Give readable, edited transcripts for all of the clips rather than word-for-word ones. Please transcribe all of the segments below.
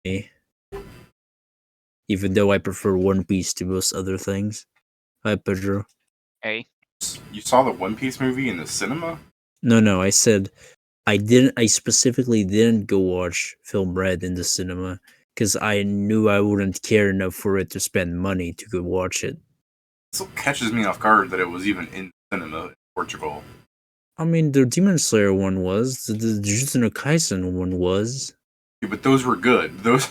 Even though I prefer One Piece to most other things. Hi, Pedro. Hey. You saw the One Piece movie in the cinema? No, I said I specifically didn't go watch Film Red in the cinema because I knew I wouldn't care enough for it to spend money to go watch it. It still catches me off guard that it was even in cinema in Portugal. I mean, the Demon Slayer one was, the Jujutsu no Kaisen one was. Yeah, but those were good. Those.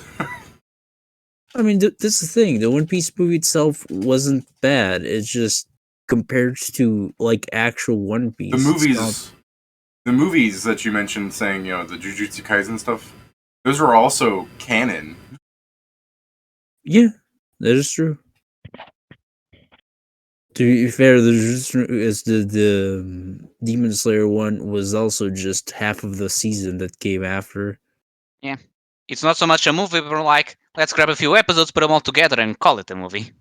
I mean, this is the thing. The One Piece movie itself wasn't bad. It's just compared to like actual One Piece. The movies that you mentioned, saying the Jujutsu Kaisen stuff, those were also canon. Yeah, that is true. To be fair, the Demon Slayer one was also just half of the season that came after. Yeah. It's not so much a movie, but we're like, let's grab a few episodes, put them all together, and call it a movie.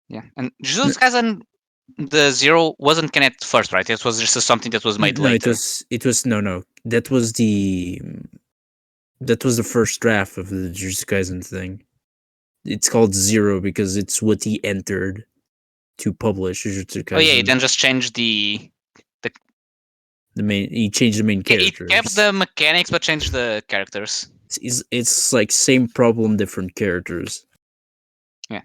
Yeah. And Jujutsu Kaisen, the Zero wasn't canon at first, right? It was just something that was made later. It was no. That was the first draft of the Jujutsu Kaisen thing. It's called Zero because it's what he entered to publish Jujutsu Kaisen. Oh yeah, he then just changed the main. He changed the main characters. He kept the mechanics but changed the characters. It's like same problem, different characters. Yeah.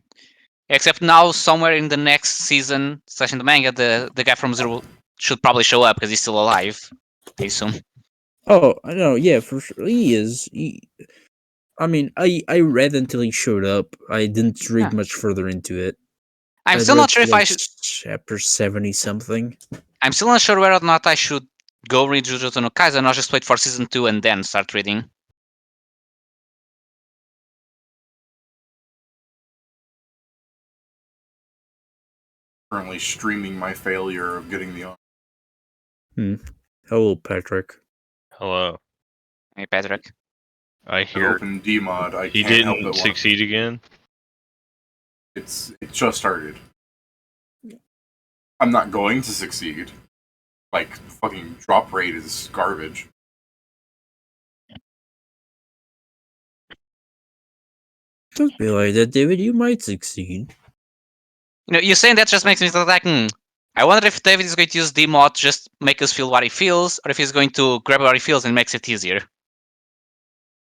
Except now, somewhere in the next season, / the manga, the guy from Zero should probably show up because he's still alive, I assume. Oh, I know. Yeah, for sure. He is. I mean, I read until he showed up. I didn't read much further into it. I'm still not sure if I should. Chapter 70 something. I'm still not sure whether or not I should go read Jujutsu no Kaisen or just wait for season 2 and then start reading. Currently streaming my failure of getting the. Hello, Patrick. Hello. Hey, Patrick. I hear open DMod. He didn't succeed again. It just started. I'm not going to succeed. Like, fucking drop rate is garbage. Don't be like that, David. You might succeed. You saying that just makes me think like, I wonder if David is going to use DMod to just make us feel what he feels, or if he's going to grab what he feels and makes it easier.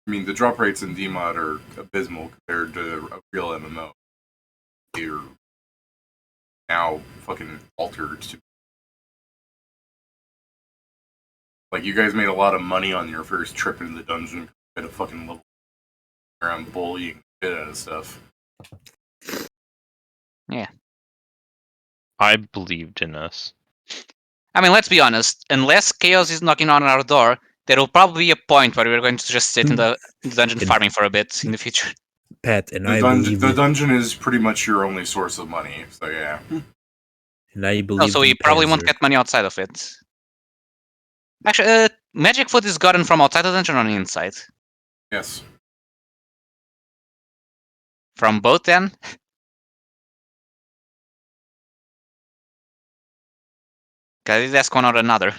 I mean, the drop rates in DMod are abysmal compared to a real MMO. They're now fucking altered to. Like, you guys made a lot of money on your first trip into the dungeon at a fucking level around bullying shit out of stuff. Yeah. I believed in us. I mean, let's be honest. Unless chaos is knocking on our door, there will probably be a point where we're going to just sit in the dungeon farming for a bit in the future. Pat, and the dungeon is pretty much your only source of money, so yeah. And I believe. So we probably won't get money outside of it. Actually, magic food is gotten from outside the dungeon or on the inside? Yes. From both, then? Because that's one or another.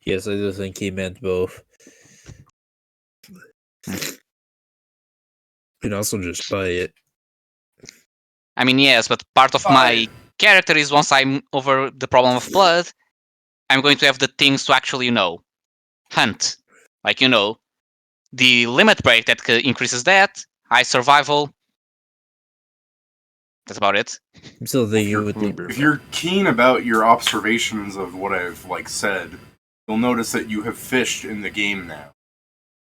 Yes, I do think he meant both. You can also just buy it. I mean, yes, but part of my character is once I'm over the problem of blood, I'm going to have the things to actually, hunt. Like, the limit break that increases that, high survival. That's about it. So if you're keen about your observations of what I've said, you'll notice that you have fished in the game now.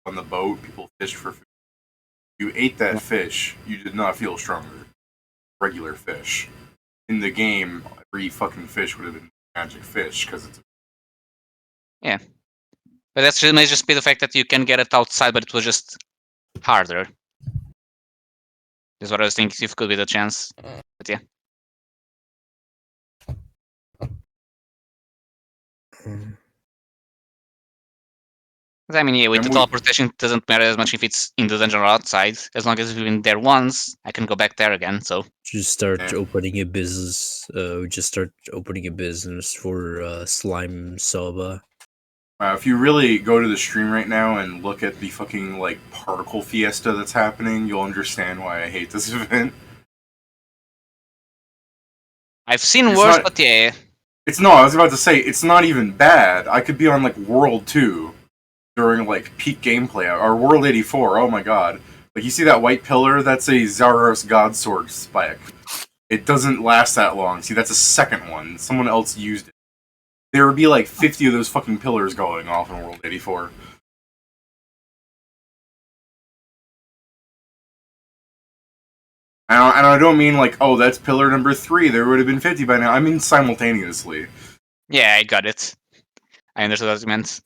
On the boat, people fished for food. You ate that fish, you did not feel stronger. Regular fish. In the game, every fucking fish would have been magic fish because it's. Yeah, but that may just be the fact that you can get it outside, but it was just harder. That's what I was thinking. If could be the chance, but yeah. I mean, yeah, with And the we- teleportation, it doesn't matter as much if it's in the dungeon or outside. As long as we've been there once, I can go back there again. So Just start Yeah. opening a business. Just start opening a business for slime soba. If you really go to the stream right now and look at the fucking like particle fiesta that's happening, you'll understand why I hate this event. I've seen It's worse, not- but yeah, I was about to say it's not even bad. I could be on like World 2 during like peak gameplay or World 84. Oh my god! Like you see that white pillar? That's a Zaros Godsword spike. It doesn't last that long. See, that's a second one. Someone else used it. There would be like 50 of those fucking pillars going off in World 84. And I don't mean like, oh, that's pillar number 3. There would have been 50 by now. I mean simultaneously. yeah, I got it. I understood what you meant.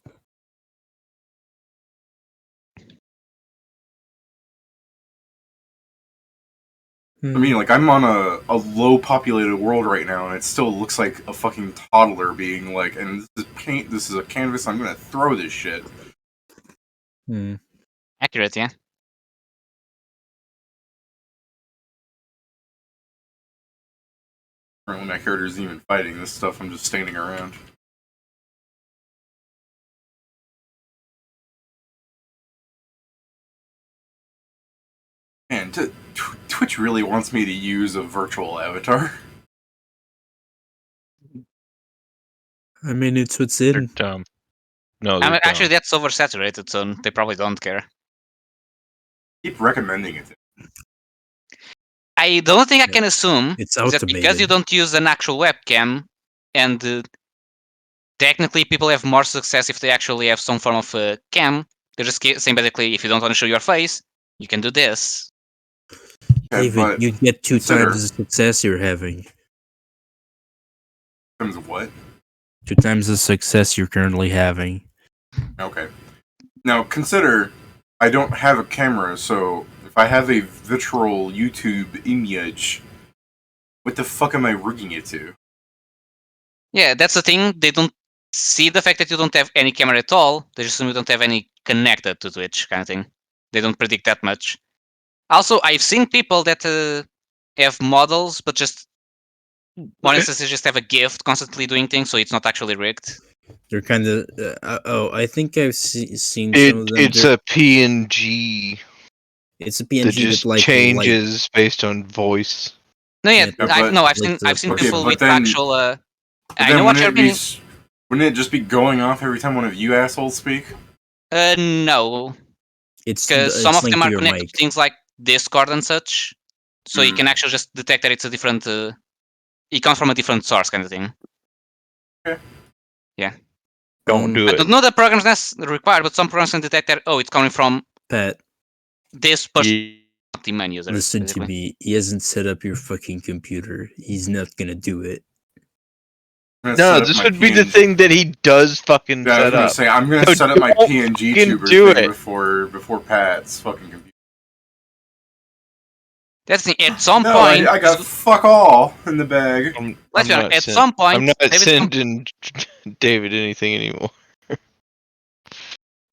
I mean, like, I'm on a low populated world right now, and it still looks like a fucking toddler being like, and this is paint, this is a canvas, I'm gonna throw this shit. Hmm. Accurate, yeah. Apparently my character isn't even fighting this stuff, I'm just standing around. Man, Twitch really wants me to use a virtual avatar. I mean, it's what's They're in. dumb. No, I they're mean, actually, dumb. that's oversaturated, so they probably don't care. Keep recommending it. I don't think I Yeah. can assume It's that because you automated. don't use an actual webcam, and technically people have more success if they actually have some form of cam. They're just saying basically, if you don't want to show your face, you can do this. Yeah, David, but you get 2 consider- times the success you're having. in terms of what? 2 times the success you're currently having. Okay. Now consider, I don't have a camera, so if I have a virtual YouTube image, what the fuck am I rigging it to? Yeah, that's the thing. They don't see the fact that you don't have any camera at all. They just assume you don't have any connected to Twitch, kind of thing. They don't predict that much. Also, I've seen people that have models, but just one instance they just have a gift constantly doing things, so it's not actually rigged. They're kind of. I think I've seen some of them. It's a PNG It's a that PNG just with like changes based on voice. No, yeah, Yeah, but- I've like seen the- Okay, people but with then- actual. But I then know what you're wouldn't it meaning. wouldn't it just be going off every time one of you assholes speak? No, It's because some of linked them to are your connected mic. to things like Discord and such, so you Mm. can actually just detect that it's a different. It comes from a different source, kind of thing. Don't do I it. don't know the programs that's required, but some programs can detect that. Oh, it's coming from Pat, this person, Ye- not the main user. listen to basically. me. He hasn't set up your fucking computer. He's not gonna do it. I'm gonna set No, up this my would be the PNG thing that he does fucking Yeah, I was set gonna up. say I'm gonna No, set up my don't PNG fucking tuber do thing it. before Pat's fucking computer. That's the thing. At some No, point, I got fuck all in the bag. let's be I'm honest. not At sen- some point, I'm not David's sending David anything anymore.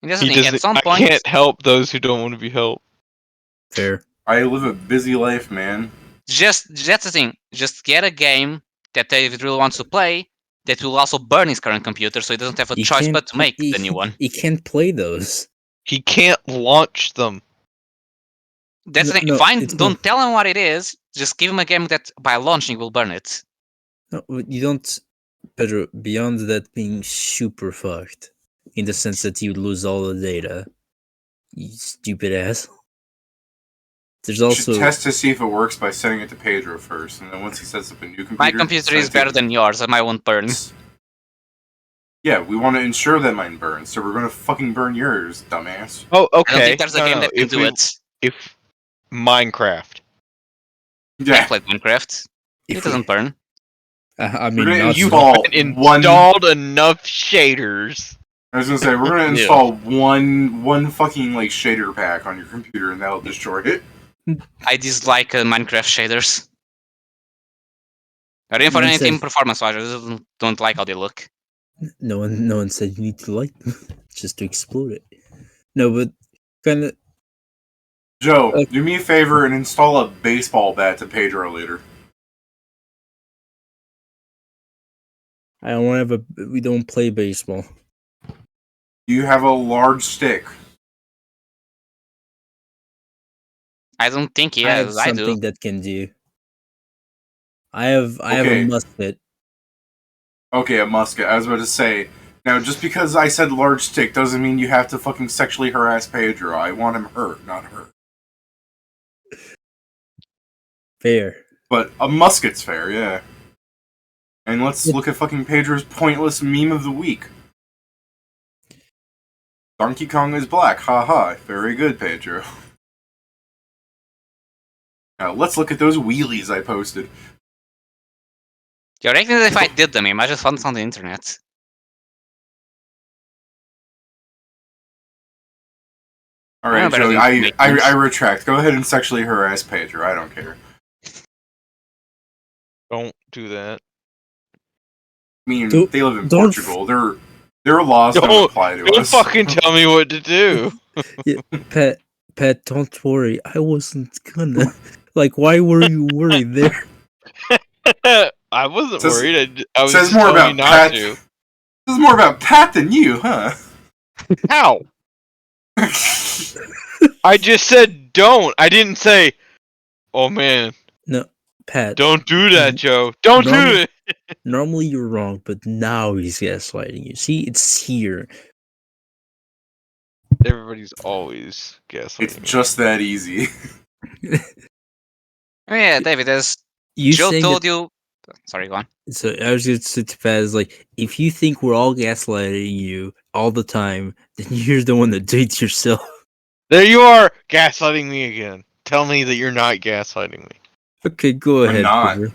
that's the He thing. At doesn't. some I point, can't help those who don't want to be helped. Fair. I live a busy life, man. just that's the thing. Just get a game that David really wants to play that will also burn his current computer, so he doesn't have a He choice can't but to make he, the new one. He can't play those. He can't launch them. That's the thing. No, Fine, it's don't not. tell him what it is. Just give him a game that by launching will burn it. No, you don't. Pedro, beyond that being super fucked, in the sense that you lose all the data, you stupid ass. There's You also should test to see if it works by setting it to Pedro first, and then once he sets up a new computer, My computer set is it to- better than yours, and mine won't burn. Yeah, we want to ensure that mine burns, so we're gonna fucking burn yours, dumbass. Oh, I okay. don't think there's a No, game no, that can if do we- it. If Minecraft, I Yeah, played Minecraft. It if doesn't burn. I we're mean, gonna not you install haven't one. installed enough shaders. I was gonna say we're gonna Yeah. install one fucking like shader pack on your computer, and that'll destroy it. I dislike Minecraft shaders. I didn't for Mine anything says- performance-wise. I just don't like how they look. No one said you need to like them just to explode it. No, but kind of. Joe, do me a favor and install a baseball bat to Pedro later. I don't want to have a. We don't play baseball. You have a large stick. I don't think he I have has. I do. something that can do. I have a musket. Okay, a musket. I was about to say. Now, just because I said large stick doesn't mean you have to fucking sexually harass Pedro. I want him hurt, not hurt. Fair. But a musket's fair, yeah. And let's look at fucking Pedro's pointless meme of the week. Donkey Kong is black, haha. Very good, Pedro. Now, let's look at those wheelies I posted. You're acting as if I did the meme. I just found it on the internet. Alright, better Joey, than I retract. Go ahead and sexually harass Pedro. I don't care. Don't do that. I mean, Don't- they live in don't Portugal. Their laws don't apply to Don't us. fucking tell me what to do. Pat, don't worry. I wasn't gonna. Like, why were you worried there? I wasn't Says- worried. I was says just more telling about you not Pat. to. This is more about Pat than you, huh? How? I just said don't. I didn't say, oh man, No, Pat. don't do that, Joe. Don't do Normal- it. Normally you're wrong, but now he's gaslighting you. See, it's here. Everybody's always It's gaslighting. just that easy. Oh, yeah, David, as You Joe saying told that, you. Sorry, go on. so I was just to Pat is like, if you think we're all gaslighting you all the time, then you're the one that dates yourself. There you are, gaslighting me again. Tell me that you're not gaslighting me. Okay, go I'm ahead. not. Pedro.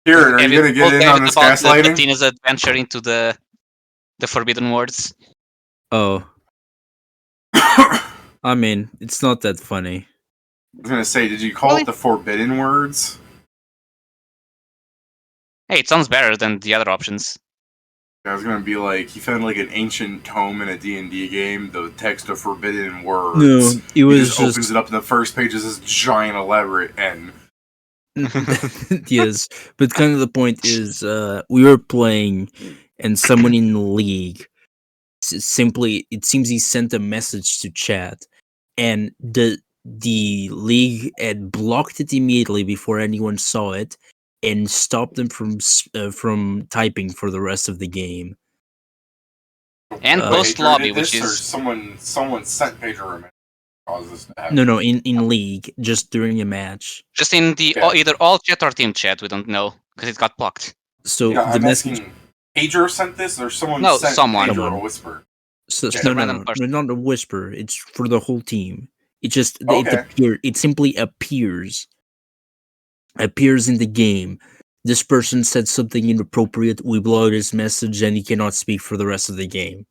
Kieran, are Have you gonna told get in David on this about gaslighting? Bettina's adventure into the Forbidden Words? Oh, I mean, it's not that funny. I was gonna say, did you call Really? it the forbidden words? Hey, it sounds better than the other options. I was gonna be like, he found like an ancient tome in a D&D game, the text of forbidden words. No, it He was just opens it up, and the first page is this giant, elaborate N. yes, but kind of the point is, we were playing, and someone in the league simply, it seems he sent a message to chat, and the league had blocked it immediately before anyone saw it, and stopped them from typing for the rest of the game. And post Pedro lobby, did which this, or is someone sent Pedro a message to cause this to happen. No, in league, just during a match. just in the Yeah. either all chat or team chat. We don't know because it got blocked. So Yeah, the I'm message. asking, Pedro sent this, or someone No, sent someone. Pedro a Someone. whisper? So, Yeah, no, a no, random no, person. not a whisper. It's for the whole team. It just Okay. it simply appears in the game. This person said something inappropriate. We blow his message, and he cannot speak for the rest of the game.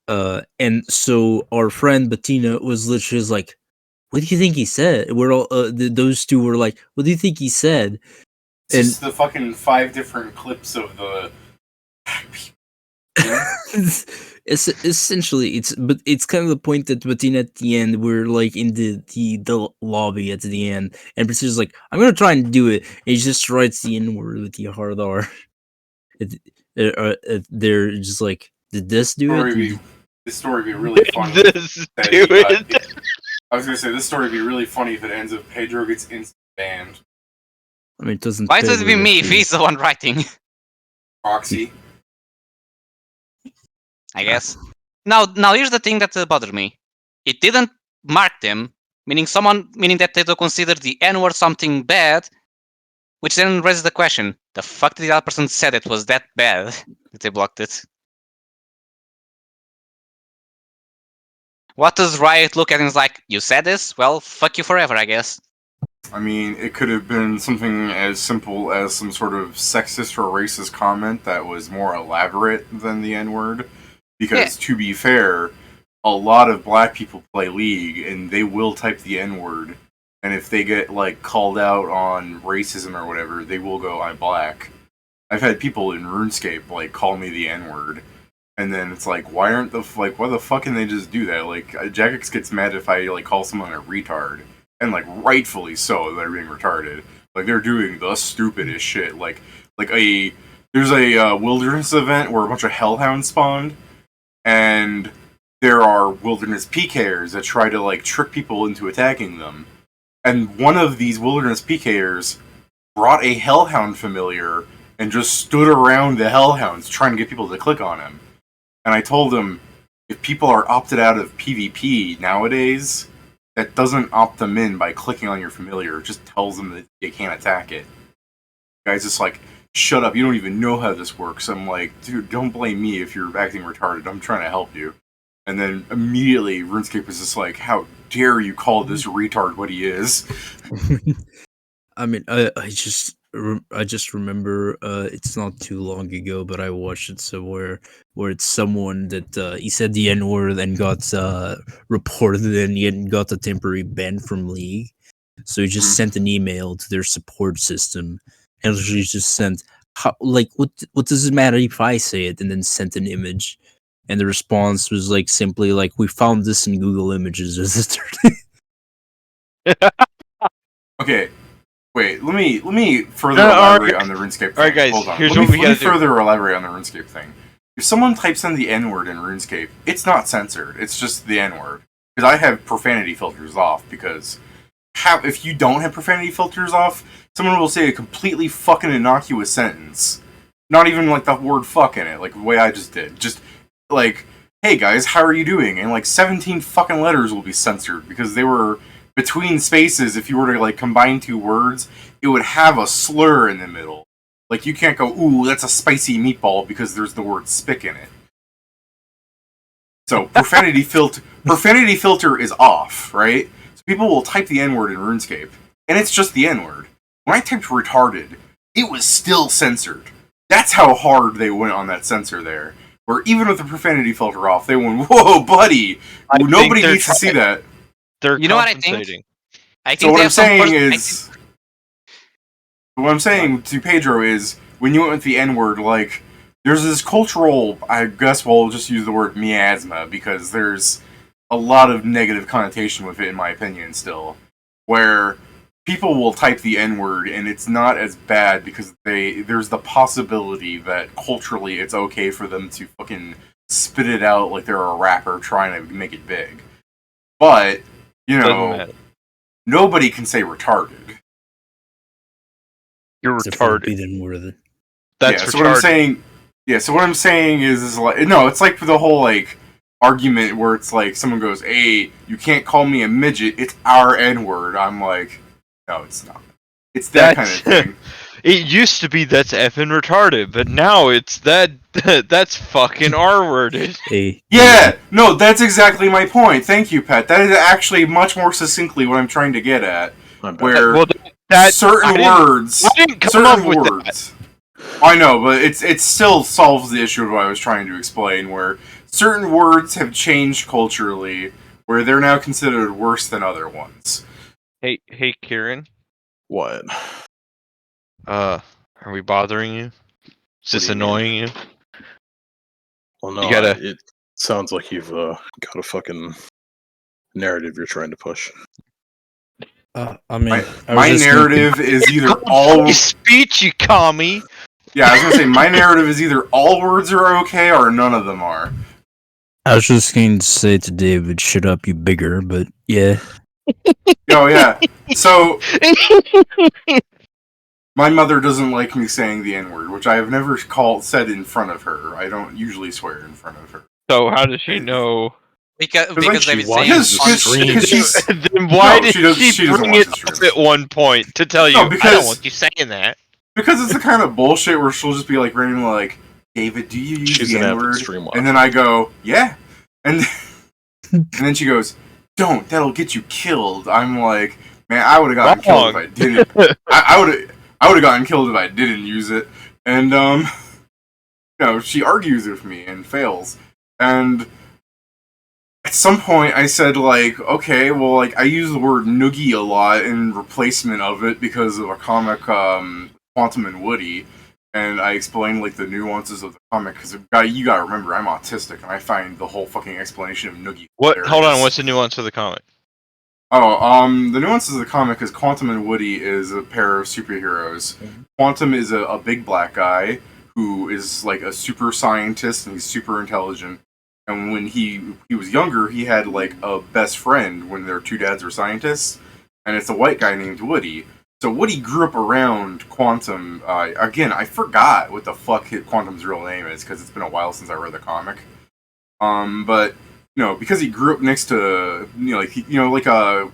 And so our friend Bettina was literally just like, "What do you think he said?" We're all those two were like, "What do you think he said?" It's And- just the fucking 5 different clips of the... It's essentially but it's kind of the point that Bettina at the end we're like in the lobby at the end, and Priscilla's like, I'm gonna try and do it, and he just writes the N word with the hard R. They're just like, did this do it? This story would be really funny. This that do he got- it. I was gonna say, this story would be really funny if it ends up Pedro gets instant banned. I mean, it doesn't. Why does it be Pedro me get if to- he's the one writing? Proxy. I guess. Now here's the thing that bothered me. It didn't mark them, meaning that they don't consider the N-word something bad, which then raises the question: the fuck did the other person said it was that bad that they blocked it? What does Riot look at and is like, you said this? Well, fuck you forever, I guess. I mean, it could have been something as simple as some sort of sexist or racist comment that was more elaborate than the N-word. Because, to be fair, a lot of black people play League, and they will type the N-word. And if they get, like, called out on racism or whatever, they will go, I'm black. I've had people in RuneScape like call me the N-word, and then it's like, why the fuck can they just do that? Like, Jagex gets mad if I like call someone a retard, and like rightfully so, they're being retarded. Like they're doing the stupidest shit. There's a wilderness event where a bunch of hellhounds spawned, and there are wilderness PKers that try to like trick people into attacking them. And one of these wilderness PKers brought a hellhound familiar and just stood around the hellhounds trying to get people to click on him. And I told him, if people are opted out of PvP nowadays, that doesn't opt them in by clicking on your familiar. It just tells them that they can't attack it. The guy's just like, shut up, you don't even know how this works. I'm like, dude, don't blame me if you're acting retarded. I'm trying to help you. And then immediately RuneScape was just like, how dare you call this retard what he is? I mean, I just remember it's not too long ago, but I watched it somewhere where it's someone that he said the N-word and got reported and he got a temporary ban from League. So he just sent an email to their support system and literally just sent, what does it matter if I say it? And then sent an image. And the response was like simply like, we found this in Google Images as a Okay. Wait, let me further elaborate on the RuneScape thing. Alright guys, hold on. here's let what we me gotta do. further elaborate on the RuneScape thing. If someone types in the N-word in RuneScape, it's not censored. It's just the N-word. Because I have profanity filters off, because if you don't have profanity filters off, someone will say a completely fucking innocuous sentence. Not even like the word fuck in it, like the way I just did. Just like, hey guys, how are you doing? And like 17 fucking letters will be censored because they were between spaces. If you were to like combine two words, it would have a slur in the middle. Like you can't go, ooh, that's a spicy meatball because there's the word spick in it. So profanity filter is off, right? So people will type the N-word in RuneScape, and it's just the N-word. When I typed retarded, it was still censored. That's how hard they went on that censor there. Where even with the profanity filter off, they went, whoa, buddy! Nobody needs to see that. They're You know what I compensating. think? I think So what they I'm have some saying is... What I'm saying to Pedro is, when you went with the N-word, like, there's this cultural, I guess we'll just use the word miasma, because there's a lot of negative connotation with it, in my opinion, still. Where people will type the N-word, and it's not as bad because there's the possibility that culturally it's okay for them to fucking spit it out like they're a rapper trying to make it big. But, you know, nobody can say retarded. You're retarded. That's retarded. So what I'm saying, so what I'm saying is like, no, it's like the whole like argument where it's like someone goes, "Hey, you can't call me a midget. It's our N-word." I'm like, no, it's not. It's that kind of thing. It used to be that's effing retarded, but now it's that's fucking R-worded. Yeah, no, that's exactly my point. Thank you, Pat. That is actually much more succinctly what I'm trying to get at. Where certain words. I know, but it still solves the issue of what I was trying to explain, where certain words have changed culturally, where they're now considered worse than other ones. Hey, Kieran. What? Are we bothering you? Is this annoying you? Well, no, You gotta... it sounds like you've got a fucking narrative you're trying to push. I mean, my narrative is either all speech, you commie. Yeah, I was gonna say my narrative is either all words are okay or none of them are. I was just going to say to David, "Shut up, you bigger," but yeah. Oh yeah. So my mother doesn't like me saying the N-word, which I have never said in front of her. I don't usually swear in front of her. So how does she know? Because like David saying then why did she bring it up at one point to tell you, I don't want you saying that? Because it's the kind of bullshit where she'll just be like randomly like, David, do you use the N-word? And then I go, yeah. And then she goes, don't, that'll get you killed. I'm like, man, I would have gotten killed if I didn't. I would have gotten killed if I didn't use it. And you know, she argues with me and fails. And at some point I said like, okay, well, like I use the word noogie a lot in replacement of it because of a comic Quantum and Woody. and I explain like the nuances of the comic because you gotta remember I'm autistic and I find the whole fucking explanation of Noogie What? hilarious. Hold on. What's the nuance of the comic? Oh, the nuances of the comic is Quantum and Woody is a pair of superheroes. Quantum is a big black guy who is like a super scientist and he's super intelligent. And when he was younger, he had like a best friend when their two dads were scientists, and it's a white guy named Woody. So Woody grew up around Quantum. Again, I forgot what the fuck Quantum's real name is because it's been a while since I read the comic. But because he grew up next to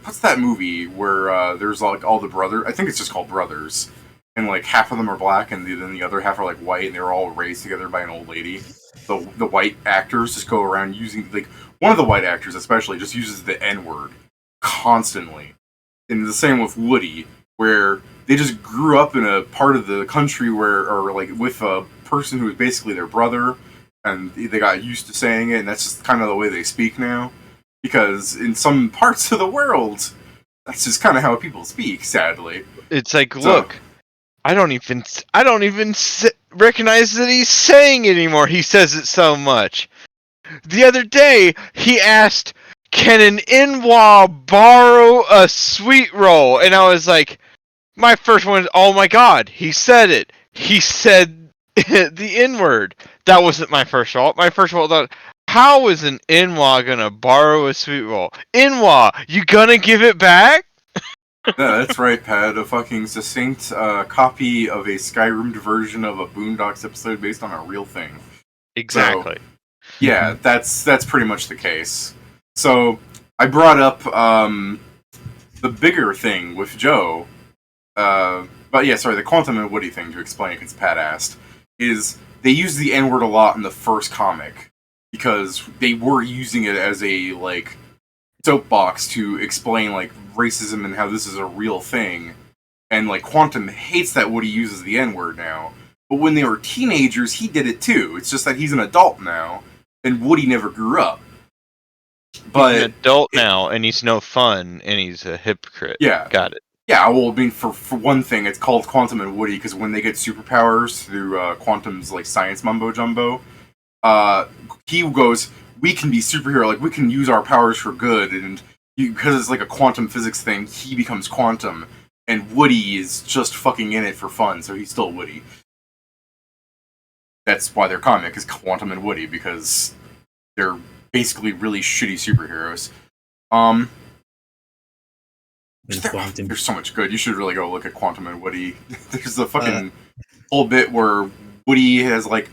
what's that movie where there's like all the brothers? I think it's just called Brothers, and like half of them are black, and then the other half are like white, and they were all raised together by an old lady. The white actors just go around using like one of the white actors especially just uses the N-word constantly, and the same with Woody, where they just grew up in a part of the country or like with a person who was basically their brother. And they got used to saying it, and that's just kind of the way they speak now. Because in some parts of the world, that's just kind of how people speak. Sadly, it's like, look, I don't even recognize that he's saying it anymore. He says it so much. The other day, he asked, "Can an Inwa borrow a sweet roll?" And I was like, my first one, oh my god, he said it. He said the N-word. That wasn't my first fault. My first fault thought, how is an Inwa gonna borrow a sweet roll? Inwa, you gonna give it back? Yeah, that's right, Pat. A fucking succinct copy of a Skyrimmed version of a Boondocks episode based on a real thing. Exactly. So, yeah, that's pretty much the case. So I brought up the bigger thing with Joe, but yeah, sorry, the Quantum and Woody thing to explain because Pat asked is they use the N-word a lot in the first comic because they were using it as a like soapbox to explain like racism and how this is a real thing, and like Quantum hates that Woody uses the N-word now. But when they were teenagers, he did it too. It's just that he's an adult now, and Woody never grew up. But he's an adult now, and he's no fun, and he's a hypocrite. Yeah, got it. Yeah, well, I mean, for one thing, it's called Quantum and Woody because when they get superpowers through Quantum's like science mumbo jumbo, he goes, "We can be superhero, like we can use our powers for good," and because it's like a quantum physics thing, he becomes Quantum, and Woody is just fucking in it for fun, so he's still Woody. That's why their comic is Quantum and Woody because they're basically really shitty superheroes. There's so much good. You should really go look at Quantum and Woody. There's a fucking whole bit where Woody has like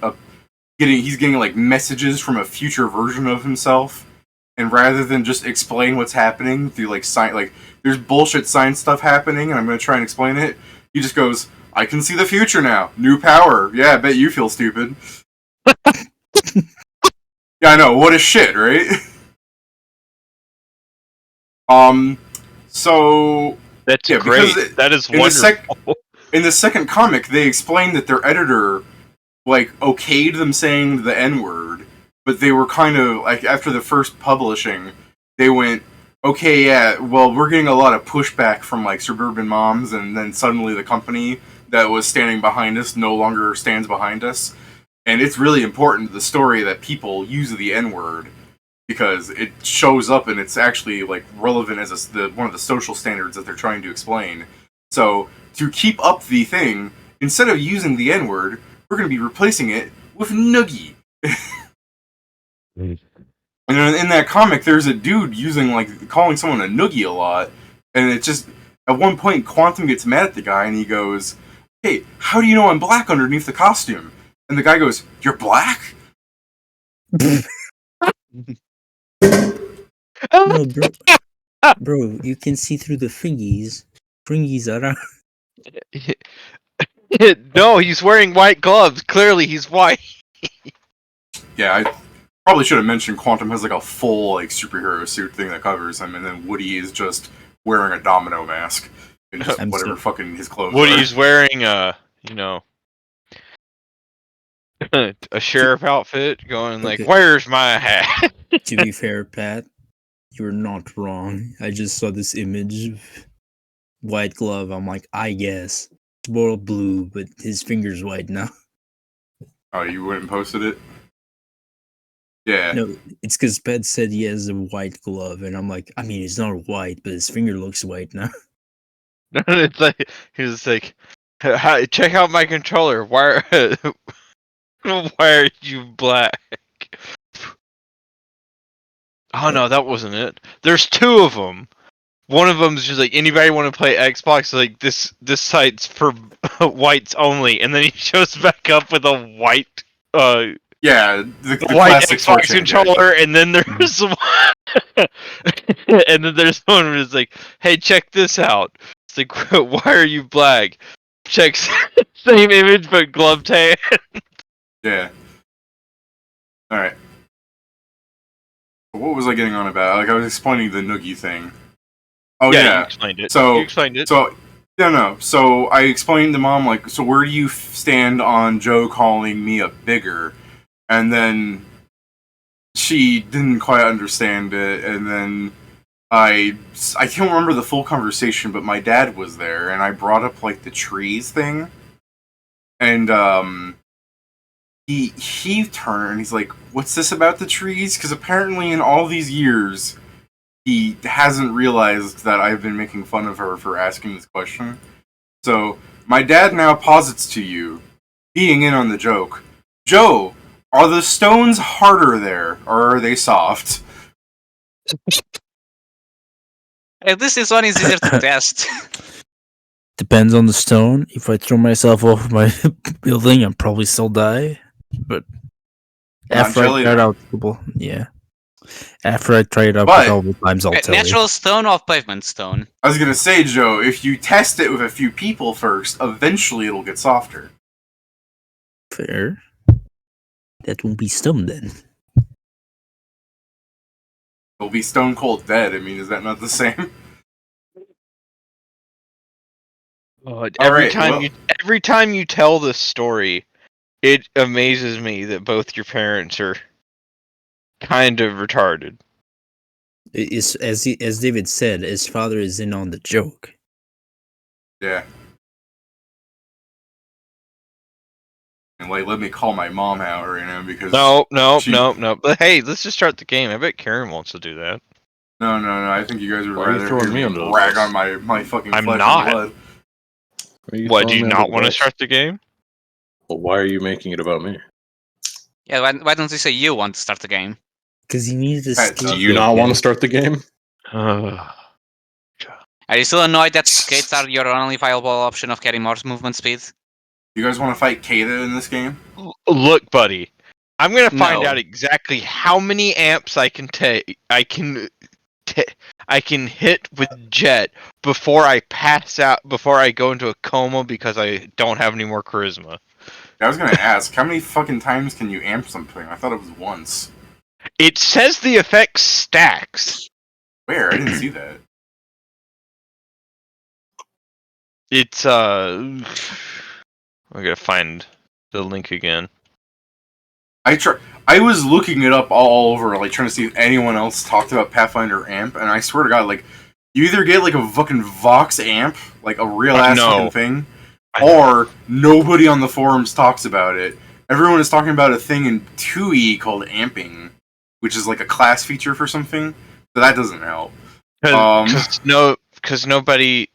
he's getting like messages from a future version of himself, and rather than just explain what's happening through like science, like there's bullshit science stuff happening, and I'm gonna try and explain it. He just goes, "I can see the future now. New power. Yeah, I bet you feel stupid." Yeah, I know. What a shit, right? So that's great. That is wonderful. In the second comic, they explained that their editor like okayed them saying the N-word, but they were kind of like after the first publishing, they went, "Okay, yeah, well, we're getting a lot of pushback from like suburban moms," and then suddenly the company that was standing behind us no longer stands behind us, and it's really important to the story that people use the N-word. Because it shows up and it's actually like relevant as one of the social standards that they're trying to explain. So to keep up the thing, instead of using the N-word, we're going to be replacing it with Noogie. And in that comic, there's a dude calling someone a Noogie a lot, and it just at one point Quantum gets mad at the guy and he goes, "Hey, how do you know I'm black underneath the costume?" And the guy goes, "You're black?" No, bro, you can see through the fringies. Fringies are out. No, he's wearing white gloves. Clearly, he's white. Yeah, I probably should have mentioned Quantum has like a full like superhero suit thing that covers him, and then Woody is just wearing a domino mask and just whatever fucking his clothes. Woody's wearing a sheriff outfit, going like, "Where's my hat?" To be fair, Pat, you're not wrong. I just saw this image of white glove. I'm like, I guess. basketball blue, but his finger's white now. Oh, you went and posted it? Yeah. No, it's because Pet said he has a white glove, and I'm like, I mean, it's not white, but his finger looks white now. It's like he was like, check out my controller. Why are you black? Oh no, that wasn't it. There's two of them. One of them's just like, anybody want to play Xbox? Like this site's for whites only, and then he shows back up with a white Yeah, the white classic Xbox 4chan controller, and then there's one, and then there's one who's like, hey, check this out. It's like, why are you black? Check same image but gloved hand. Yeah. All right. What was I getting on about? Like I was explaining the noogie thing. Oh yeah. You explained it. So you explained it. So no. So I explained to Mom like, so where do you stand on Joe calling me a bigger? And then she didn't quite understand it, and then I can't remember the full conversation, but my dad was there, and I brought up like the trees thing, and he turned and he's like, "What's this about the trees?" Because apparently in all these years, he hasn't realized that I've been making fun of her for asking this question. So my dad now posits to you, being in on the joke, Joe, are the stones harder there, or are they soft? At least this one is easier to test. Depends on the stone. If I throw myself off my building, I'll probably still die. But after I try it out, yeah. After I try it out a couple times, I'll tell you. Natural stone or pavement stone? I was gonna say, Joe, if you test it with a few people first, eventually it'll get softer. Fair. That won't be stone then. It'll be stone cold dead. I mean, is that not the same? Every time you tell this story, it amazes me that both your parents are kind of retarded. It's, as David said, his father is in on the joke. Yeah. And like, let me call my mom out right now because No. But hey, let's just start the game. I bet Karen wants to do that. No. I think you guys would Why are you rather throwing me hear under the brag bus? on my fucking I'm flesh not. and blood. What, do you not want to start the game? Well, why are you making it about me? Yeah, why don't you say you want to start the game? Because he needs to Pat, skate. Do you not want to start the game? Are you still annoyed that skates are your only viable option of getting more movement speed? You guys want to fight Kata in this game? Look, buddy, I'm gonna find No. out exactly how many amps I can take. I can hit with Jet before I pass out. Before I go into a coma because I don't have any more charisma. I was gonna ask, how many fucking times can you amp something? I thought it was once. It says the effect stacks. Where? I didn't see that. It's I gotta find the link again. I was looking it up all over, like trying to see if anyone else talked about Pathfinder amp, and I swear to God, like you either get like a fucking Vox amp, like a real ass fucking thing, or nobody on the forums talks about it. Everyone is talking about a thing in 2E called amping, which is like a class feature for something. So that doesn't help. Because nobody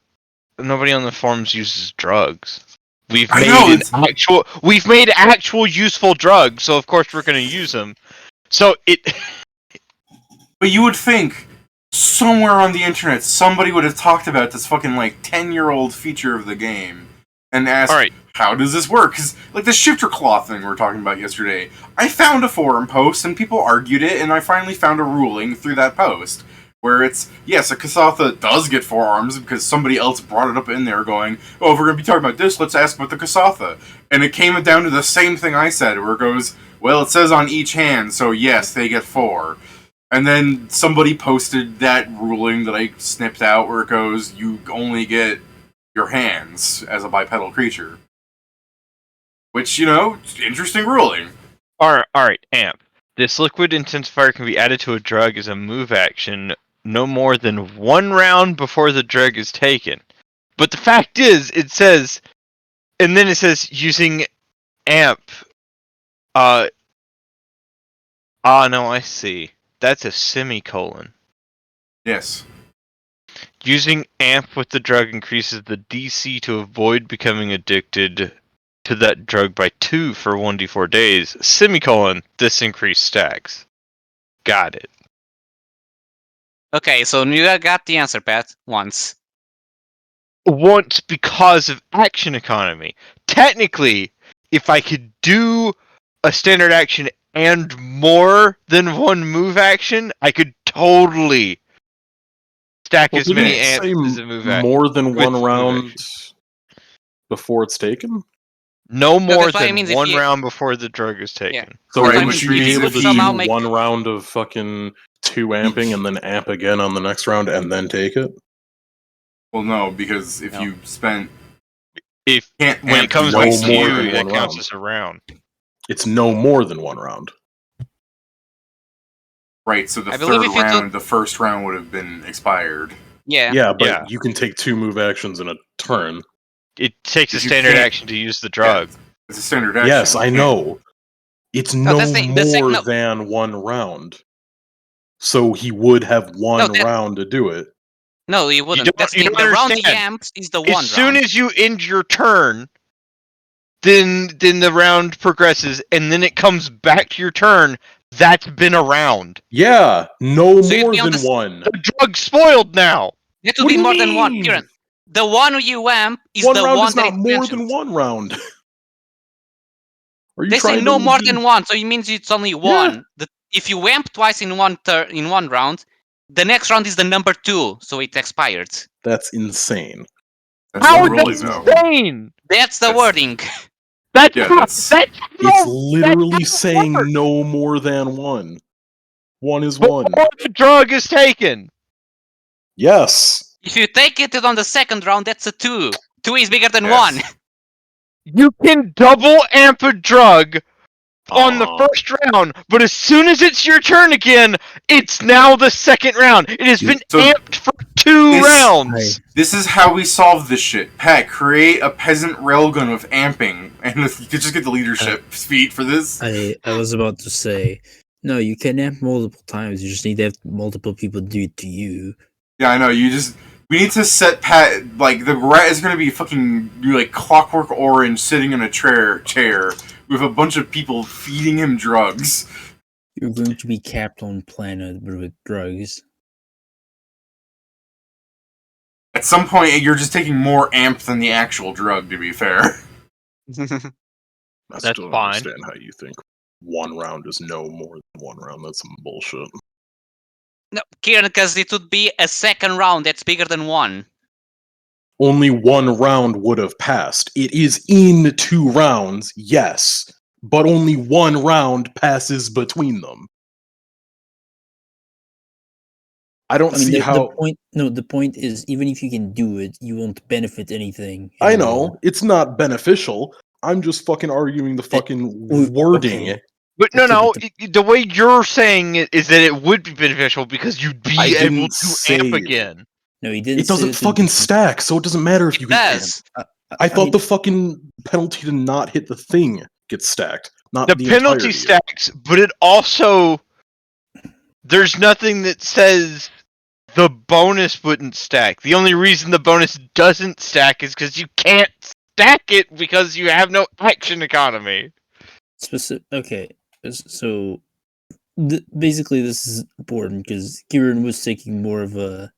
on the forums uses drugs. We've made actual useful drugs, so of course we're gonna use them. So it. But you would think somewhere on the internet somebody would have talked about this fucking like 10-year-old feature of the game and asked, how does this work? Because like the shifter claw thing we were talking about yesterday, I found a forum post and people argued it, and I finally found a ruling through that post. Where it's, yes, a Kasatha does get 4 arms because somebody else brought it up in there going, oh, if we're going to be talking about this, let's ask about the Kasatha. And it came down to the same thing I said, where it goes, well, it says on each hand, so yes, they get 4. And then somebody posted that ruling that I snipped out where it goes, you only get your hands as a bipedal creature. Which, you know, interesting ruling. Alright, Amp. This liquid intensifier can be added to a drug as a move action no more than 1 round before the drug is taken. But the fact is, it says And then it says using amp. No, I see. That's a semicolon. Yes. Using amp with the drug increases the DC to avoid becoming addicted to that drug by 2 for 1d4 days. Semicolon, this increased stacks. Got it. Okay, so you got the answer, Pat, once. Once because of action economy. Technically, if I could do a standard action and more than one move action, I could totally stack as didn't many it amps say as a move action. more than with one move round action. before it's taken? No more that's what it than means if one you- round before the drug is taken. Yeah. So Right, would which you means be able if to you somehow do make- one round of fucking 2 amping and then amp again on the next round and then take it? Well, no, because if No. you spent If can't when it amp comes no back twice to a more you, than year. that one counts round. as a round. It's no more than one round. Right, so the I believe third if you round, took- the first round would have been expired. Yeah. Yeah, but Yeah. you can take 2 move actions in a turn. It takes a But you standard can't- action to use the drug. Yeah, it's a standard action. Yes, I You can't- know. It's No, no that's the more no. than one round. So he would have one that- round to do it. No, you wouldn't. don't- That's you the don't thing. The round he understand. amps is the As one soon round. as you end your turn, then the round progresses, and then it comes back to your turn. That's been a round. Yeah, no So you'd more be on than the s- one. The drug's spoiled now. It would What be do you more than one. mean? Kieran, the one you amp is One the round one is that not it more mentions. than one round. Are you They say trying no to more be- than one, so it means it's only one. If you amp twice in one round, the next round is the number 2, so it expired. That's insane. That's How not really is though. that insane? That's the That's- wording. That's Yeah, not, that's- that's It's no, literally that's saying worse. no more than one. One is Before one. the drug is taken. Yes. If you take it on the second round, that's a 2. 2 is bigger than Yes. 1. You can double amp a drug on the Aw. first round, but as soon as it's your turn again, it's now the second round. It has been So- amped for 2 This- rounds. This is how we solve this shit. Pat, create a peasant railgun with amping, and if you could just get the leadership feat for this. I was about to say, no, you can amp multiple times. You just need to have multiple people do it to you. Yeah, I know. We need to set Pat like the rat is gonna be fucking like Clockwork Orange sitting in a chair with a bunch of people feeding him drugs. You're going to be capped on planet with drugs. At some point, you're just taking more amp than the actual drug. To be fair. I That's still don't fine. understand how you think one round is no more than one round. That's some bullshit. No, Kieran, because it would be a second round that's bigger than 1. Only one round would have passed. It is in 2 rounds, yes, but only one round passes between them. I don't see how. The point is, even if you can do it, you won't benefit anything. I anymore. know it's not beneficial. I'm just fucking arguing the fucking Ooh, wording. okay. But no, Okay, no. but The way you're saying it is that it would be beneficial because you'd be I able didn't to say amp it. again. No, he didn't. It doesn't fucking stack, so it doesn't matter if you It can amp. does. I thought mean- the fucking penalty to not hit the thing gets stacked, not The the penalty entirety. stacks, but it also there's nothing that says the bonus wouldn't stack. The only reason the bonus doesn't stack is because you can't stack it because you have no action economy. Okay, so basically this is important because Kieran was taking more of a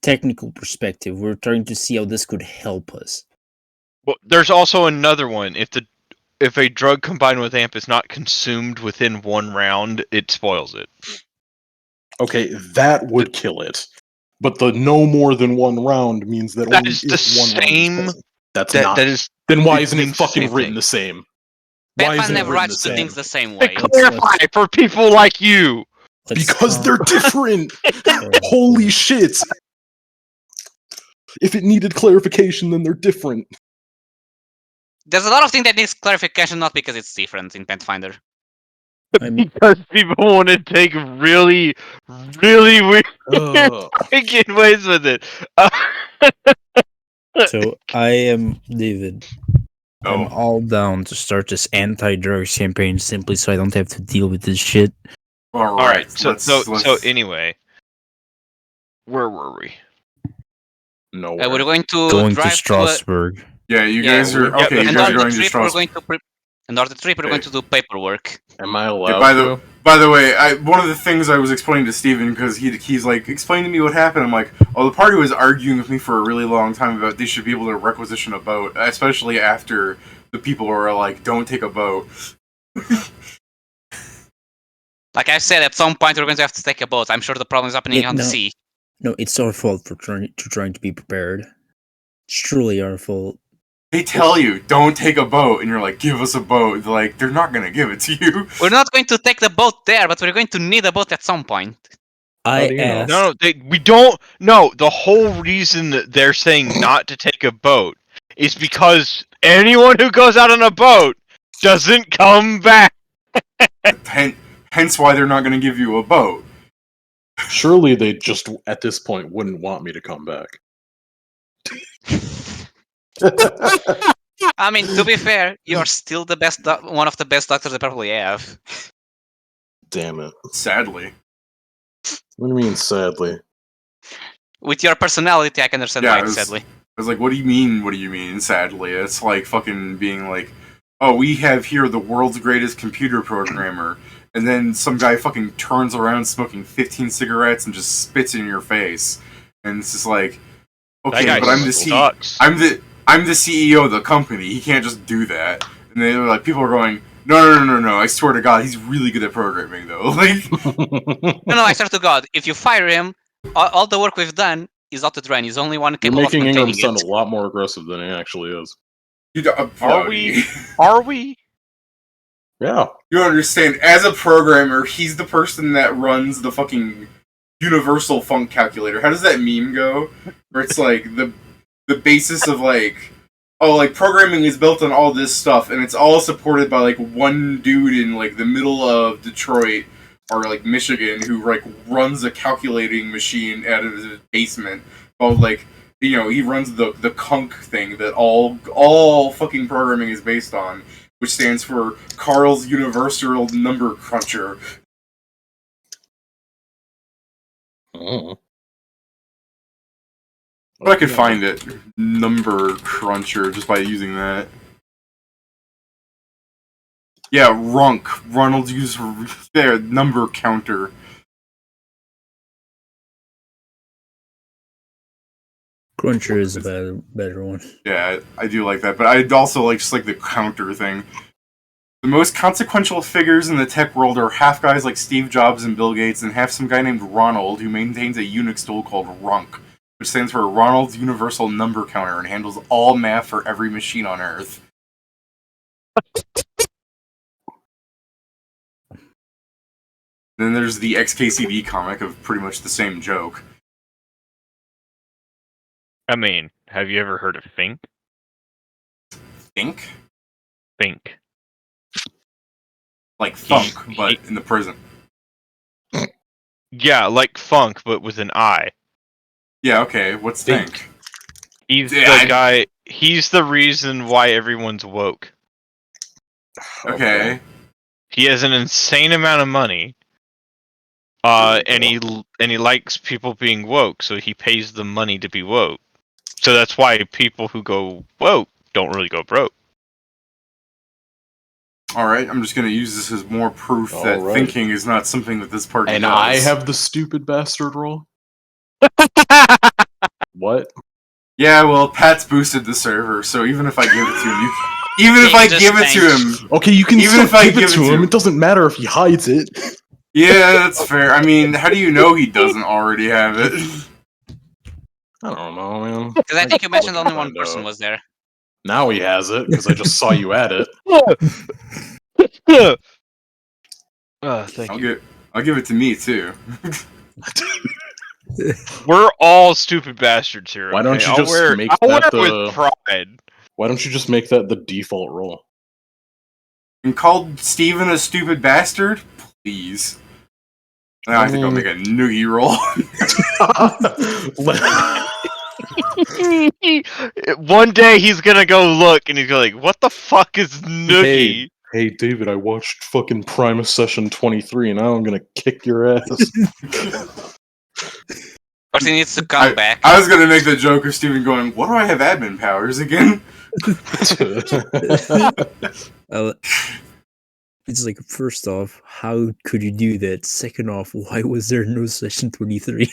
technical perspective. We're trying to see how this could help us. Well, there's also another one. If a drug combined with amp is not consumed within 1 round, it spoils it. Okay, that would kill it. But the no more than one round means that That only is the if one round same- is present. That's That not. that is Then why it isn't it means the fucking same written thing. the same? Why Batman isn't it never written writes the the same? things the same to way. clarify for people like you. Because they're different. Sorry. Holy shit! If it needed clarification, then they're different. There's a lot of things that needs clarification, not because it's different in Pathfinder. I mean, Because people want to take really, really weird Ugh. freaking ways with it. so I am David. I'm all down to start this anti-drugs campaign simply so I don't have to deal with this shit. All All right. right. So let's- anyway, where were we? Nowhere. We're going to Going to drive Strasbourg. Yeah, you Yeah, guys are yeah, okay. You and guys on are the going to trip, we're Strasbourg. going to and on the trip, we're going to do paperwork. Am I Yeah, allowed by the way, one of the things I was explaining to Steven, because he's like, explain to me what happened. I'm like, oh, the party was arguing with me for a really long time about they should be able to requisition a boat, especially after the people were like, don't take a boat. Like I said, at some point we're going to have to take a boat. I'm sure the problem is happening Yeah, on the no. sea. No, it's our fault for trying to be prepared. It's truly our fault. They tell you, don't take a boat, and you're like, give us a boat. Like, they're not going to give it to you. We're not going to take the boat there, but we're going to need a boat at some point. I do you know? asked. No, we don't. No, the whole reason that they're saying not to take a boat is because anyone who goes out on a boat doesn't come back. Hence why they're not going to give you a boat. Surely they just, at this point, wouldn't want me to come back. I mean, to be fair, you're still the best, one of the best doctors they probably have. Damn it. Sadly. What do you mean, sadly? With your personality, I can understand Yeah, why it it's was- sadly. I was like, what do you mean? What do you mean? Sadly, it's like fucking being like, oh, we have here the world's greatest computer programmer, and then some guy fucking turns around smoking 15 cigarettes and just spits in your face, and it's just like, okay, That guy but I'm the sucks. I'm the CEO of the company. He can't just do that. And they were like, people are going, no. I swear to God, he's really good at programming though. Like, No, I swear to God, if you fire him, all the work we've done is out the drain. He's only one You're capable of making Ingram maintaining sound it. a lot more aggressive than he actually is. Are we? Are we? Yeah. You understand? As a programmer, he's the person that runs the fucking universal funk calculator. How does that meme go? Where it's like the basis of like, oh, like programming is built on all this stuff, and it's all supported by like one dude in like the middle of Detroit or like Michigan who like runs a calculating machine out of his basement. Called like, you know, he runs the conch thing that all fucking programming is based on, which stands for Carl's Universal Number Cruncher. Oh. But I could find it, Number Cruncher, just by using that. Yeah, Runk. Ronald uses their number counter. Cruncher is a better one. Yeah, I do like that, but I also like just like the counter thing. The most consequential figures in the tech world are half guys like Steve Jobs and Bill Gates, and half some guy named Ronald who maintains a Unix tool called Runk, which stands for Ronald's Universal Number Counter and handles all math for every machine on Earth. Then there's the XKCD comic of pretty much the same joke. I mean, have you ever heard of Think? Think? Think. Like Thunk, but in the prison. Yeah, like Funk, but with an I. Yeah, okay, what's Think? He's Yeah, the guy. He's the reason why everyone's woke. Okay. He has an insane amount of money. And he likes people being woke, so he pays them money to be woke. So that's why people who go woke don't really go broke. Alright, I'm just gonna use this as more proof that Alright. thinking is not something that this party And does. I have the stupid bastard role? What? Yeah, well, Pat's boosted the server, so even if I give it to him, even if Yeah, I just give it to thanks. him, Okay, you can Even still if I give it give to it to him. him. It doesn't matter if he hides it. yeah, that's fair. I mean, how do you know he doesn't already have it? I don't know, man. Because I think you mentioned only one Find person out. was there. Now he has it, because I just saw you at it. Thank you. I'll give it to me too. We're all stupid bastards here. Why don't okay? you I'll just wear, make I'll that wear it the- with pride. Why don't you just make that the default role? And called Steven a stupid bastard? Please. Now I think I'll make a noogie roll. One day he's gonna go look and he's gonna like, what the fuck is Noogie? Hey, David, I watched fucking Primus Session 23, and now I'm gonna kick your ass. But he needs to come back. I was gonna make the joke of Steven going, "What do I have admin powers again?" It's like, first off, how could you do that? Second off, why was there no Session 23?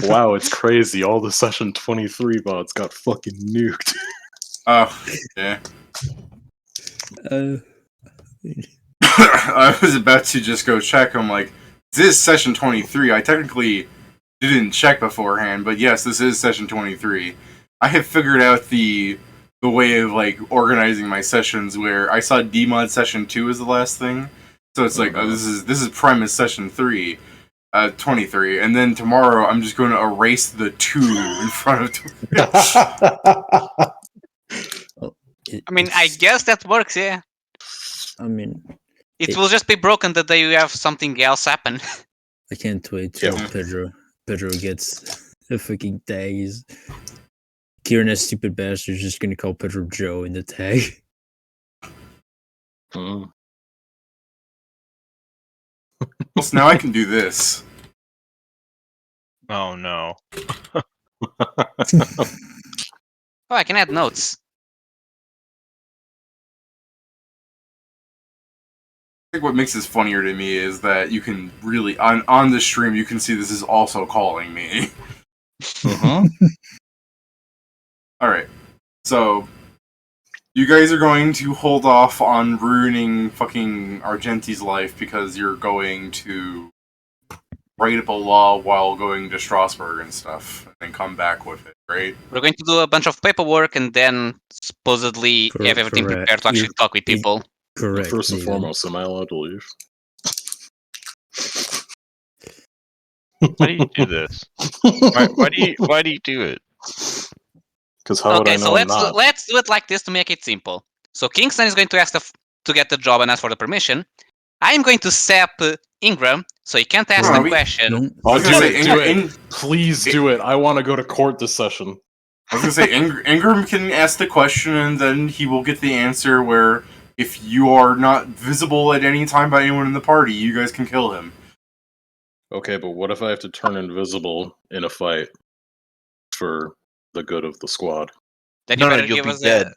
Wow, it's crazy. All the Session 23 mods got fucking nuked. Oh, yeah. Uh, I was about to just go check. I'm like, this is Session 23. I technically didn't check beforehand, but yes, this is Session 23. I have figured out the way of like organizing my sessions where I saw Dmod Session 2 is the last thing. So it's like, oh, this is Primus Session 3. 23, and then tomorrow I'm just going to erase the 2 in front of. I mean, I guess that works, yeah. I mean, It will just be broken the day you have something else happen. I can't wait till Yeah. Pedro gets a fucking tag. Kieran, that stupid bastard, is just gonna call Pedro Joe in the tag. Hmm. Well, so now I can do this. Oh no. Oh, I can add notes. I think what makes this funnier to me is that you can really on the stream you can see this is also calling me. Uh-huh. All right, so you guys are going to hold off on ruining fucking Argenti's life because you're going to write up a law while going to Strasbourg and stuff, and then come back with it, right? We're going to do a bunch of paperwork and then supposedly have everything Correct. prepared to actually talk with people. Correct. First and David. foremost, am I allowed to leave? Why do you do this? Why do you do it? Because how would I Okay, know so I'm not? let's do it like this to make it simple. So Kingston is going to ask to get the job and ask for the permission. I am going to sap Ingram, so he can't ask No, the question. Don't, I I'll was do gonna it. say, Do it. Please do it. I want to go to court this session. I was gonna say Ingram can ask the question, and then he will get the answer. Where if you are not visible at any time by anyone in the party, you guys can kill him. Okay, but what if I have to turn invisible in a fight for the good of the squad? Then No, you no, better you'll give be us dead.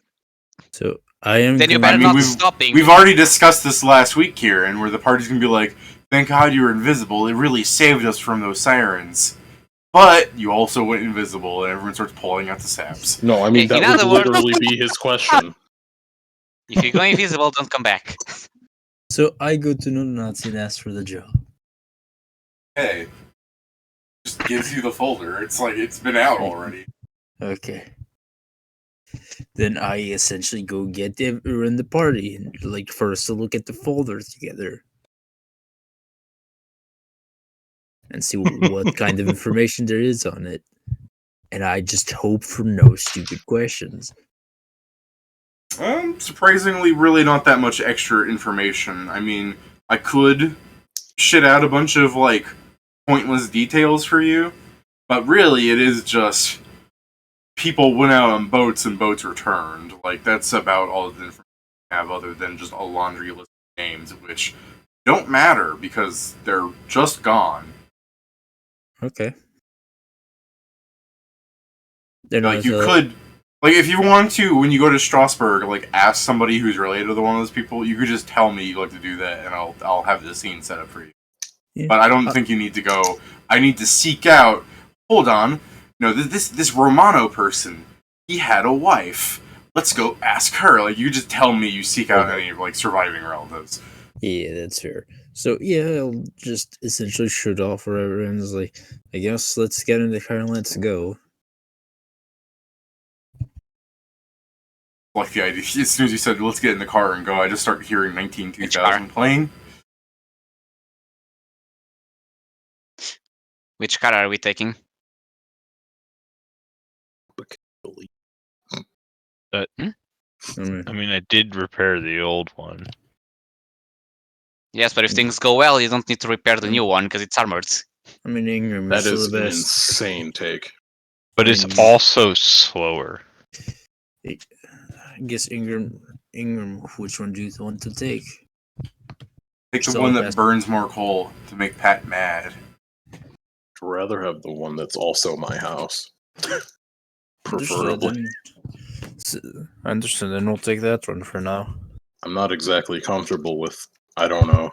so I am. Then you going- better I mean, not stop him. We've already discussed this last week, Kieran, where the party's gonna be like, "Thank God you were invisible. It really saved us from those sirens." But you also went invisible, and everyone starts pulling out the saps. No, I mean Okay, in that would other words- literally be his question. If you go invisible, don't come back. So I go to non-Nazi and ask for the job. Hey, just gives you the folder. It's like it's been out already. Okay. Then I essentially go get everyone in the party and like first to look at the folder together and see what kind of information there is on it. And I just hope for no stupid questions. Surprisingly, really not that much extra information. I mean, I could shit out a bunch of like pointless details for you, but really, it is just people went out on boats and boats returned. Like that's about all the information I have, other than just a laundry list of names, which don't matter because they're just gone. Okay. They're Like not, you could, like if you want to, when you go to Strasbourg, like ask somebody who's related to the one of those people. You could just tell me you'd like to do that, and I'll have the scene set up for you. Yeah. But I don't think you need to go. I need to seek out. Hold on, no, this Romano person, he had a wife. Let's go ask her. Like you just tell me you seek out any like surviving relatives. Yeah, that's fair. So yeah, I'll just essentially shoot off where everyone's like, I guess let's get in the car and let's go. Like the idea. As soon as you said let's get in the car and go, I just start hearing 192000 playing. Which car are we taking? I mean, I mean, I did repair the old one. Yes, but if things go well, you don't need to repair the new one because it's armored. I mean, Ingram That is still is the an best. insane take. But it's also slower. I guess Ingram. Which one do you want to take? Take the Still one the that best. burns more coal to make Pat mad. I'd rather have the one that's also my house. Preferably. I understand, then we'll take that one for now. I'm not exactly comfortable with, I don't know,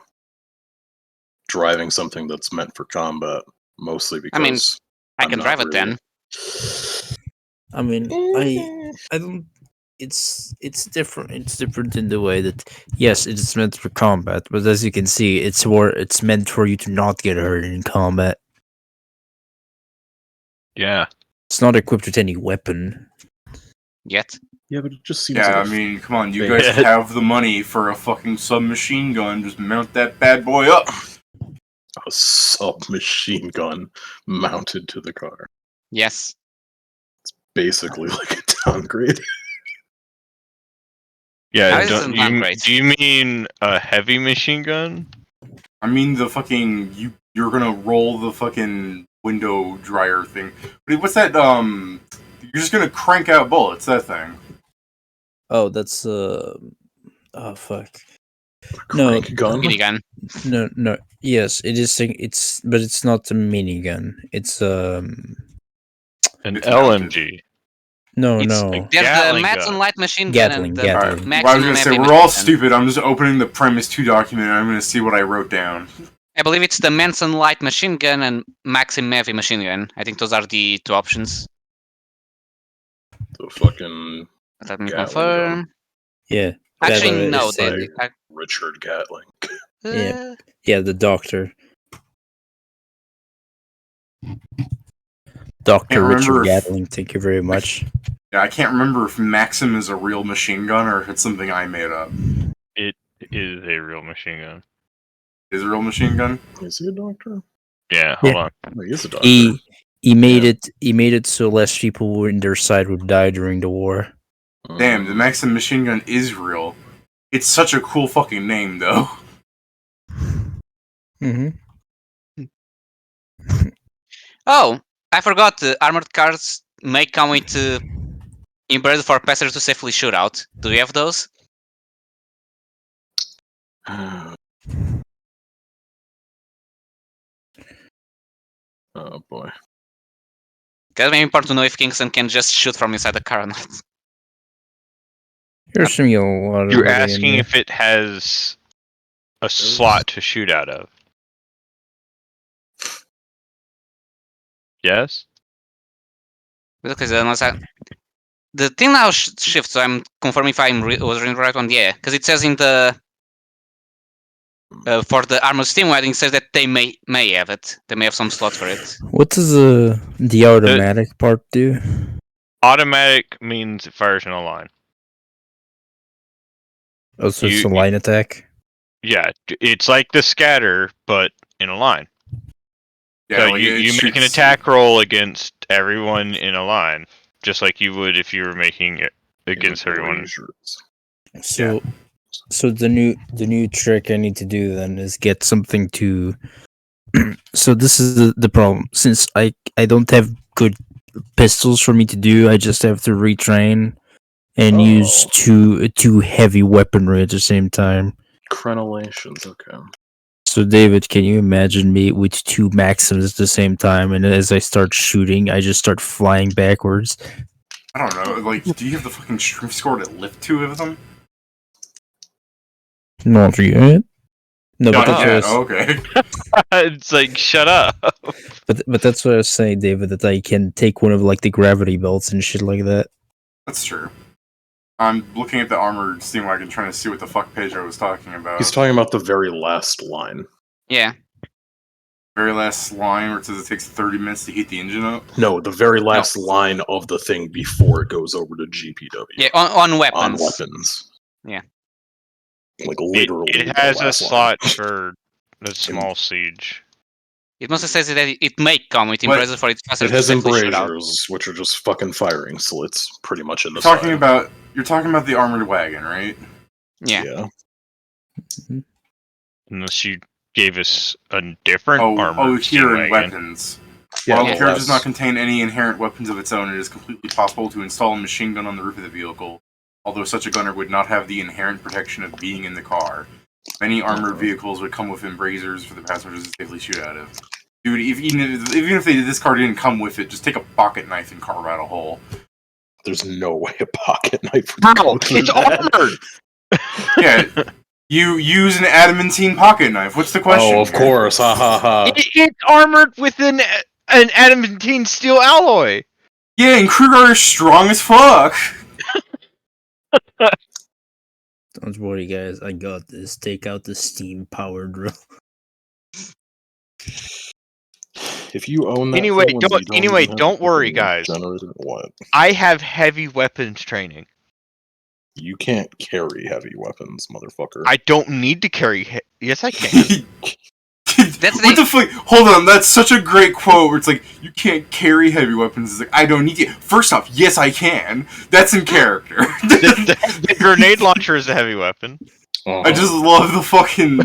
driving something that's meant for combat. Mostly because I mean, I I'm can not drive it really- then. I mean, I don't. It's different. It's different in the way that yes, it is meant for combat, but as you can see, it's meant for you to not get hurt in combat. Yeah. It's not equipped with any weapon. Yet. Yeah, but it just seems Yeah, like I mean, come on, you Fake. guys have the money for a fucking submachine gun. Just mount that bad boy up. a submachine gun mounted to the car. Yes. Basically like a downgrade. Yeah, How is it not great? do you mean a heavy machine gun? I mean, the fucking you're gonna roll the fucking window dryer thing. What's that? You're just gonna crank out bullets. That thing. Oh, that's oh fuck. No, Crank gun? Minigun. no. Yes, it is. But it's not a minigun. It's An It's mounted. LMG. no. There's Gatling the Madsen gun. light machine Gatling, gun and the Gatling. Alright, maximum well, I was gonna say heavy we're all machine gun. stupid. I'm just opening the Primus II document and I'm gonna see what I wrote down. I believe it's the Manson light machine gun and Maxim heavy machine gun. I think those are the two options. The fucking Let me Gatling confirm. Yeah. Actually, Gatling no. is like- Richard Gatling. Yeah. Yeah, the doctor. Dr. Can't Richard remember if- Gatling, thank you very much. Yeah, I can't remember if Maxim is a real machine gun or if it's something I made up. It is a real machine gun. Is it a real machine gun? Is he a doctor? Yeah, hold on. Oh, he is a doctor. He made it so less people were in their side would die during the war. Damn, the Maxim machine gun is real. It's such a cool fucking name, though. Mm-hmm. Oh, I forgot. The armored cars may come with embedded for passengers to safely shoot out. Do you have those? Oh boy. Because it may be important to know if Kingston can just shoot from inside the car or not. You're assuming a lot of You're everything in asking there. if it has a slot to shoot out of. Yes? Because unless the thing now shifts, so I'm confirming if I was reading the right one. Yeah, because it says in the for the armored steam wedding, it says that they may have it. They may have some slot for it. What does the automatic part do? Automatic means it fires in a line. Oh, so it's You- a line attack? Yeah, it's like the scatter, but in a line. Yeah, So like, you it make an shoots- attack roll against everyone in a line, just like you would if you were making it against everyone. So so the new trick I need to do then is get something to so this is the problem. Since I don't have good pistols for me to do, I just have to retrain and use two heavy weaponry at the same time. Crenellations, okay. So David, can you imagine me with two Maxims at the same time, and as I start shooting, I just start flying backwards? I don't know. Like, do you have the fucking strength score to lift two of them? Not yet. No, Not but yet. that's Oh, what I was, okay. It's like, shut up. but that's what I was saying, David, that I can take one of like the gravity belts and shit like that. That's true. I'm looking at the armored steam wagon trying to see what the fuck Pedro was talking about. He's talking about the very last line. Yeah. Very last line where it says it takes 30 minutes to heat the engine up. No, the very last line of the thing before it goes over to GPW. Yeah, on On weapons. weapons. Yeah. Like literally. It the has a last line. slot for the small siege. It mostly says that it may come with What? embrasures for its It passengers has to safely shoot out. embrasures, which are just fucking firing slits, pretty much in the You're talking about the armored wagon, right? Yeah. Unless you gave us a different armor. here in weapons. Yeah, While the well, carriage does not that's- contain any inherent weapons of its own, it is completely possible to install a machine gun on the roof of the vehicle, although such a gunner would not have the inherent protection of being in the car. Many armored vehicles would come with embrasures for the passengers to safely shoot out of. Dude, even if this car didn't come with it, just take a pocket knife and carve out a hole. There's no way a pocket knife would go through It's that. armored! Yeah, you use an adamantine pocket knife. What's the question? Oh, of course. Ha ha ha. It's armored with an adamantine steel alloy. Yeah, and Krugar is strong as fuck. Don't worry, guys. I got this. Take out the steam power drill. If you own that Anyway, thing, don't- you anyway, even have don't to worry, put it in guys. a generator or what? I have heavy weapons training. You can't carry heavy weapons, motherfucker. I don't need to carry. Yes, I can. What the fuck? Hold on, that's such a great quote where it's like, you can't carry heavy weapons. It's like, I don't need to. First off, yes, I can. That's in character. The grenade launcher is a heavy weapon. Uh-huh. I just love the fucking.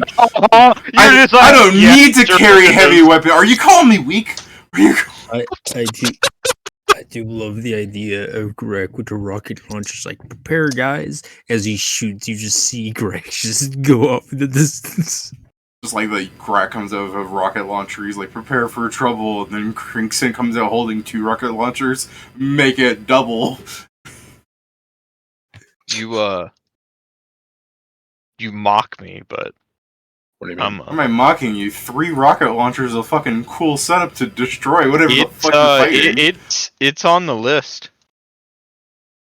I I don't need to carry heavy weapon. Are you calling me weak? Are you? I do love the idea of Grac with the rocket launchers. Like, prepare, guys. As he shoots, you just see Grac just go off in the distance. Just like the Grac comes out of a rocket launcher, he's like, prepare for trouble. And then Kingston comes out holding 2 rocket launchers. Make it double. You mock me, but What do you mean? Why am I mocking you? 3 rocket launchers is a fucking cool setup to destroy whatever the fuck you're fighting. it's on the list.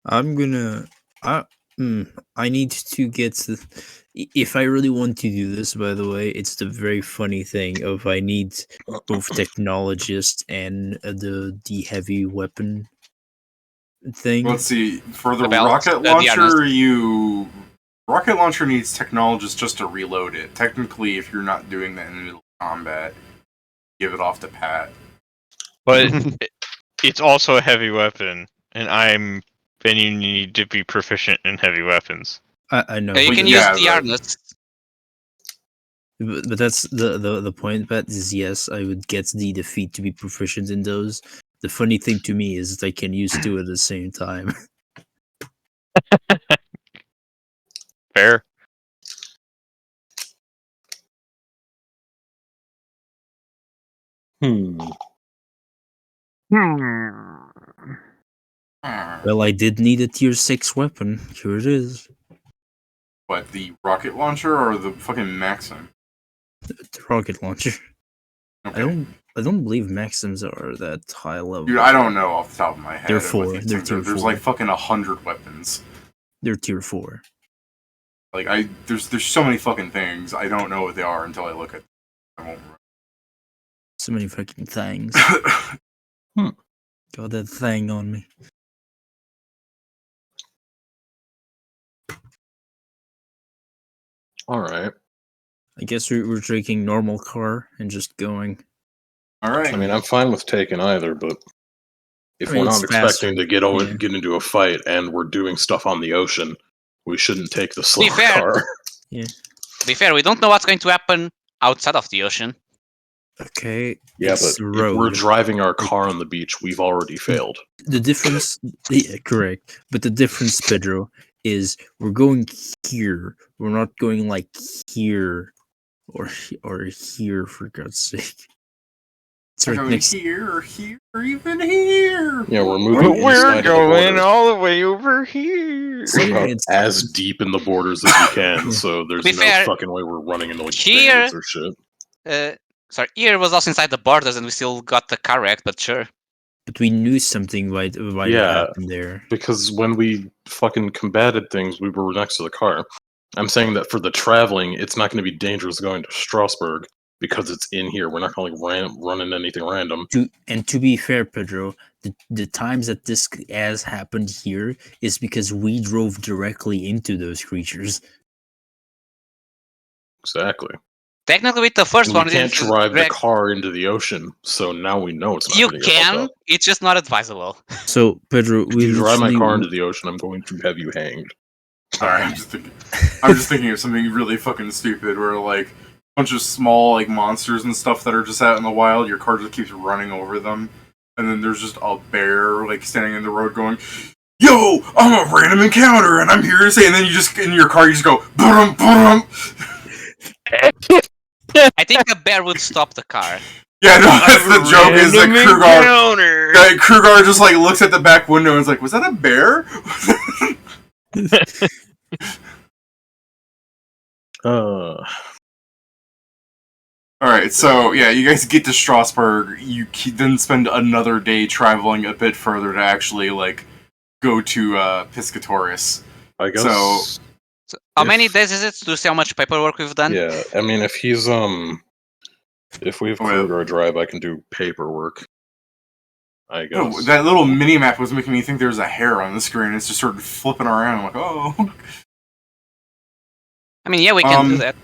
I'm gonna. I need to get to. If I really want to do this, by the way, it's the very funny thing of I need both technologist and the heavy weapon thing. Let's see. For the About, rocket the launcher, rocket launcher needs technologist just to reload it. Technically, if you're not doing that in the middle of combat, give it off to Pat. But it's also a heavy weapon, and you need to be proficient in heavy weapons. I know. Yeah, you Well, can yeah, use the but- harness. But that's the point, Pat, is yes, I would get the defeat to be proficient in those. The funny thing to me is that I can use 2 at the same time. Fair. Well, I did need a tier 6 weapon. Here it is. What, the rocket launcher or the fucking Maxim? The rocket launcher. Okay. I don't believe Maxims are that high level. Dude, I don't know off the top of my head. They're what 4. these They're things are. tier There's 4. like fucking 100 weapons. They're tier 4. Like there's so many fucking things. I don't know what they are until I look at them. I won't So many fucking things. remember. Got that thing on me. Alright. I guess we're taking normal car and just going. Alright. I mean, I'm fine with taking either, but if I mean, we're it's not expecting faster, to yeah. get into a fight and we're doing stuff on the ocean, we shouldn't take the slower fair. car. To be fair, we don't know what's going to happen outside of the ocean. Okay. Yeah, it's but the if we're road. driving our car on the beach, we've already failed. The difference, yeah, correct. But the difference, Pedro, is we're going here. We're not going like here or here, for God's sake. It's We're right going next. here, even here. Yeah, we're moving inside We're of the going borders. all the way over here. So, We're about it's- as deep in the borders as we can, Yeah. so there's To be no fair, fucking way we're running into like here- bandits or shit. Sorry, here was also inside the borders, and we still got the car wrecked. But sure. But we knew something might Yeah. happen there. Because when we fucking combated things, we were next to the car. I'm saying that for the traveling, it's not going to be dangerous going to Strasbourg because it's in here. We're not going to like running anything random. To be fair, Pedro, the times that this has happened here is because we drove directly into those creatures. Exactly. Technically, with the first We one, can't it's drive the direct- car into the ocean, so now we know it's not You gonna get fucked can. up. It's just not advisable. So, Pedro, If we you drive my literally- car into the ocean, I'm going to have you hanged. Sorry, I'm just thinking of something really fucking stupid where like bunch of small like monsters and stuff that are just out in the wild. Your car just keeps running over them, and then there's just a bear like standing in the road going, "Yo, I'm a random encounter, and I'm here to say." And then you just in your car you just go, "Boom, boom." I think a bear would stop the car. Yeah, no, that's the joke. Is that Crugar just like looks at the back window and is like, "Was that a bear?" Alright, so yeah, you guys get to Strasbourg. You then spend another day traveling a bit further to actually like go to Piscatorius. I guess. So how many days is it to see how much paperwork we've done? Yeah, I mean, if he's if we have Crugar drive, I can do paperwork. I guess. Oh, that little mini map was making me think there was a hair on the screen. It's just sort of flipping around. I'm like, oh. I mean, yeah, we can do that.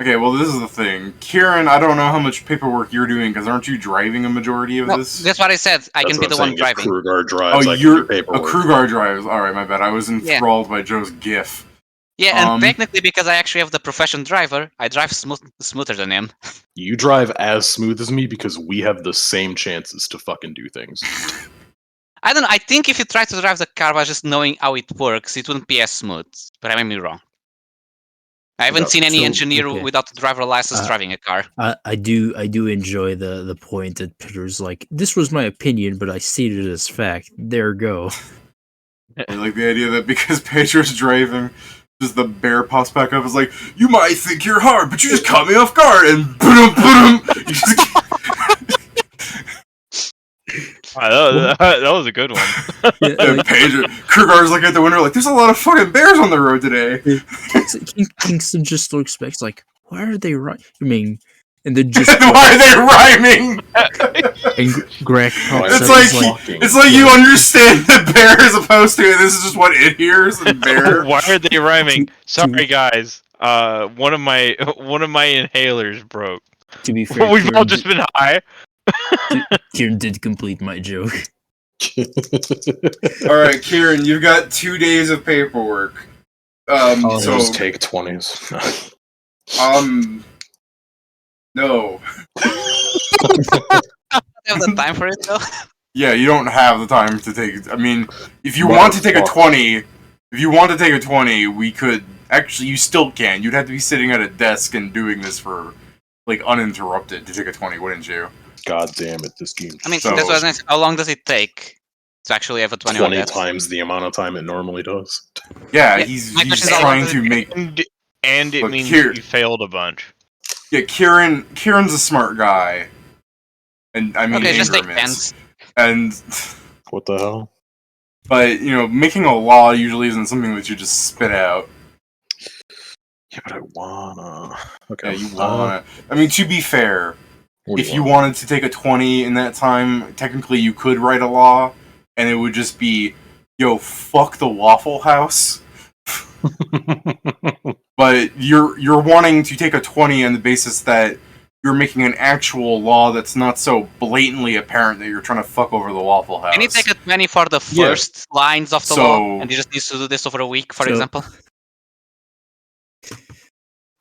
Okay, well, this is the thing. Kieran, I don't know how much paperwork you're doing, because aren't you driving a majority of this? That's what I said. I can be the one driving. If Crugar drives, you're a Crugar drives. Alright, my bad. I was enthralled by Joe's gif. Yeah, and technically, because I actually have the profession driver, I drive smoother than him. You drive as smooth as me because we have the same chances to fucking do things. I don't know. I think if you try to drive the car by just knowing how it works, it wouldn't be as smooth. But I may be wrong. I haven't seen any engineer without a driver license driving a car. I do enjoy the point that Peter's like, this was my opinion, but I stated it as fact. There you go. I like the idea that because Pedro's driving, just the bear pops back up. It's like, you might think you're hard, but you just caught me off guard, and boom. You just that was a good one. Krugar's looking at the window like, there's a lot of fucking bears on the road today. Kingston just looks back, like, why are they rhyming? And then just why are they rhyming? And Grac it's like you understand the bear as opposed to this is just what it hears. And bear. Why are they rhyming? Sorry, guys. One of my inhalers broke. To be fair, we've all just been high. Kieran did complete my joke. Alright, Kieran, you've got 2 days of paperwork. So just take 20s. No. Have the time for it though? Yeah, you don't have the time to take it. I mean, if you want to take a 20, we could actually. You still can. You'd have to be sitting at a desk and doing this for like uninterrupted to take a 20, wouldn't you? God damn it, this game. I mean, that's what I was nice. How long does it take to actually have a 20? 20 times the amount of time it normally does. Yeah, he's trying to make. And it means you failed a bunch. Yeah, Kieran's a smart guy. And I mean, Ingram is. And what the hell? But, making a law usually isn't something that you just spit out. Yeah, but I wanna. Okay. Yeah, you wanna. I mean, to be fair, if you wanted to take a 20 in that time, technically you could write a law, and it would just be, yo, fuck the Waffle House. But you're wanting to take a 20 on the basis that you're making an actual law that's not so blatantly apparent that you're trying to fuck over the Waffle House. Can you take a 20 for the first lines of the law, and you just need to do this over a week, for example?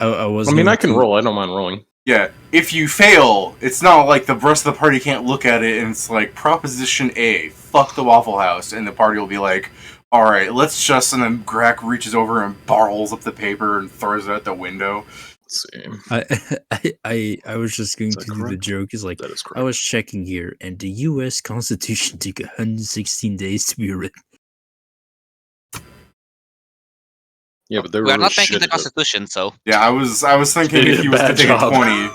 I can roll. I don't mind rolling. Yeah, if you fail, it's not like the rest of the party can't look at it and it's like, Proposition A, fuck the Waffle House, and the party will be like, alright, let's just, and then Grac reaches over and barrels up the paper and throws it out the window. Let's see. I was just going to do the joke, is like, I was checking here, and the US Constitution took 116 days to be written. Yeah, but we're not making the Constitution, so. Yeah, I was thinking if he was to take a 20.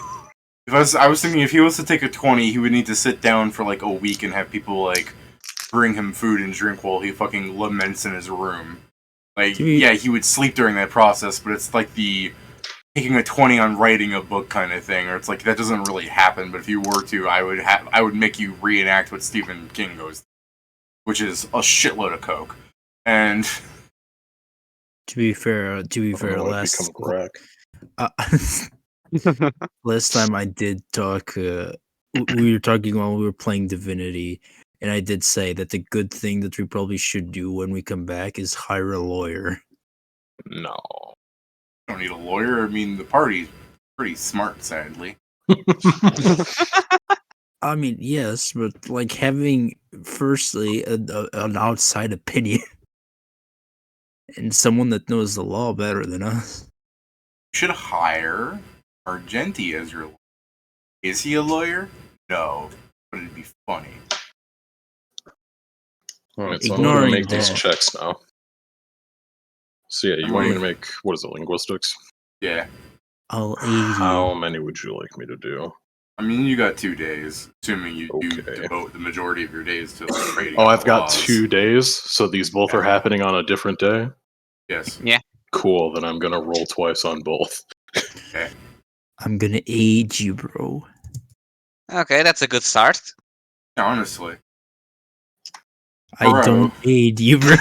I was thinking if he was to take a 20, he would need to sit down for like a week and have people like bring him food and drink while he fucking laments in his room. Like, yeah, he would sleep during that process, but it's like the taking a 20 on writing a book kind of thing, or it's like that doesn't really happen. But if you were to, I would make you reenact what Stephen King goes, which is a shitload of coke. And to be fair, last time I did talk, we were talking while we were playing Divinity, and I did say that the good thing that we probably should do when we come back is hire a lawyer. No. You don't need a lawyer. I mean, the party's pretty smart, sadly. I mean, yes, but like having firstly an outside opinion and someone that knows the law better than us. You should hire Argenti as your lawyer. Is he a lawyer? No, but it'd be funny. Alright, so I'm Ignoring gonna make these that. checks now. So yeah, you want me to make, what is it, linguistics? Yeah. I'll aid How you. many would you like me to do? I mean, you got 2 days, assuming you do Okay. devote the majority of your days to trading. Oh, up I've the got laws. 2 days, so these both are happening on a different day? Yes. Cool, then I'm gonna roll twice on both. I'm gonna aid you, bro. Okay, that's a good start. Honestly. I Bro. don't aid you, bro.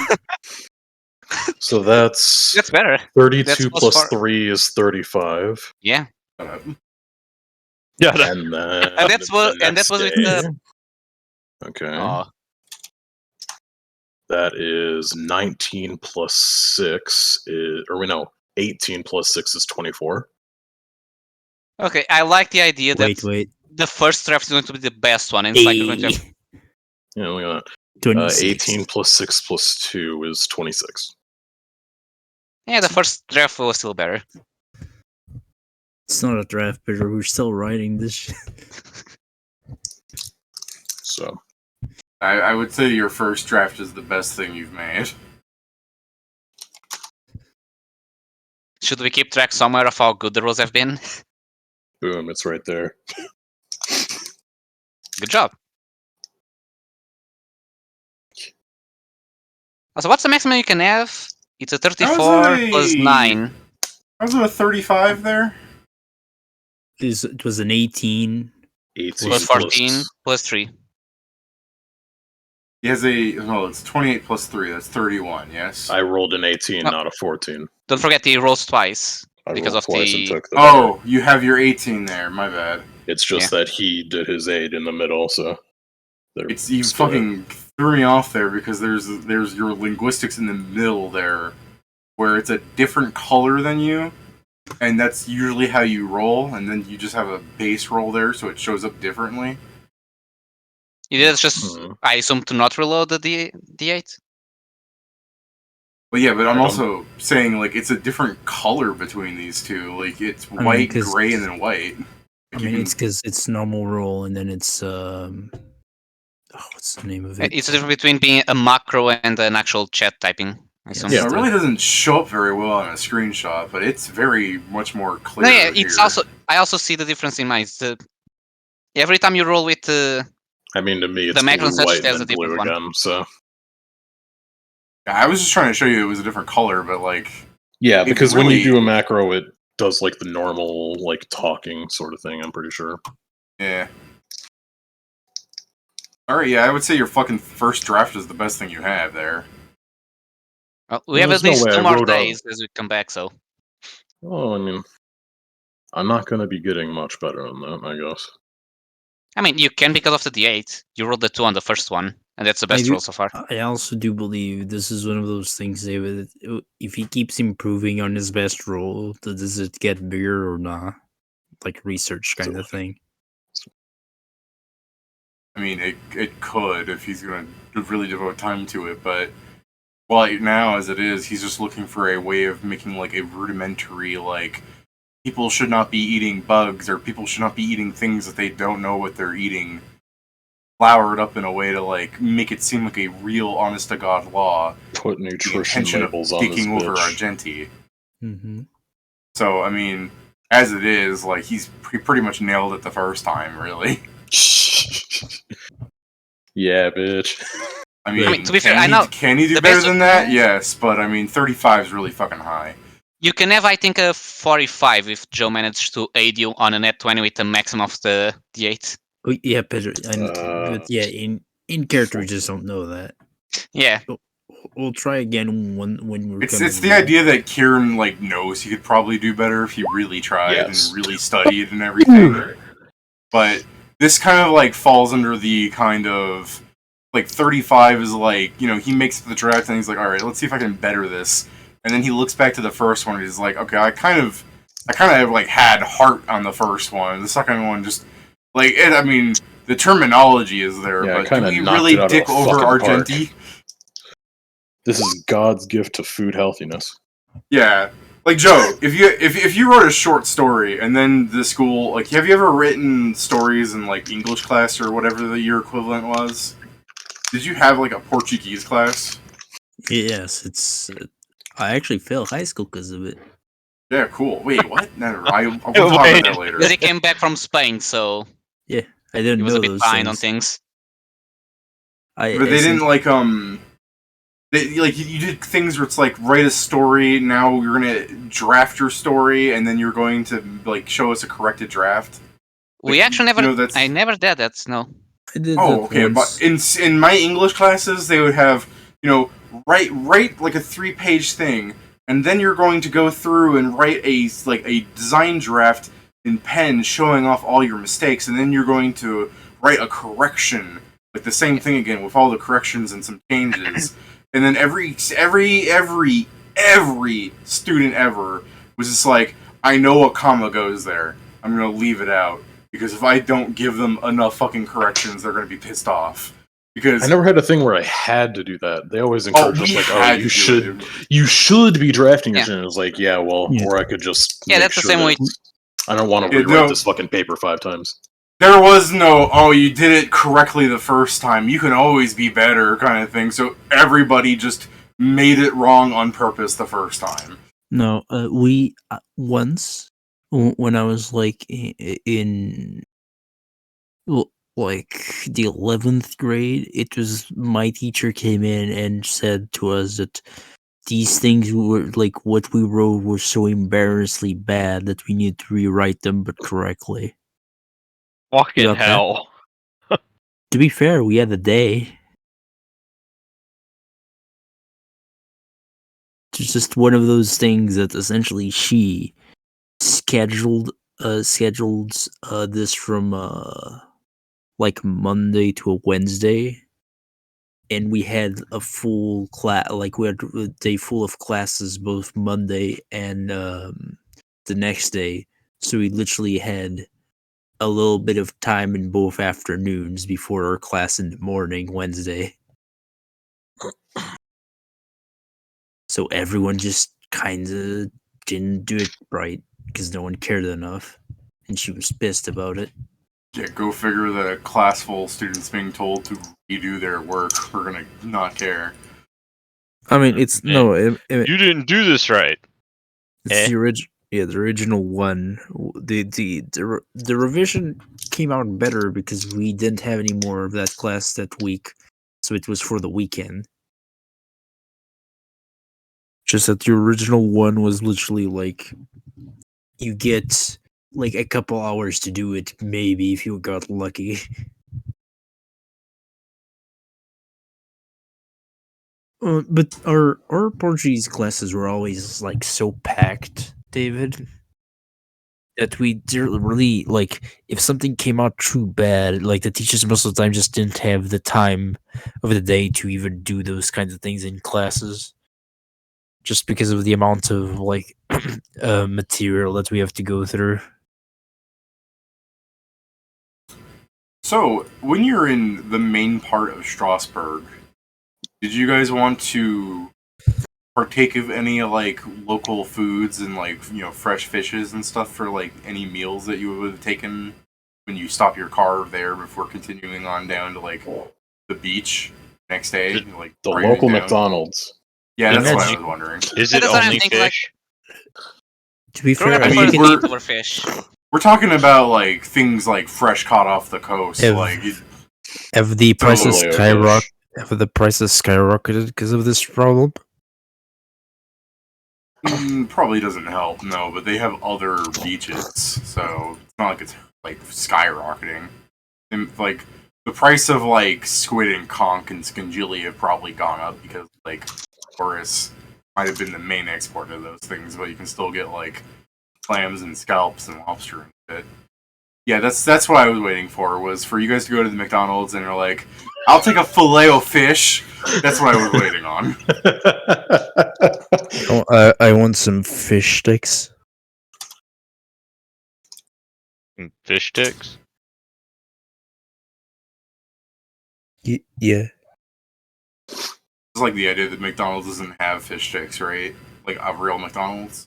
So that's That's better. 32 That's plus far. 3 is 35. Yeah. Shut up. Yeah. And then And that's what- the and that next was with day- the- Okay. Oh, That is 19 plus 6 is, or no, 18 plus 6 is 24. okay. I like the idea that Wait. the first draft is going to be the best one, and it's like you're going to have. Yeah, look at that. 26. 18 plus 6 plus 2 is 26. Yeah, the first draft was still better. It's not a draft, Peter. We're still writing this shit. So, I would say your first draft is the best thing you've made. Should we keep track somewhere of how good the rolls have been? boom, it's right there. Good job. So what's the maximum you can have? It's a 34 plus 9. I was a 35 there. It was an 18. 18 Plus 14 plus 3. He has it's 28 plus 3, that's 31, yes? I rolled an 18, Oh. not a 14. Don't forget he rolls twice. I Because rolled of twice and the- took the Oh, you have your 18 there, my bad. It's just that he did his aid in the middle, so they're You split. fucking threw me off there because there's your linguistics in the middle there, where it's a different color than you, and that's usually how you roll, and then you just have a base roll there, so it shows up differently. You did just, I assume, to not reload the D8? But yeah, but I'm I don't- also saying, like, it's a different color between these two. Like, it's mean, white, 'cause- gray, and then white. I mean, it's because it's normal roll, and then it's what's the name of it? It's the difference between being a macro and an actual chat typing. I assume. Yeah. It really doesn't show up very well on a screenshot, but it's very much more clear. No, yeah, it's here. also. I also see the difference in mine. It's every time you roll with I mean, to me, it's the macro blue, such white, has and a then blue different one. again, so... I was just trying to show you it was a different color, but like, Yeah, It because when really- you do a macro, it does, like, the normal, like, talking sort of thing, I'm pretty sure. yeah. Alright, yeah, I would say your fucking first draft is the best thing you have there. Well, we Well, have there's at no least way 2 I more wrote out- days as we come back. So Oh, I mean... I'm not gonna be getting much better than that, I guess. I mean, you can because of the D8. You rolled the 2 on the first one, and that's the best do- roll so far. I also do believe this is one of those things, David. If he keeps improving on his best roll, does it get bigger or not? Like research kind of thing. I mean, it could if he's going to really devote time to it, but right now, as it is, he's just looking for a way of making like a rudimentary, like, people should not be eating bugs, or people should not be eating things that they don't know what they're eating, flowered up in a way to like make it seem like a real, honest to God law. Put The nutrition intention of labels on this dicking over bitch. Argenti. Mm-hmm. So, I mean, as it is, like, he pretty much nailed it the first time, really. Yeah, bitch. I mean, to be fair, I know can he do the better best than you that? can- Yes, but I mean, 35 is really fucking high. You can have, I think, a 45 if Joe managed to aid you on a net 20 with the maximum of the D8. Oh, yeah, Pedro. And, Uh, but yeah, in character, we just don't know that. Yeah, We'll try again when we're. It's coming the in. idea that Kieran like knows he could probably do better if he really tried Yes. and really studied and everything. But this kind of like falls under the kind of like 35 is like, you know, he makes the draft and he's like, all right, let's see if I can better this. And then he looks back to the first one and he's like, okay, I kind of I kind of like had heart on the first one. The second one just like it. I mean, the terminology is there, Yeah, but do kinda we knocked really it out of dick the over fucking park. Argenti? This is God's gift to food healthiness. Yeah. Like Joe, if you wrote a short story and then the school like have you ever written stories in like English class or whatever your equivalent was? Did you have like a Portuguese class? Yes, it's. I actually failed high school because of it. Yeah, cool. Wait, what? Never. We'll talk about that later. Because he came back from Spain, so Yeah, I didn't he was know a bit those behind on things. things. But they didn't like you did things where it's like write a story. Now you're gonna draft your story, and then you're going to like show us a corrected draft. We actually never. You know, that's... I never did that. No. I did Oh, that okay. once. But in my English classes, they would have write like a 3-page thing, and then you're going to go through and write a design draft in pen showing off all your mistakes, and then you're going to write a correction, like the same thing again with all the corrections and some changes. And then every student ever was just like, I know a comma goes there. I'm gonna leave it out because if I don't give them enough fucking corrections, they're gonna be pissed off. Because I never had a thing where I had to do that. They always encourage us, like, had you to do should be drafting your Yeah. shit. And it was like, yeah, well, Yeah. or I could just Yeah, make that's the sure same that way. I don't want to Yeah, rewrite no. this fucking paper 5 times. there was no, oh, you did it correctly the first time. You can always be better kind of thing. So everybody just made it wrong on purpose the first time. No, we once when I was like in like the 11th grade, it was my teacher came in and said to us that these things were like what we wrote were so embarrassingly bad that we need to rewrite them but correctly. Fucking Got that? hell. To be fair, we had a day. It's just one of those things that essentially she scheduled this from like Monday to a Wednesday, and we had a full class, like we had a day full of classes both Monday and the next day, so we literally had a little bit of time in both afternoons before our class in the morning Wednesday. So everyone just kind of didn't do it right because no one cared enough, and she was pissed about it. Yeah, go figure that a class full of students being told to redo their work are gonna not care. I mean, it's Man, no, You didn't do this right. it's the original. Yeah, the original one. The revision came out better because we didn't have any more of that class that week, so it was for the weekend. Just that the original one was literally like you get like a couple hours to do it, maybe if you got lucky. But our Portuguese classes were always like so packed, David, that we didn't really like if something came out too bad, like the teachers most of the time just didn't have the time of the day to even do those kinds of things in classes. Just because of the amount of like material that we have to go through. So, when you're in the main part of Strasbourg, did you guys want to partake of any like local foods and like fresh fishes and stuff for like any meals that you would have taken when you stop your car there before continuing on down to like the beach next day? Like The driving local down? McDonald's. Yeah, that's what I Imagine- was wondering. Is Yeah, it that's what I'm only thinking, like- fish? To be fair, Crugar I mean, prefers we're- meat over fish. We're talking about like things like fresh caught off the coast, If- like have the prices Totally okay. skyrocketed because of this problem? probably doesn't help. No, but they have other beaches, so it's not like it's like skyrocketing. And like the price of like squid and conch and scingili have probably gone up because like Taurus might have been the main export of those things, but you can still get like clams and scallops and lobster and shit. Yeah, that's what I was waiting for, was for you guys to go to the McDonald's and you're like, I'll take a filet of fish. That's what I was waiting on. I want some fish sticks. Fish sticks? Yeah. It's like the idea that McDonald's doesn't have fish sticks, right? Like a real McDonald's.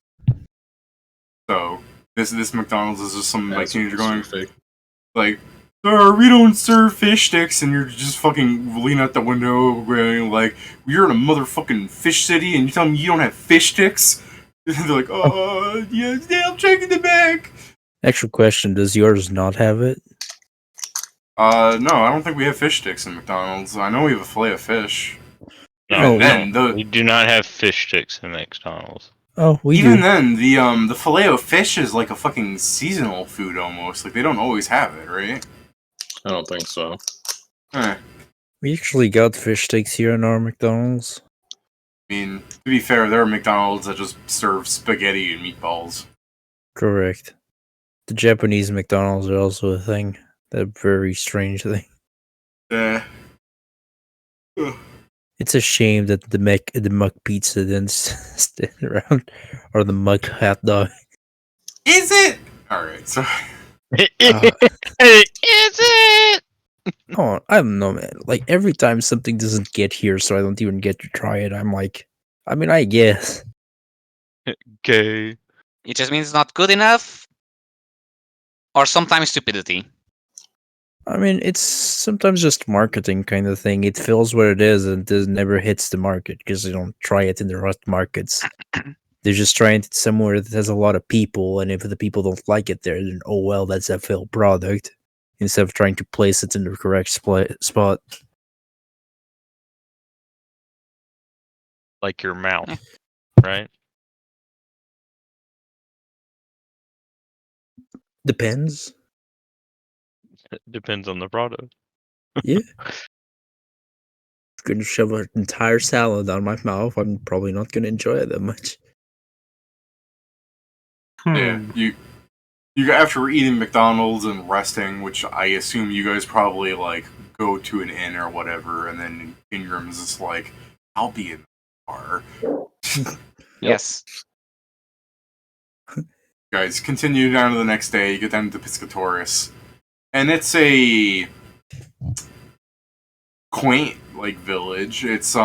So this McDonald's is just some like That's teenager super going fake. like, "Sir, we don't serve fish sticks," and you're just fucking leaning out the window going like, "You're in a motherfucking fish city, and you tell me you don't have fish sticks?" And they're like, "Oh, yes, yeah, I'm checking the bag." Actual question: does yours not have it? No, I don't think we have fish sticks in McDonald's. I know we have a fillet of fish. Oh, Even then, We do not have fish sticks in McDonald's. Oh, we even do. then, the fillet of fish is like a fucking seasonal food almost. Like they don't always have it, right? I don't think so. Eh. We actually got fish sticks here in our McDonald's. I mean, to be fair, there are McDonald's that just serve spaghetti and meatballs. Correct. The Japanese McDonald's are also a thing. That very strange thing. Eh. Ugh. It's a shame that the Muck Pizza didn't stand around, or the Muck Hot Dog. Is it? Alright, so Is it? Oh, I don't know, man. Like every time something doesn't get here, so I don't even get to try it, I'm like, I mean, I guess. Okay. It just means it's not good enough, or sometimes stupidity. I mean, it's sometimes just marketing kind of thing. It feels where it is and it never hits the market because they don't try it in the right markets. They're just trying it somewhere that has a lot of people, and if the people don't like it there, then oh well, that's a failed product. Instead of trying to place it in the correct spot. Like your mouth, Yeah. right? Depends. It depends on the product. Yeah. If I'm gonna shove an entire salad down my mouth, I'm probably not gonna enjoy it that much. yeah, you after eating McDonald's and resting, which I assume you guys probably like go to an inn or whatever, and then Ingram's just like, "I'll be in the car." Yes. You guys continue down to the next day. You get down to Piscatoris, and it's a quaint like village. It's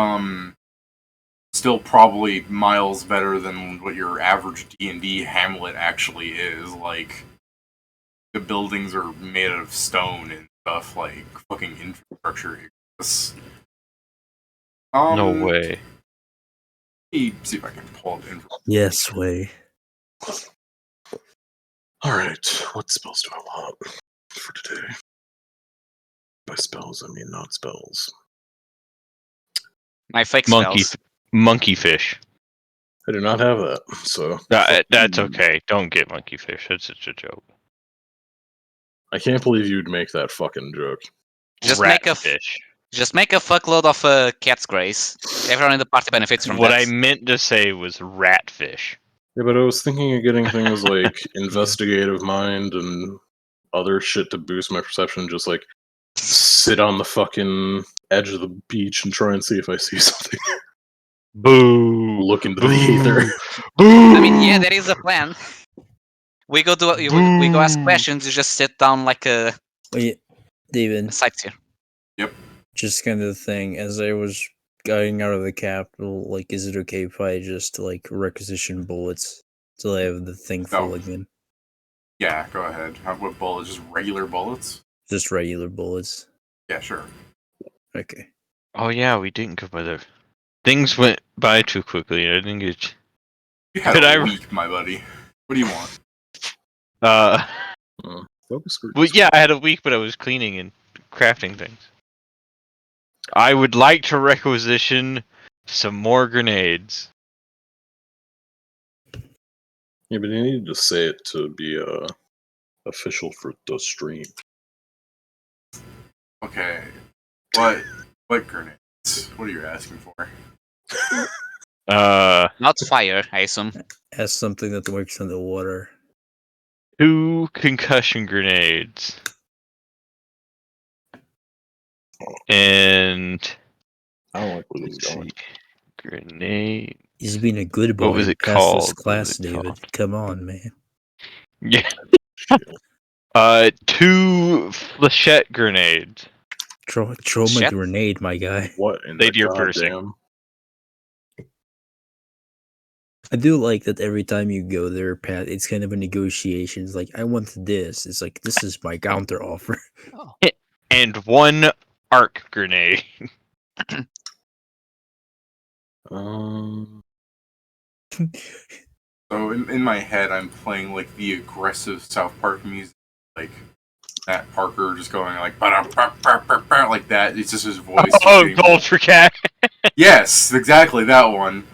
still probably miles better than what your average D&D hamlet actually is. Like the buildings are made out of stone and stuff. Like fucking infrastructure exists. No way. Let me see if I can pull up info. Yes, way. Alright, what spells do I want for today? By spells, I mean not spells. My fake Monkey, spells. monkey fish. I do not have that, so That's okay. Don't get monkey fish. That's just a joke. I can't believe you'd make that fucking joke. Just Rat make a fish. Just make a fuckload of cat's grace. Everyone in the party benefits from What that. I meant to say was rat fish. Yeah, but I was thinking of getting things like investigative mind and other shit to boost my perception, just like sit on the fucking edge of the beach and try and see if I see something. Boo! Look into the ether. Boo! I mean, yeah, that is a plan. We go we go ask questions. You just sit down like a Wait, David, sightseer. just kind of thing. As I was getting out of the capital, like, is it okay if I just like requisition bullets till I have the thing full No. again? Yeah, go ahead. What bullets? Just regular bullets? Just regular bullets. Yeah, sure. Okay. Oh yeah, we didn't go by there. Things went by too quickly. I didn't get. You had Could a I- week, my buddy. What do you want? Focus group. Well, yeah, I had a week, but I was cleaning and crafting things. I would like to requisition some more grenades. Yeah, but you need to say it to be official for the stream. Okay. What grenades? What are you asking for? Not fire, I assume. As something that works in the water. 2 concussion grenades. And I don't like where this is let's going. see, grenade. He's been a good boy. What was it Pass this called? What class, was it David. called? Come on, man. Yeah. 2 flechette grenades. Throw him a Shit. grenade, my guy. What in They the do piercing. goddamn? I do like that every time you go there, Pat, it's kind of a negotiation. It's like, I want this. It's like, this is my counter offer. Oh. And 1 arc grenade. Um, So in my head, I'm playing like the aggressive South Park music, like Matt Parker just going like like that. It's just his voice. Oh, getting- gold for cash. Yes, exactly that one.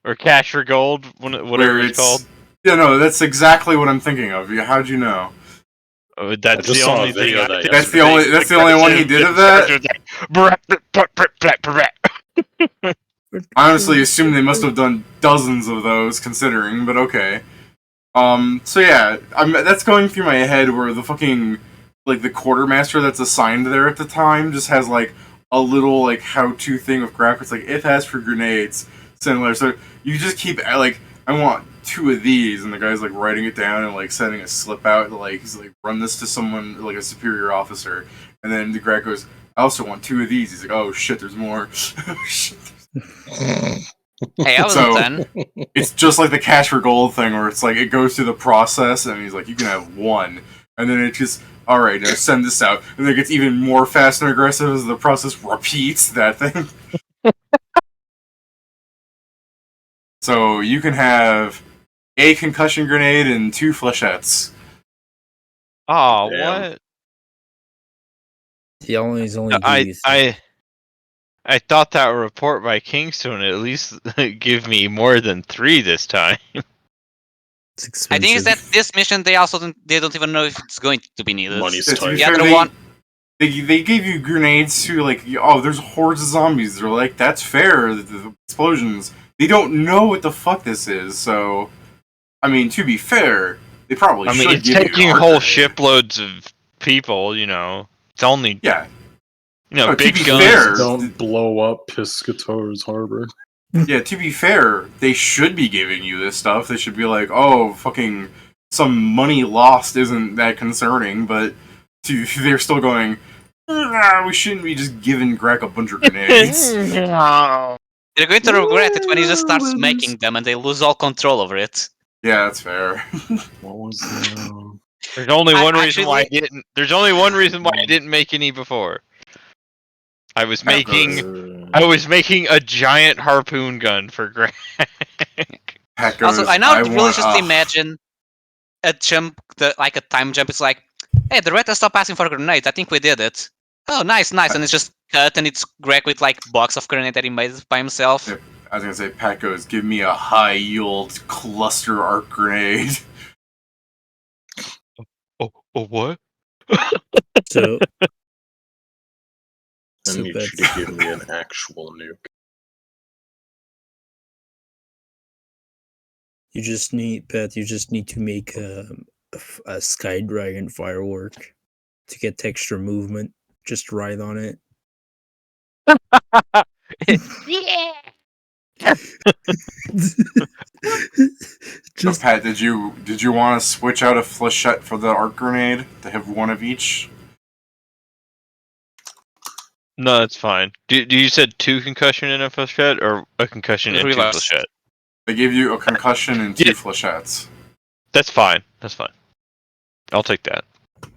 Or cash for gold, whatever Where it's called. Yeah, no, that's exactly what I'm thinking of. How'd you know? Oh, I that's just the saw a only thing. video of that That's the only. That's the only one he did of that. I honestly assume they must have done dozens of those, considering. But okay. So yeah, that's going through my head where the fucking like the quartermaster that's assigned there at the time just has like a little like how-to thing of Grac. It's like if as for grenades, similar. So you just keep like I want 2 of these, and the guy's like writing it down and like sending a slip out. Like he's like run this to someone like a superior officer, and then the Grac goes, I also want 2 of these. He's like, oh shit, there's more. Oh, shit. Hey, I was So- 10. It's just like the cash for gold thing where it's like it goes through the process and he's like, you can have 1. And then it just, alright, now send this out. And then it gets even more fast and aggressive as the process repeats that thing. So you can have a concussion grenade and 2 flechettes. Oh, Damn. what? He only give you I thought that report by Kingston would at least give me more than 3 this time. it's I think it's that expensive. this mission they don't even know if it's going to be needed. Money's Yeah, to be tight. The fair, other one, They gave you grenades too, like, oh, there's hordes of zombies. They're like, that's fair, the explosions. They don't know what the fuck this is, so... I mean, to be fair, they probably I should mean, it's give you taking an arc whole grenade. shiploads of people, you know. It's only, Yeah, you know, No, to big be guns. fair- don't blow up Piscator's harbor. yeah, to be fair, they should be giving you this stuff. They should be like, oh, fucking, some money lost isn't that concerning, but they're still going, we shouldn't be just giving Grac a bunch of grenades. they're going to regret it when he just starts making them and they lose all control over it. Yeah, that's fair. What was the... There's only one reason why I actually- didn't. There's only one reason why I didn't make any before. I was making a giant harpoon gun for Grac. Pat goes, Also, I now really want just a- imagine a jump, like a time jump. It's like, hey, the red has stopped asking for grenades. I think we did it. Oh, nice. And it's just cut, and it's Grac with like box of grenade that he made by himself. Yep. I was gonna say, Pat goes, give me a high yield cluster arc grenade. Oh, what? So, I so need bad. you to give me an actual nuke. You just need to make a sky dragon firework to get texture movement. Just ride on it. So, Just Pat, did you want to switch out a flechette for the arc grenade to have 1 of each? No, that's fine. Do you said 2 concussion in a flechette or a concussion in 2 Reverse. flechette? They gave you a concussion and 2 Yeah. flechettes. That's fine. That's fine. I'll take that. But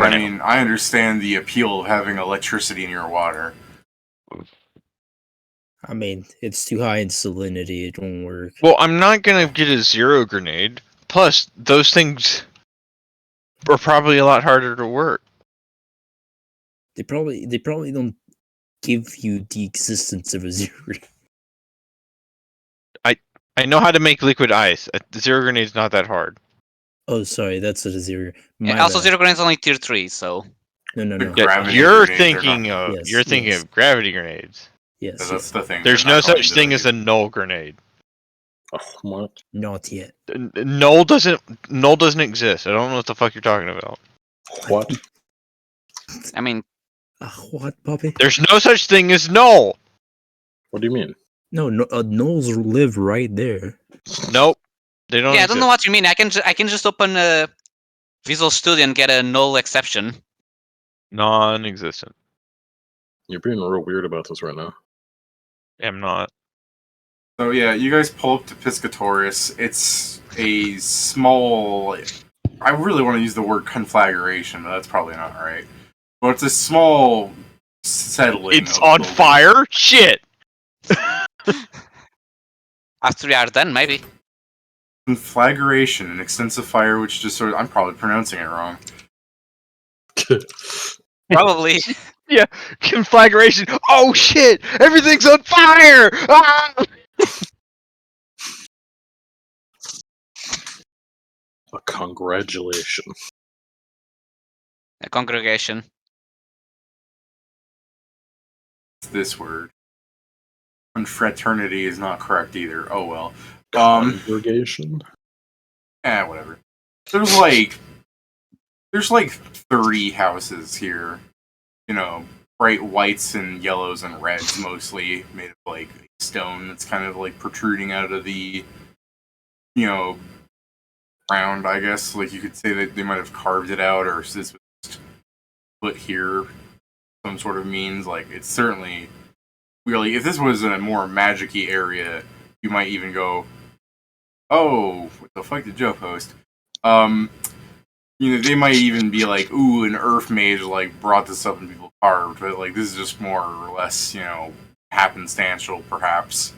For I now. mean, I understand the appeal of having electricity in your water. I mean, it's too high in salinity. It won't work. Well, I'm not gonna get a 0 grenade. Plus, those things are probably a lot harder to work. They probably don't give you the existence of a zero. I know how to make liquid ice. A 0 grenade's not that hard. Oh, sorry, that's a zero. Yeah, My also, bad. zero grenades only tier 3, so No. The Yeah, Gravity you're grenades are thinking not- of Yes, you're thinking yes. of gravity grenades. Yes, That's yes, the thing. There's they're no not going such to thing the- as a null grenade. Oh, what? not yet. Null doesn't exist. I don't know what the fuck you're talking about. What? I mean, What, puppy? There's no such thing as null. What do you mean? No, gnolls live right there. Nope. They don't yeah, I exist. don't know what you mean. I can just open Visual Studio and get a null exception. Non-existent. You're being real weird about this right now. Am not. So yeah, you guys pull up to Piscatorius. It's a small. I really want to use the word conflagration, but that's probably not right. But it's a small settling. It's of on buildings. fire? Shit! After we are done, maybe. Conflagration, an extensive fire, which just sort of. I'm probably pronouncing it wrong. Probably. Yeah, conflagration. Oh shit! Everything's on fire! Ah! A congratulation. A congregation. It's this word. Confraternity is not correct either. Oh well. Congregation? Whatever. There's like 30 houses here. You know, bright whites and yellows and reds mostly, made of like stone that's kind of like protruding out of the, ground, I guess. Like you could say that they might have carved it out, or this was just put here some sort of means. Like it's certainly really, if this was in a more magic-y area, you might even go, oh, what the fuck did Joe post? They might even be like, ooh, an earth mage like brought this up and people carved, but like this is just more or less, happenstantial perhaps,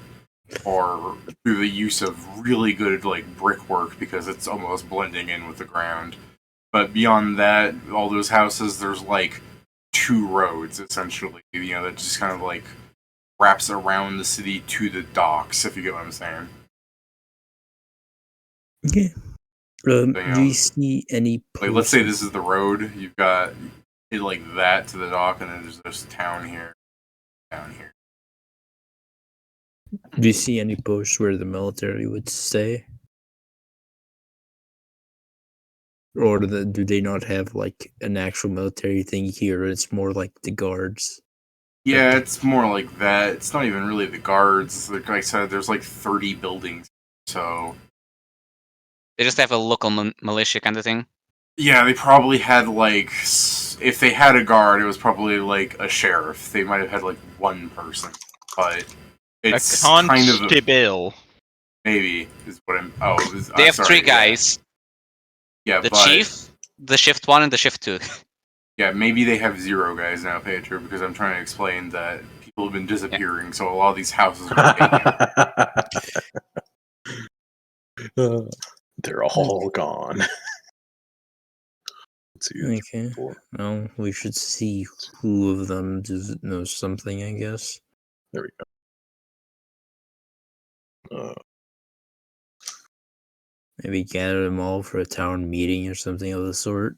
or through the use of really good like brickwork because it's almost blending in with the ground. But beyond that, all those houses, there's like 2 roads essentially, that just kind of like wraps around the city to the docks, if you get what I'm saying. Okay. So, Do you see any? Like, let's say this is the road. You've got it like that to the dock, and then there's this town here, down here. Do you see any posts where the military would stay? Or do they not have like an actual military thing here? It's more like the guards. Yeah, it's more like that. It's not even really the guards. Like I said, there's like 30 buildings. So They just have a local militia kind of thing. yeah, they probably had like, if they had a guard, it was probably like a sheriff. They might have had like 1 person, but it's a kind of constable. maybe is what I'm. Oh, They have 3 guys. Yeah, The but chief, the shift 1, and the shift 2. yeah, maybe they have 0 guys now, Pedro, because I'm trying to explain that people have been disappearing, so a lot of these houses are vacant. They're all gone. Let's see. Okay. Well, we should see who of them knows something, I guess. There we go. Maybe gather them all for a town meeting or something of the sort.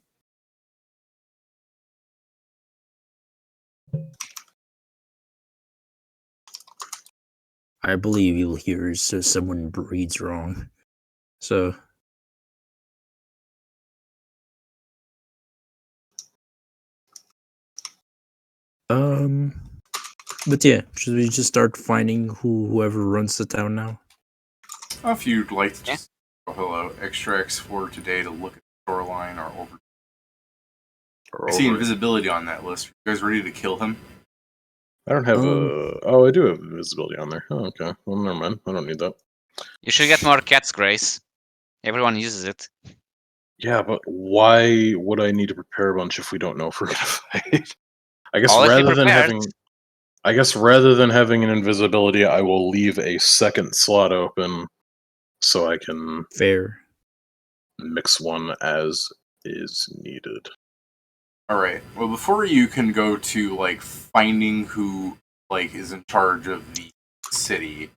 I believe you'll hear so someone breathes wrong. So but yeah, should we just start finding whoever runs the town now? If you'd like to just hello, extracts for today to look at the shoreline or over. I see invisibility on that list. Are you guys ready to kill him? I don't have Oh, I do have visibility on there. Oh, okay. Well, never mind. I don't need that. You should get more Cat's Grace. Everyone uses it. Yeah, but why would I need to prepare a bunch if we don't know if we're gonna fight? I guess rather than having an invisibility, I will leave a second slot open so I can mix one as is needed. Alright. Well, before you can go to, like, finding who, like, is in charge of the city,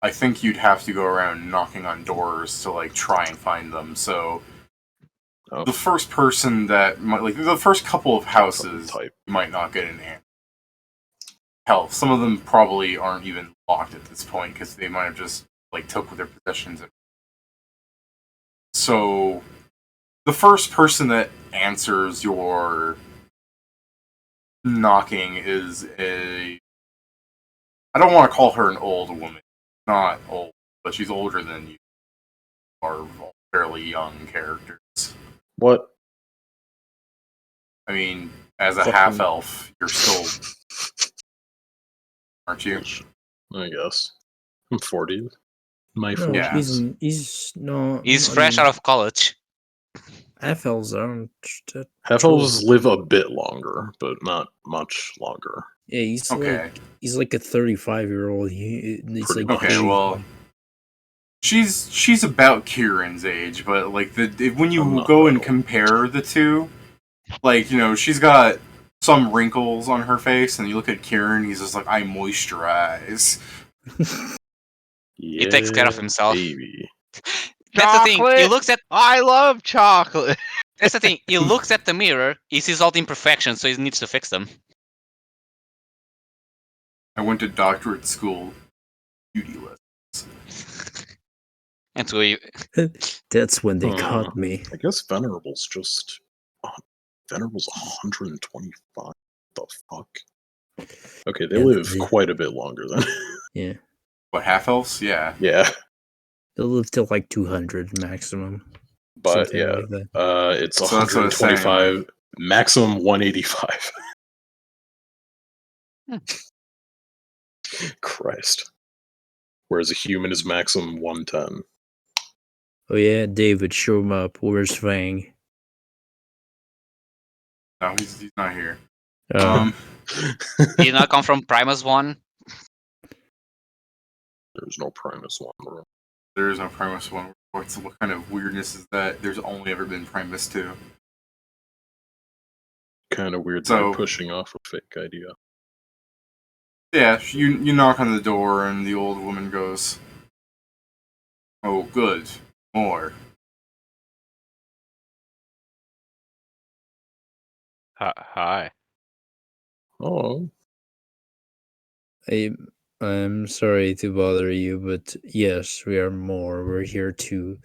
I think you'd have to go around knocking on doors to, like, try and find them. So, the first person that might, like, the first couple of houses, you might not get an answer. Hell, some of them probably aren't even locked at this point, because they might have just, like, took their possessions. So, the first person that answers your knocking is I don't want to call her an old woman. Not old, but she's older than you. Are all fairly young characters. What I mean, as a Fucking- half elf, you're still, aren't you? I guess. I'm 40. My No, 40s. he's no. He's I fresh mean, out of college. half elves aren't. That Half true. elves live a bit longer, but not much longer. Yeah, he's Okay. he's like a 35-year-old. He's Pretty like much. Okay, well, she's about Kieran's age, but like when I'm you not go that and old. compare the two, like she's got some wrinkles on her face, and you look at Kieran, he's just like, I moisturize. Yeah, He takes care of himself. baby. That's the thing. He Chocolate? looks at. I love chocolate. That's the thing. He looks at the mirror. He sees all the imperfections, so he needs to fix them. I went to doctorate school, beauty lessons. And so he, That's when they Hmm. caught me. I guess Venerable's just. Venerable's 125. The fuck? Okay, they Yeah, live they- quite a bit longer then. Yeah, What, half elves? Yeah. Yeah, they'll live till like 200 maximum. but something yeah, like that. it's So that's what I was saying, 125, like- maximum 185. Christ. Whereas a human is maximum 110. Oh yeah, David, show him up. Where's Fang? No, he's not here. Um, he did not come from Primus 1. There's no Primus one, bro. There is no Primus 1. What kind of weirdness is that? There's only ever been Primus 2. Kind of weird that So- you're pushing off a fake idea. Yeah, you knock on the door, and the old woman goes, "Oh, good. More." Hi. Oh, I'm sorry to bother you, but yes, we are more. We're here to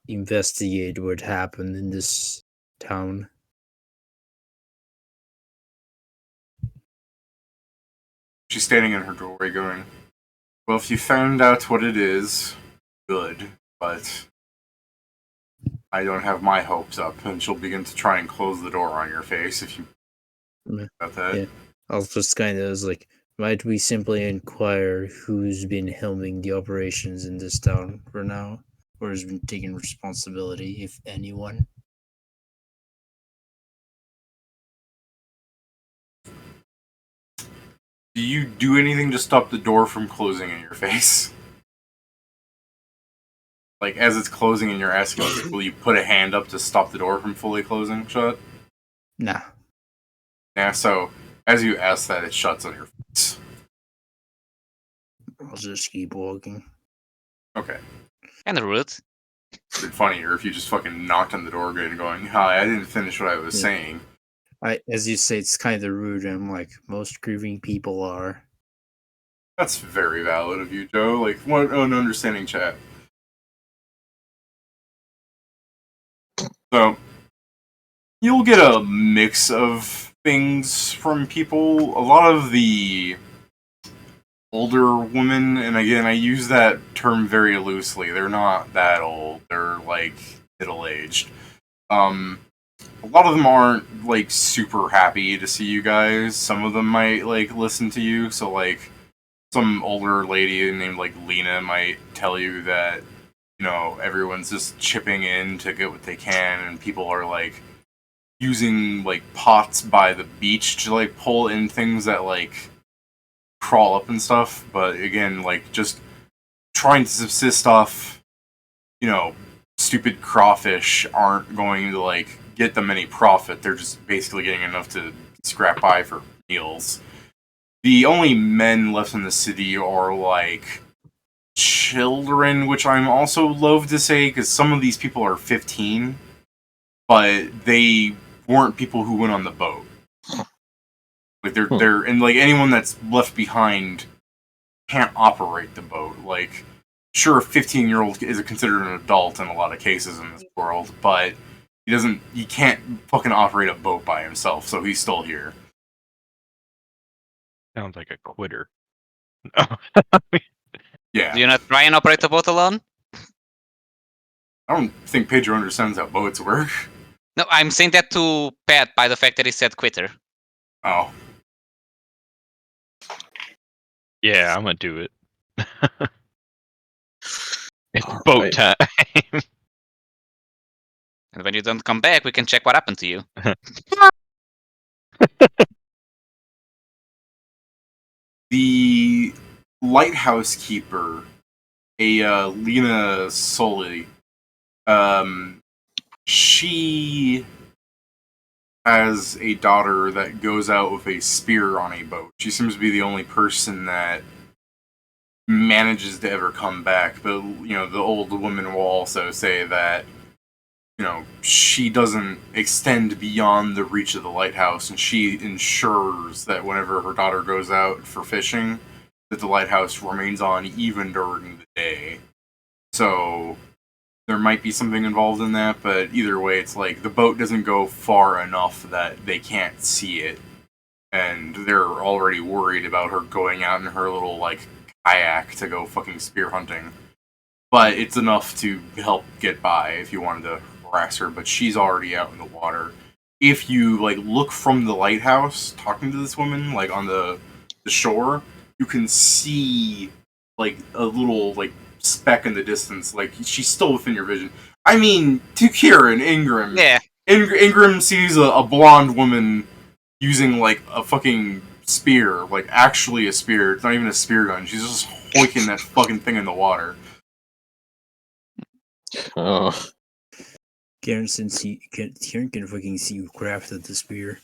investigate what happened in this town. She's standing in her doorway going, "Well, if you found out what it is, good, but I don't have my hopes up." And she'll begin to try and close the door on your face if you Meh. about that. Yeah. I'll just kind of like, might we simply inquire who's been helming the operations in this town for now, or has been taking responsibility, if anyone? Do you do anything to stop the door from closing in your face? Like, as it's closing and you're asking, will you put a hand up to stop the door from fully closing shut? Nah. Yeah, so as you ask that, it shuts on your face. I'll just keep walking. Okay. And rude. It'd be funnier if you just fucking knocked on the door again going, "Hi, I didn't finish what I was Yeah. saying." As you say, it's kind of rude. I'm like, most grieving people are. That's very valid of you, Joe. Like, what an understanding chat. So, you'll get a mix of things from people. A lot of the older women, and again, I use that term very loosely. They're not that old. They're like middle-aged. A lot of them aren't like super happy to see you guys. Some of them might like listen to you. So like some older lady named like Lena might tell you that everyone's just chipping in to get what they can, and people are like using like pots by the beach to like pull in things that like crawl up and stuff. But again, like just trying to subsist off, stupid crawfish aren't going to like get them any profit. They're just basically getting enough to scrap by for meals. The only men left in the city are like children, which I'm also loath to say because some of these people are 15, but they weren't people who went on the boat. Like they're and like anyone that's left behind can't operate the boat. Like, sure, a 15-year-old is considered an adult in a lot of cases in this world, but he can't fucking operate a boat by himself, so he's still here. Sounds like a quitter. Yeah. Do you not try and operate a boat alone? I don't think Pedro understands how boats work. No, I'm saying that to Pat by the fact that he said quitter. Oh. Yeah, I'm gonna do it. It's All boat right. time. And when you don't come back, we can check what happened to you. The lighthouse keeper, Lena Soli, she has a daughter that goes out with a spear on a boat. She seems to be the only person that manages to ever come back. But the old woman will also say that she doesn't extend beyond the reach of the lighthouse, and she ensures that whenever her daughter goes out for fishing, that the lighthouse remains on even during the day. So there might be something involved in that, but either way, it's like the boat doesn't go far enough that they can't see it, and they're already worried about her going out in her little kayak to go fucking spear hunting. But it's enough to help get by if you wanted to harass her, but she's already out in the water. If you look from the lighthouse talking to this woman on the shore, you can see a little speck in the distance. She's still within your vision. I mean, to Kieran, Ingram. Yeah. Ingram sees a blonde woman using a fucking spear, actually a spear. It's not even a spear gun. She's just hoiking that fucking thing in the water. Oh, Karen can fucking see you crafted the spear.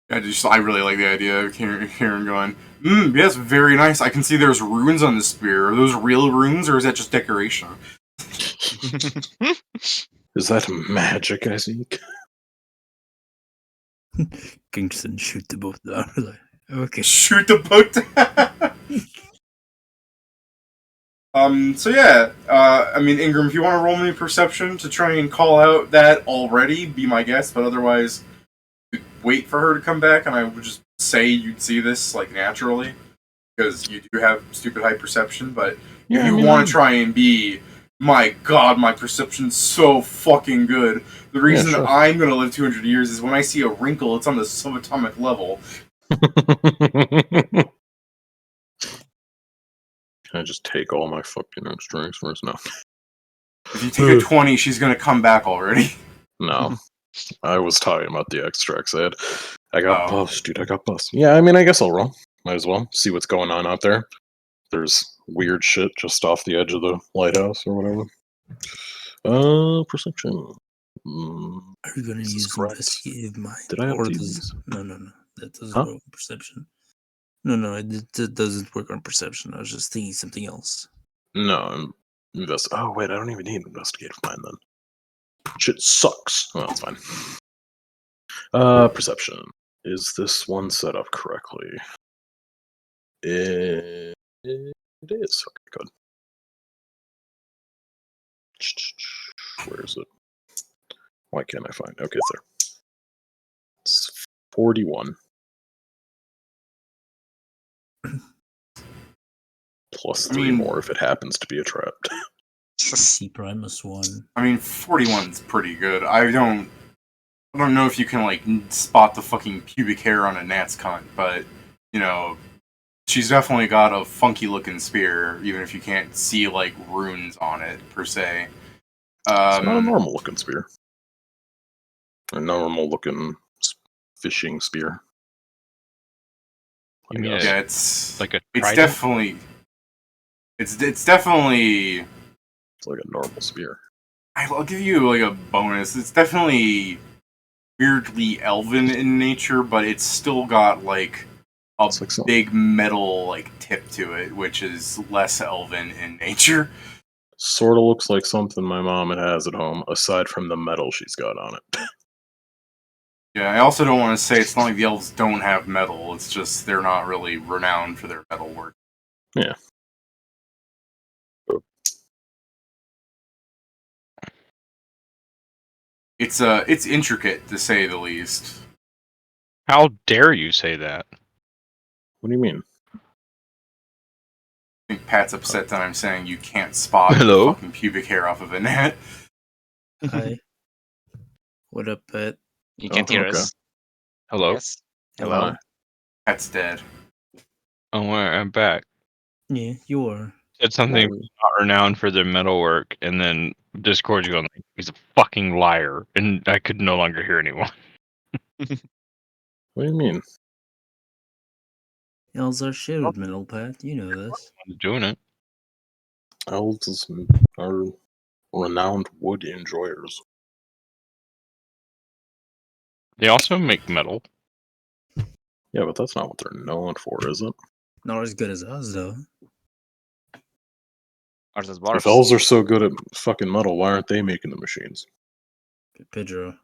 I really like the idea of Kieran going, yes, very nice. I can see there's runes on the spear. Are those real runes, or is that just decoration? is that magic I seek? Kingston, shoot the boat down. Okay. Shoot the boat down! So yeah, I mean, Ingram, if you want to roll me perception to try and call out that already, be my guest, but otherwise, wait for her to come back, and I would just say you'd see this, naturally, because you do have stupid high perception, but if you want to try and be, my god, my perception's so fucking good, the reason that I'm gonna live 200 years is when I see a wrinkle, it's on the subatomic level. Can I just take all my fucking extra first? No. If you take a 20, she's gonna come back already. No. I was talking about the extracts. I got buffs, dude. I got buffs. Yeah, I mean, I guess I'll roll. Might as well see what's going on out there. There's weird shit just off the edge of the lighthouse or whatever. Perception. Are you gonna use investigative mind? Did I have to No. That doesn't work on perception. No, it doesn't work on perception. I was just thinking something else. No, oh wait, I don't even need investigative mind then. Shit sucks. Well, that's fine. Perception. Is this one set up correctly? It is. Okay, good. Where is it? Why can't I find? Okay, it's there. It's 41. Plus 3 more if it happens to be a trap. C Primus 1. I mean, 41's pretty good. I don't know if you can spot the fucking pubic hair on a gnat's cunt, but she's definitely got a funky looking spear, even if you can't see runes on it per se. It's not a normal looking spear. A normal looking fishing spear. Yeah, it's like a it's trident? definitely it's definitely It's like a normal spear. I'll give you a bonus. It's definitely weirdly elven in nature, but it's still got a big metal tip to it, which is less elven in nature. Sort of looks like something my mom has at home, aside from the metal she's got on it. Yeah, I also don't want to say it's not like the elves don't have metal. It's just they're not really renowned for their metal work. Yeah. It's intricate to say the least. How dare you say that? What do you mean? think Pat's upset that I'm saying you can't spot Hello? the fucking pubic hair off of a net. Hi. What up, Pat? You can't hear okay. us. Hello? Yes. Hello. Hi. Pat's dead. Oh, I'm back. Yeah, you are. Said something not renowned for their metal work, and then Discord's going like, he's a fucking liar, and I could no longer hear anyone. What do you mean? Hell's our shit with metal, Pat. You know this. I was doing it. Elves are renowned wood enjoyers. They also make metal. Yeah, but that's not what they're known for, is it? Not as good as us, though. Ours is If dwarves. elves are so good at fucking metal, why aren't they making the machines? Pedro.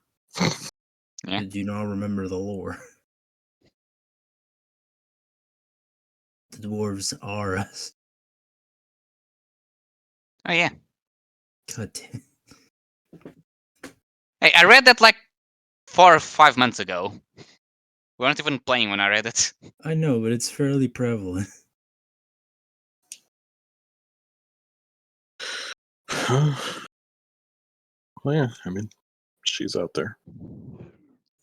Yeah. Did you not remember the lore? The dwarves are us. Oh yeah. God damn. Hey, I read that like 4 or 5 months ago. We weren't even playing when I read it. I know, but it's fairly prevalent. Well, yeah, I mean, she's out there.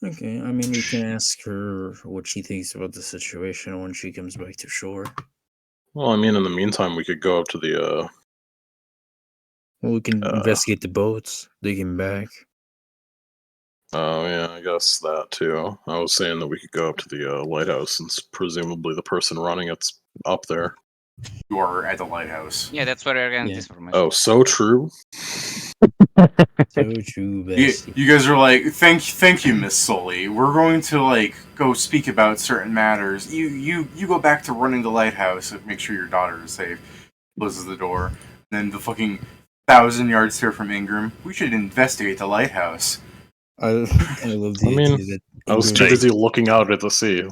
Okay, I mean, we can ask her what she thinks about the situation when she comes back to shore. Well, I mean, in the meantime, we could go up to the, Well, we can investigate the boats. They came back. oh, yeah, I guess that, too. I was saying that we could go up to the, lighthouse, since presumably the person running it's up there. You are at the lighthouse. Yeah, that's where I got Yeah. this information. Oh, so true? So true, You, bestie. you guys are like, thank you, Miss Sully. We're going to like go speak about certain matters. You go back to running the lighthouse and make sure your daughter is safe. Closes the door. Then the fucking 1,000 yards here from Ingram. We should investigate the lighthouse. I love the I mean, idea that I was too Ingram- busy looking out at the sea.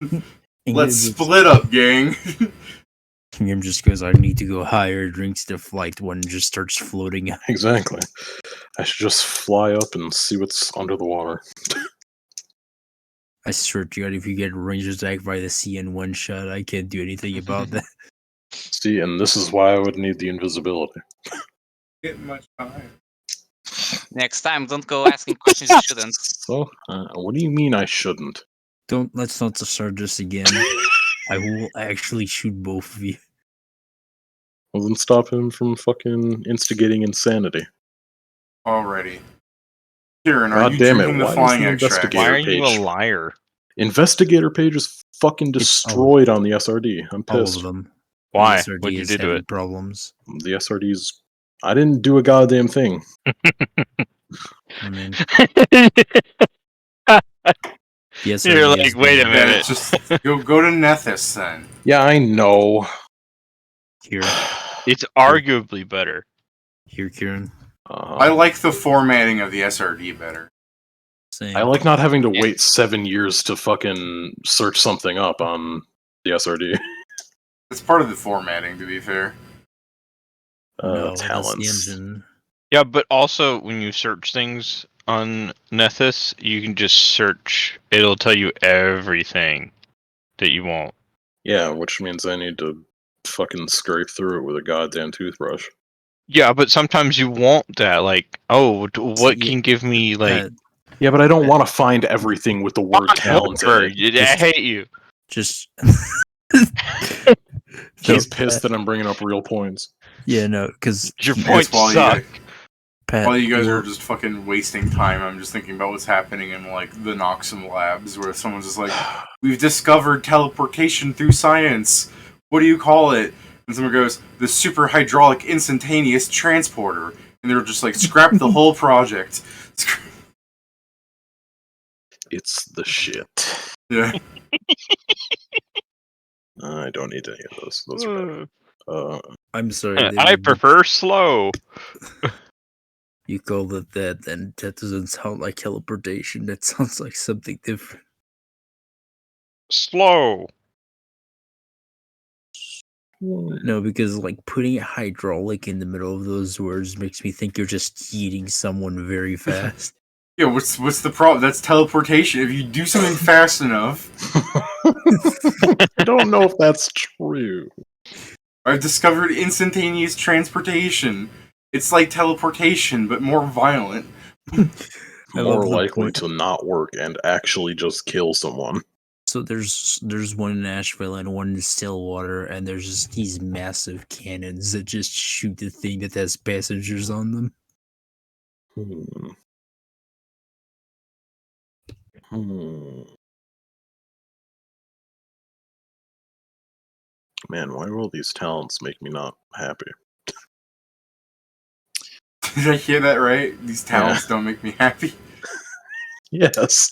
Ingram Let's just- split up, gang. Ingram just goes, I need to go higher, drinks the flight one, and just starts floating out. Exactly. I should just fly up and see what's under the water. I swear to God, if you get range attacked by the sea in one shot, I can't do anything about that. See, and this is why I would need the invisibility. Getting much time. Next time, don't go asking questions you shouldn't. So, what do you mean I shouldn't? Let's not start this again. I will actually shoot both of you. Well, then stop him from fucking instigating insanity. Alrighty. Kieran, are God you damn it, drinking the why is flying the extract? investigator- Why are you page. a liar? Investigator page is fucking destroyed on the SRD. I'm All pissed. of them. Why? The SRD What'd you is do to having it? problems. The SRD's. I didn't do a goddamn thing. I mean, the You're SRD like, has wait a been- Yeah, minute. just go to Nethys then. Yeah, I know. Here, It's arguably better. here, Kieran. I like the formatting of the SRD better. Same. I like not having to wait 7 years to fucking search something up on the SRD. It's part of the formatting, to be fair. No, that's the Talents. engine. Yeah, but also when you search things on Nethys, you can just search. It'll tell you everything that you want. Yeah, which means I need to fucking scrape through it with a goddamn toothbrush. Yeah, but sometimes you want that. Like, oh, what Yeah, can give me like? Pat, Yeah, but I don't want to find everything with the word talent in Whatever. it. I hate you. just. He's So, pissed that I'm bringing up real points. Yeah, no, because Your I points guess while suck. Pat, while you guys you're- are just fucking wasting time, I'm just thinking about what's happening in like the Noxum labs, where someone's just like, "We've discovered teleportation through science. What do you call it?" And someone goes, "The super hydraulic instantaneous transporter," and they're just like, "Scrap the whole project." It's the shit. Yeah. I don't need any of those. Those are bad. I'm sorry. I prefer slow. You call it that, and that doesn't sound like teleportation. That sounds like something different. Slow. No, because like putting hydraulic in the middle of those words makes me think you're just eating someone very fast. Yeah, what's the problem? That's teleportation. If you do something fast enough, I don't know if that's true. I've discovered instantaneous transportation. It's like teleportation, but more violent. I More love the likely point. to not work and actually just kill someone. So there's one in Asheville and one in Stillwater, and there's just these massive cannons that just shoot the thing that has passengers on them. Hmm. Hmm. Man, why will these talents make me not happy? Did I hear that right? These talents don't make me happy. Yes.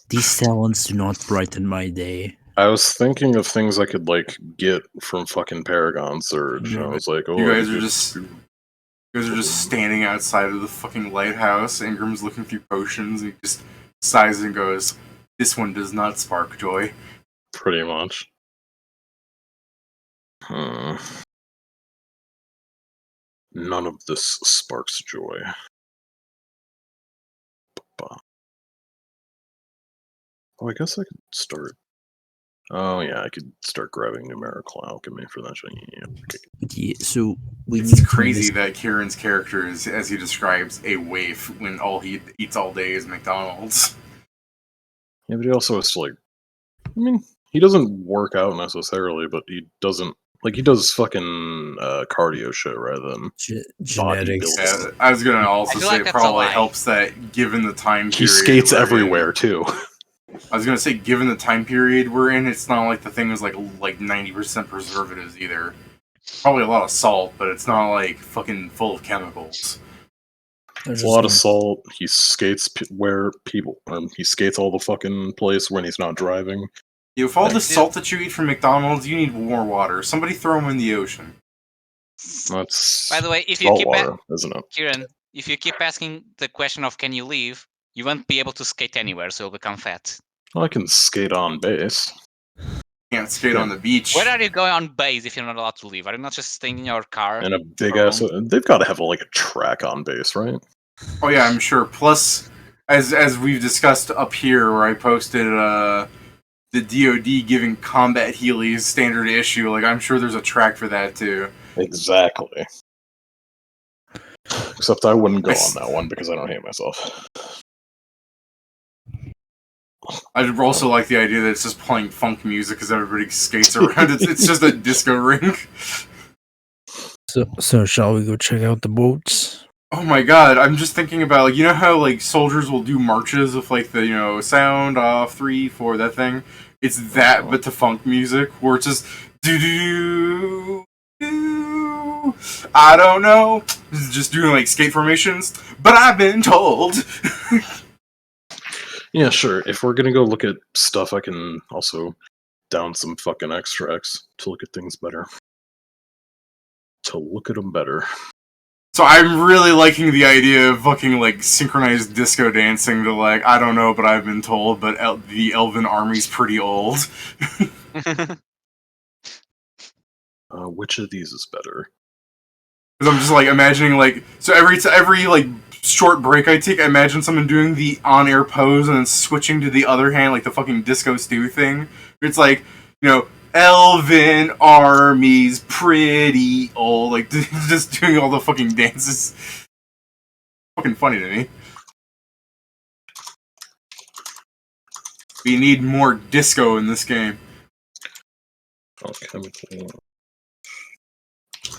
These talents do not brighten my day. I was thinking of things I could like get from fucking Paragon Surge. I was like, oh, You I guys could are get- just standing outside of the fucking lighthouse. Ingram's looking through potions. And he just sighs and goes, "This one does not spark joy." pretty much. Hmm. None of this sparks joy. Oh, I guess I could start. Oh yeah, I could start grabbing numerical alchemy for that shit. Yeah. Yeah, so we It's need crazy to that Kieran's character is, as he describes, a waif when all he eats all day is McDonald's. Yeah, but he also has to like. I mean, he doesn't work out necessarily, but he doesn't like he does fucking cardio shit rather than genetics. bodybuilding. Yeah, I was gonna also feel say like it that's a probably lie. helps that given the time He period skates we're in- everywhere too. I was gonna say, given the time period we're in, it's not like the thing is like 90% preservatives either. Probably a lot of salt, but it's not like fucking full of chemicals. It's a lot of salt. He skates where people. He skates all the fucking place when he's not driving. With all the Like- salt that you eat from McDonald's, you need more water. Somebody throw them in the ocean. That's By the way, if you salt keep water, isn't it? Kieran, if you keep asking the question of can you leave, you won't be able to skate anywhere, so you'll become fat. Well, I can skate on base. Can't skate Yeah. on the beach. Where are you going on base if you're not allowed to leave? Are you not just staying in your car? And a big for ass. home? They've got to have like a track on base, right? Oh yeah, I'm sure. Plus, as we've discussed up here, where I posted the DoD giving combat Heelys standard issue, like I'm sure there's a track for that too. Exactly. Except I wouldn't go I on s- that one because I don't hate myself. I also like the idea that it's just playing funk music as everybody skates around. It's just a disco ring. So shall we go check out the boats? Oh my god, I'm just thinking about, like, you know how, like, soldiers will do marches with, like, the, sound off 3, 4, that thing? It's that, but to funk music, where it's just do I don't know. Just doing, like, skate formations, but I've been told. Yeah, sure. If we're gonna go look at stuff, I can also down some fucking extracts to look at things better. To look at them better. So I'm really liking the idea of fucking, like, synchronized disco dancing to, like, I don't know, but I've been told, but the Elven army's pretty old. Which of these is better? Because I'm just, like, imagining, like, so every like, short break I take, I imagine someone doing the on-air pose and then switching to the other hand, like the fucking Disco Stew thing. It's like, Elven army's pretty old, like, just doing all the fucking dances. Fucking funny to me. We need more disco in this game. Chemical.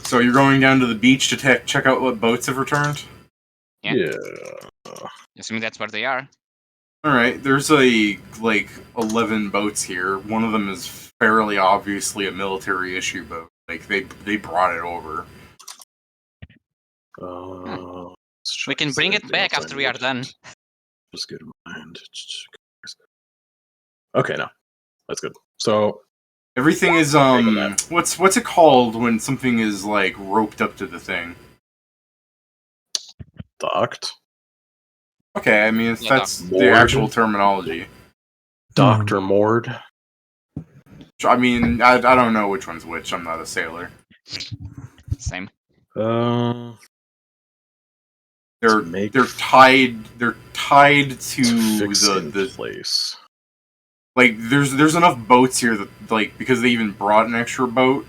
So you're going down to the beach to check out what boats have returned? Yeah. Yeah. Assuming that's where they are. Alright, there's like 11 boats here. One of them is fairly obviously a military issue boat. Like, they brought it over. Let's We check can if bring there's it back anything else after I we are need. done. Just get in mind. Okay, no. That's good. So, Everything is, Taking what's it called when something is, like, roped up to the thing? docked. Okay, I mean, if Yeah, that's the moored. actual terminology. Doctor moored. I mean, I don't know which one's which. I'm not a sailor. Same. To They're make- tied to fix in the place. like there's enough boats here that, like, because they even brought an extra boat,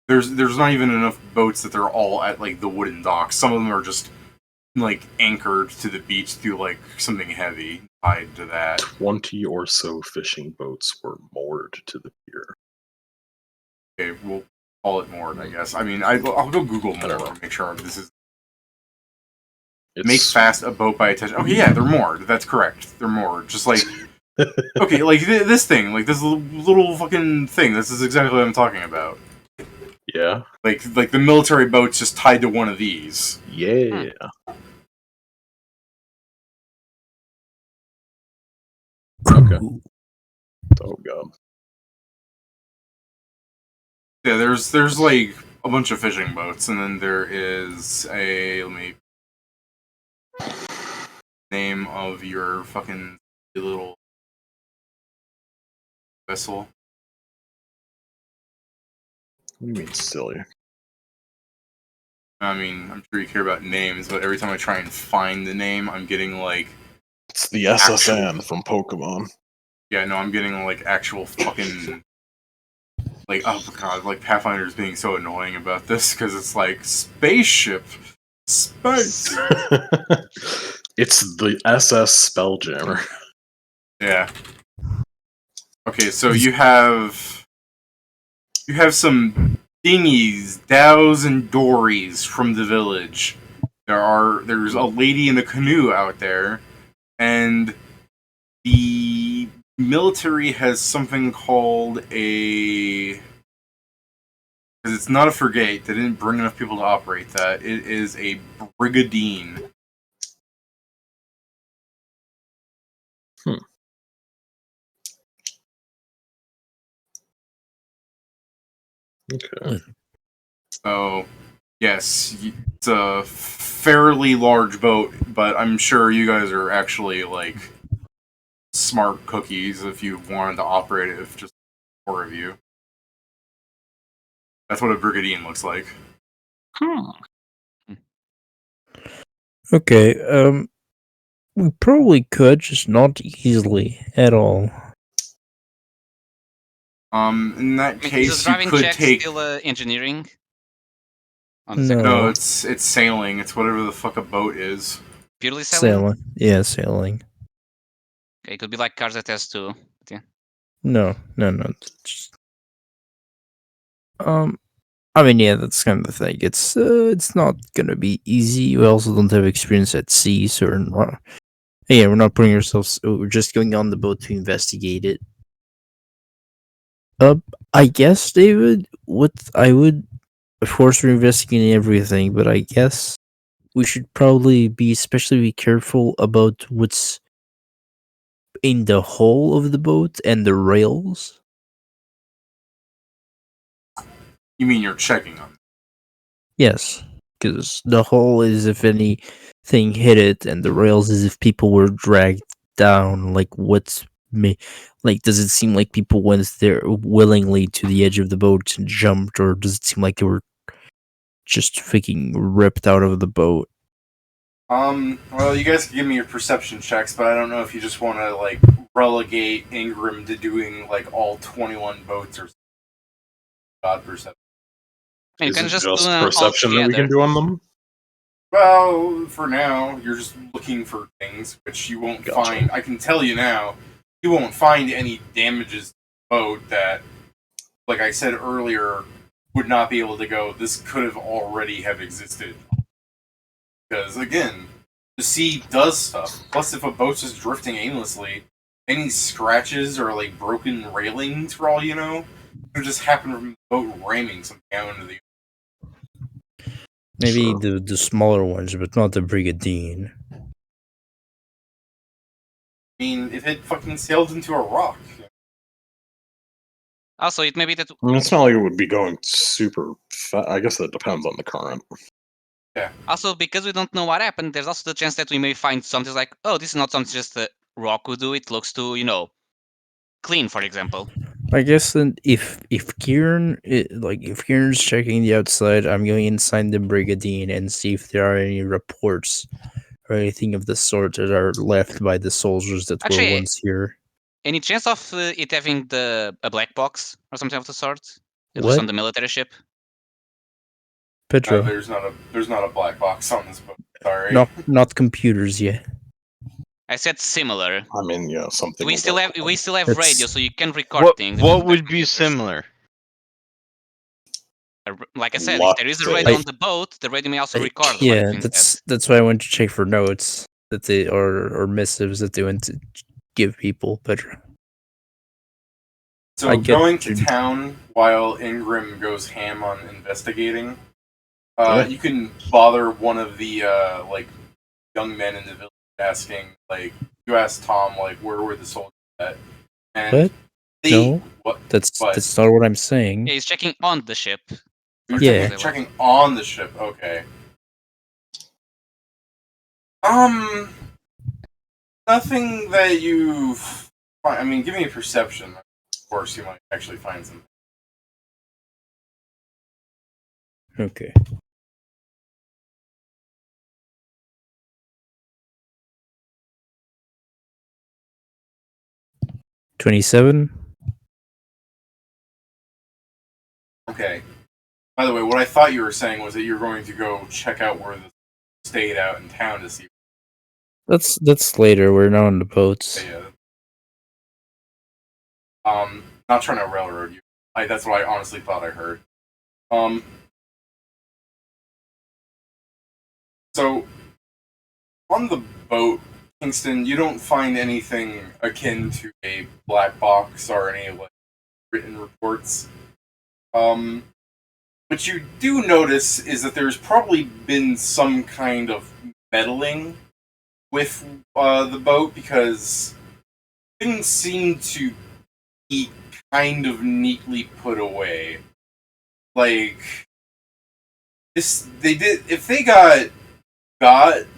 there's not even enough boats that they're all at like the wooden docks. Some of them are just like anchored to the beach through like something heavy tied to that. 20 or so fishing boats were moored to the pier. Okay, we'll call it moored, I guess. I mean, I'll go Google I don't moored know. and make sure this is It's, make fast a boat by attention. Okay, yeah, they're moored. That's correct. They're moored. Just like okay, like this thing, like this little fucking thing. This is exactly what I'm talking about. Yeah. Like the military boat's just tied to one of these. Yeah. Okay. Oh god. Yeah, there's like a bunch of fishing boats, and then there is a let me name of your fucking little vessel. What do you mean silly? I mean, I'm sure you care about names, but every time I try and find the name, I'm getting like It's the SSN from Pokemon. yeah, no, I'm getting like actual fucking like oh god, like Pathfinder's being so annoying about this because it's like spaceship, space. It's the SS Spelljammer. Yeah. Okay, so you have some dinghies, dhows, and dories from the village. There's a lady in a canoe out there, and the military has something called a because it's not a frigate. They didn't bring enough people to operate that. It is a brigandine. Okay. So, yes, it's a fairly large boat, but I'm sure you guys are actually like smart cookies if you wanted to operate it. If just 4 of you, that's what a brigandine looks like. Okay, we probably could, just not easily at all. In that I mean, case, is the you driving could check take. still engineering? No. No, it's sailing. It's whatever the fuck a boat is. Purely sailing? Sailing. Yeah, sailing. Okay, it could be like cars that has two. But yeah. No. Just, I mean, yeah, that's kind of the thing. It's not gonna be easy. We also don't have experience at sea, so we're not putting ourselves. We're just going on the boat to investigate it. I guess, David. What I would, of course, we're investigating everything, but I guess we should probably be especially careful about what's in the hull of the boat and the rails. You mean you're checking on? Yes, because the hull is if anything hit it, and the rails is if people were dragged down. Like like does it seem like people went there willingly to the edge of the boat and jumped, or does it seem like they were just freaking ripped out of the boat? Well, you guys can give me your perception checks, but I don't know if you just want to like relegate Ingram to doing like all 21 boats or God perception. You Is can it just just do them all perception that we can together. do on them? Well, for now, you're just looking for things which you won't Gotcha. find. I can tell you now, you won't find any damages to the boat that, like I said earlier, would not be able to go. This could have already have existed. Because again, the sea does stuff. Plus, if a boat's just drifting aimlessly, any scratches or like broken railings, for all you know, could just happen from the boat ramming something out into the. Maybe Sure. the smaller ones, but not the brigandine. I mean, if it fucking sailed into a rock. Also, it may be that I mean, it's not like it would be going super fast. I guess that depends on the current. also because we don't know what happened, there's also the chance that we may find something like, oh, this is not something just a rock would do. It looks too, clean, for example. I guess then if Kieran if Kieran's checking the outside, I'm going inside the brigandine and see if there are any reports or anything of the sort that are left by the soldiers that were Actually, once here. any chance of it having a black box or something of the sort? At least What? on the military ship? Pedro. There's not a black box on this boat. Sorry. Not computers yet. I said similar. I mean, yeah, something. We still have That's- radio, so you can record What things. what would be similar? Like I said, if Lots there is a of- radio on the boat, the radio may also record. what Yeah, things that- that's why I went to check for notes that they or missives that they went to give people. Pedro. So I get going to you. town while Ingram goes ham on investigating, Yeah. you can bother one of the like young men in the village asking, like, you ask Tom, like, where were the soldiers at? And What? they, No. what? That's What? that's not what I'm saying. Yeah, he's checking on the ship. You're Yeah. checking on the ship. Okay. Nothing that you've. I mean, give me a perception. Of course, you might actually find something. Okay. $27. Okay. By the way, what I thought you were saying was that you're going to go check out where the stayed out in town to see. That's later. We're not on the boats. Yeah. Not trying to railroad you. That's what I honestly thought I heard. So on the boat, Kingston, you don't find anything akin to a black box or any like written reports. What you do notice is that there's probably been some kind of meddling with the boat because things seem to be kind of neatly put away. Like this, they did. If they got,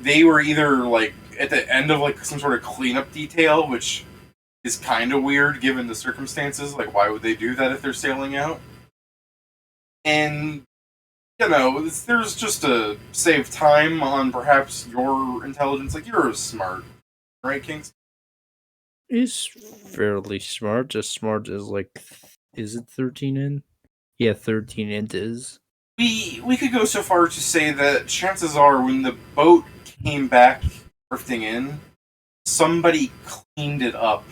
they were either like at the end of like some sort of cleanup detail, which is kind of weird given the circumstances. Like, why would they do that if they're sailing out? And you know, there's just to save time on perhaps your intelligence. Like, you're smart, right, Kingston? He's fairly smart. As smart as like, is it 13 in? Yeah, 13 int is. We could go so far to say that chances are when the boat came back drifting in, somebody cleaned it up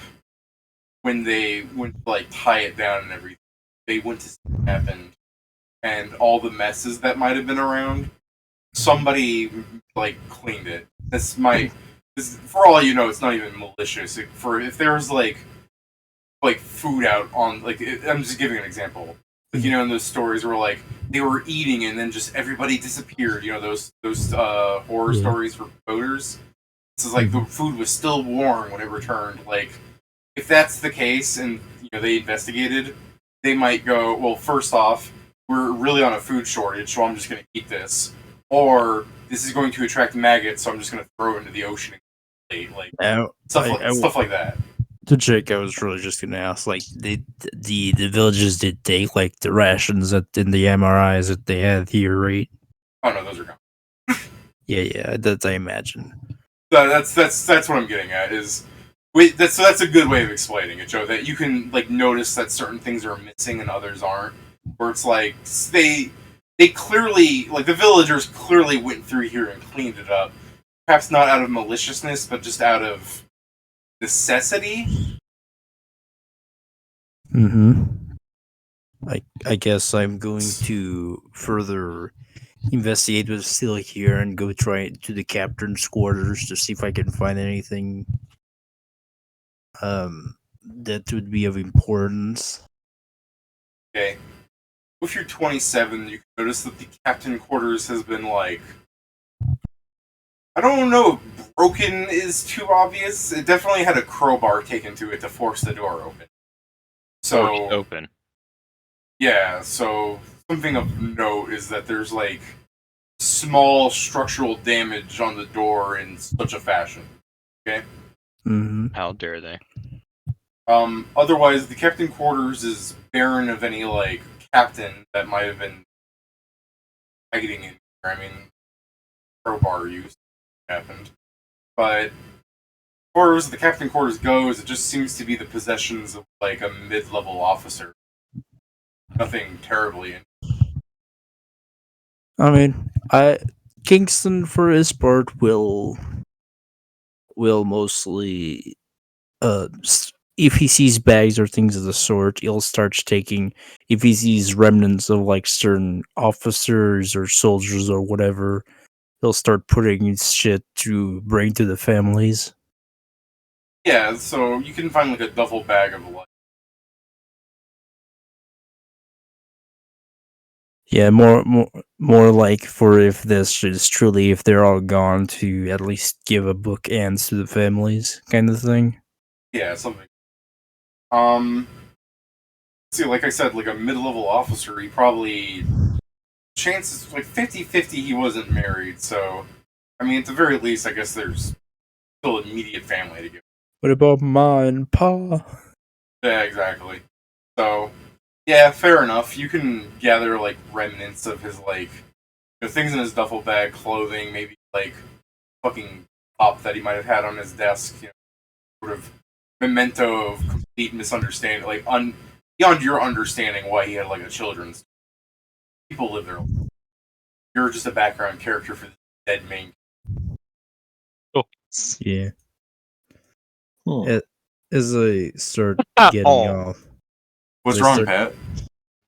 when they went to like tie it down and everything. They went to see what happened and all the messes that might have been around. Somebody like cleaned it. For all you know, it's not even malicious. If there was like food out on I'm just giving an example. Like, you know, in those stories where like they were eating and then just everybody disappeared. You know, those horror stories for boaters. This is like the food was still warm when it returned. Like, if that's the case and you know they investigated, they might go, well, first off, we're really on a food shortage, so I'm just going to eat this, or this is going to attract maggots, so I'm just going to throw it into the ocean. Like stuff like that. To check, I was really just gonna ask, like, the villages did take like the rations in the MRIs that they had here, right? Oh no, those are gone. Yeah, that I imagine. That's what I'm getting at. That's a good way of explaining it, Joe. That you can like notice that certain things are missing and others aren't. Where it's like they clearly, like, the villagers clearly went through here and cleaned it up. Perhaps not out of maliciousness, but just out of necessity. I guess I'm going to further investigate what's still here and go try to the captain's quarters to see if I can find anything that would be of importance. Okay. If you're 27, you can notice that the captain quarters has been like, I don't know if broken is too obvious. It definitely had a crowbar taken to it to force the door open. So Open. Yeah, so something of note is that there's like small structural damage on the door in such a fashion. Okay? How dare they? Otherwise the captain quarters is barren of any like captain that might have been hiding in here. I mean, crowbar use happened. But as far as the captain quarters goes, it just seems to be the possessions of like a mid-level officer. Nothing terribly. I mean, Kingston for his part will mostly if he sees bags or things of the sort, he'll start taking. If he sees remnants of like certain officers or soldiers or whatever, he'll start putting his shit to bring to the families. Yeah, so you can find like a duffel bag of like. Yeah, more like for if this is truly if they're all gone to at least give a book ends to the families kind of thing. Yeah, something. See, like I said, like a mid-level officer, he probably chances like 50-50 he wasn't married. So, I mean, at the very least, I guess there's still immediate family to give. What about mine, Pa? Yeah, exactly. So, yeah, fair enough. You can gather like remnants of his like things in his duffel bag, clothing, maybe like fucking pop that he might have had on his desk. Sort of memento of complete misunderstanding, like beyond your understanding why he had like a children's. People live their life. You're just a background character for the dead main. Yeah. Hmm. As I start getting Oh. off, What's They wrong, start- Pat?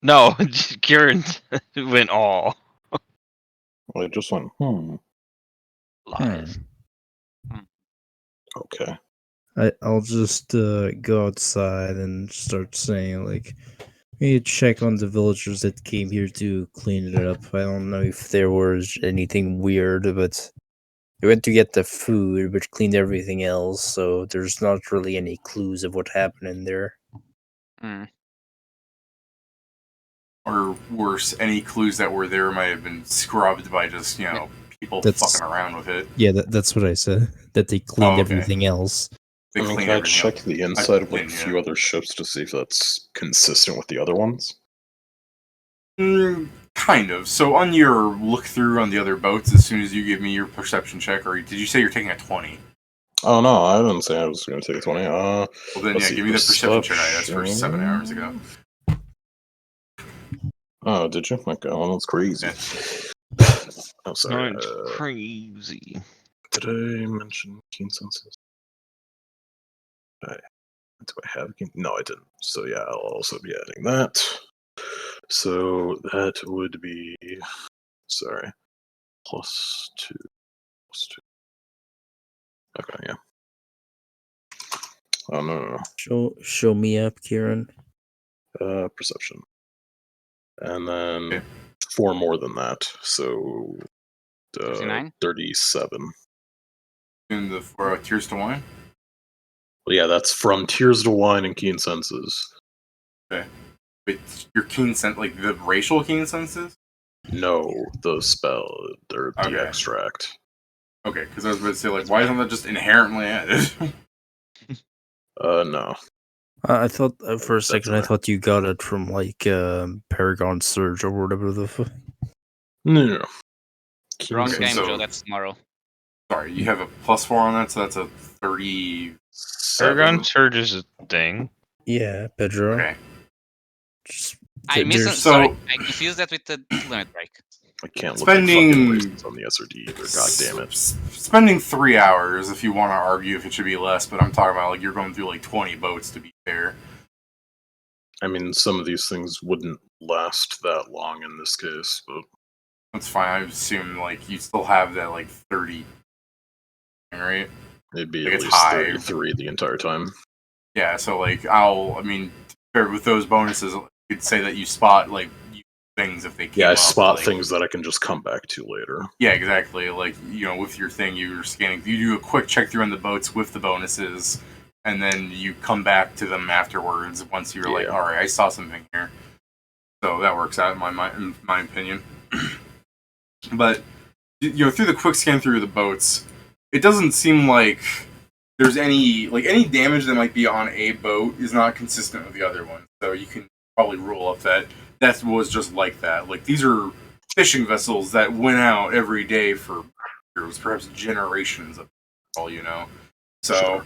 No, Kieran went all. I just went, Lies. okay. I'll just go outside and start saying like, we need to check on the villagers that came here to clean it up. I don't know if there was anything weird, but they went to get the food, but cleaned everything else. So there's not really any clues of what happened in there. Hmm. Or worse, any clues that were there might have been scrubbed by just people That's- fucking around with it. Yeah, that's what I said. That they cleaned Oh, okay. everything else. They I mean, clean can I everything check up. the inside of like a Yeah. few other ships to see if that's consistent with the other ones? Kind of. So on your look through on the other boats, as soon as you give me your perception check, or did you say you're taking a 20? Oh no, I didn't say I was going to take a 20. Well then, Let's yeah, see, give me the perception check. That's for 7 hours ago. Oh, did you? Okay, well, that's crazy. Yeah. Oh, sorry. It's crazy. Did I mention keen senses? Do I have keen? No, I didn't. So yeah, I'll also be adding that. So that would be, sorry, plus 2. Okay, yeah. Oh no. Show me up, Kieran. Perception, and then Okay. 4 more than that. So 59? 37. In the for Tears to Wine. Well, yeah, that's from Tears to Wine and Keen Senses. But your keen sense, like the racial keen senses. No, the spell, or the Okay. extract. Okay, because I was about to say, like, why isn't that just inherently added? No. I thought for a That's second I thought you got it from like Paragon Surge or whatever the fuck. No. Keen Wrong Okay, game, so- Joe. That's tomorrow. Sorry, you have a +4 on that, so that's a 30. Paragon Surge is a thing. Yeah, Pedro. Okay. Just, I there's- sorry, I confused that with the limit break. I can't look at Spending- fucking races on the SRD either, god damn it. Spending 3 hours if you want to argue if it should be less, but I'm talking about like you're going through like 20 boats to be fair. I mean, some of these things wouldn't last that long in this case, but That's fine. I assume like you still have that like 30, right? it'd be Like, at it's least high. 33 the entire time. Yeah. So like I mean, with those bonuses, you'd say that you spot like things if they came Yeah, I up, spot like- things that I can just come back to later. Yeah, exactly. Like, with your thing, you're scanning. You do a quick check through on the boats with the bonuses, and then you come back to them afterwards once you're like, Yeah. all right, I saw something here. So that works out in my opinion. But, through the quick scan through the boats, it doesn't seem like there's any damage that might be on a boat is not consistent with the other one. So you can probably rule up that was just like that. Like, these are fishing vessels that went out every day for years, perhaps generations of all So,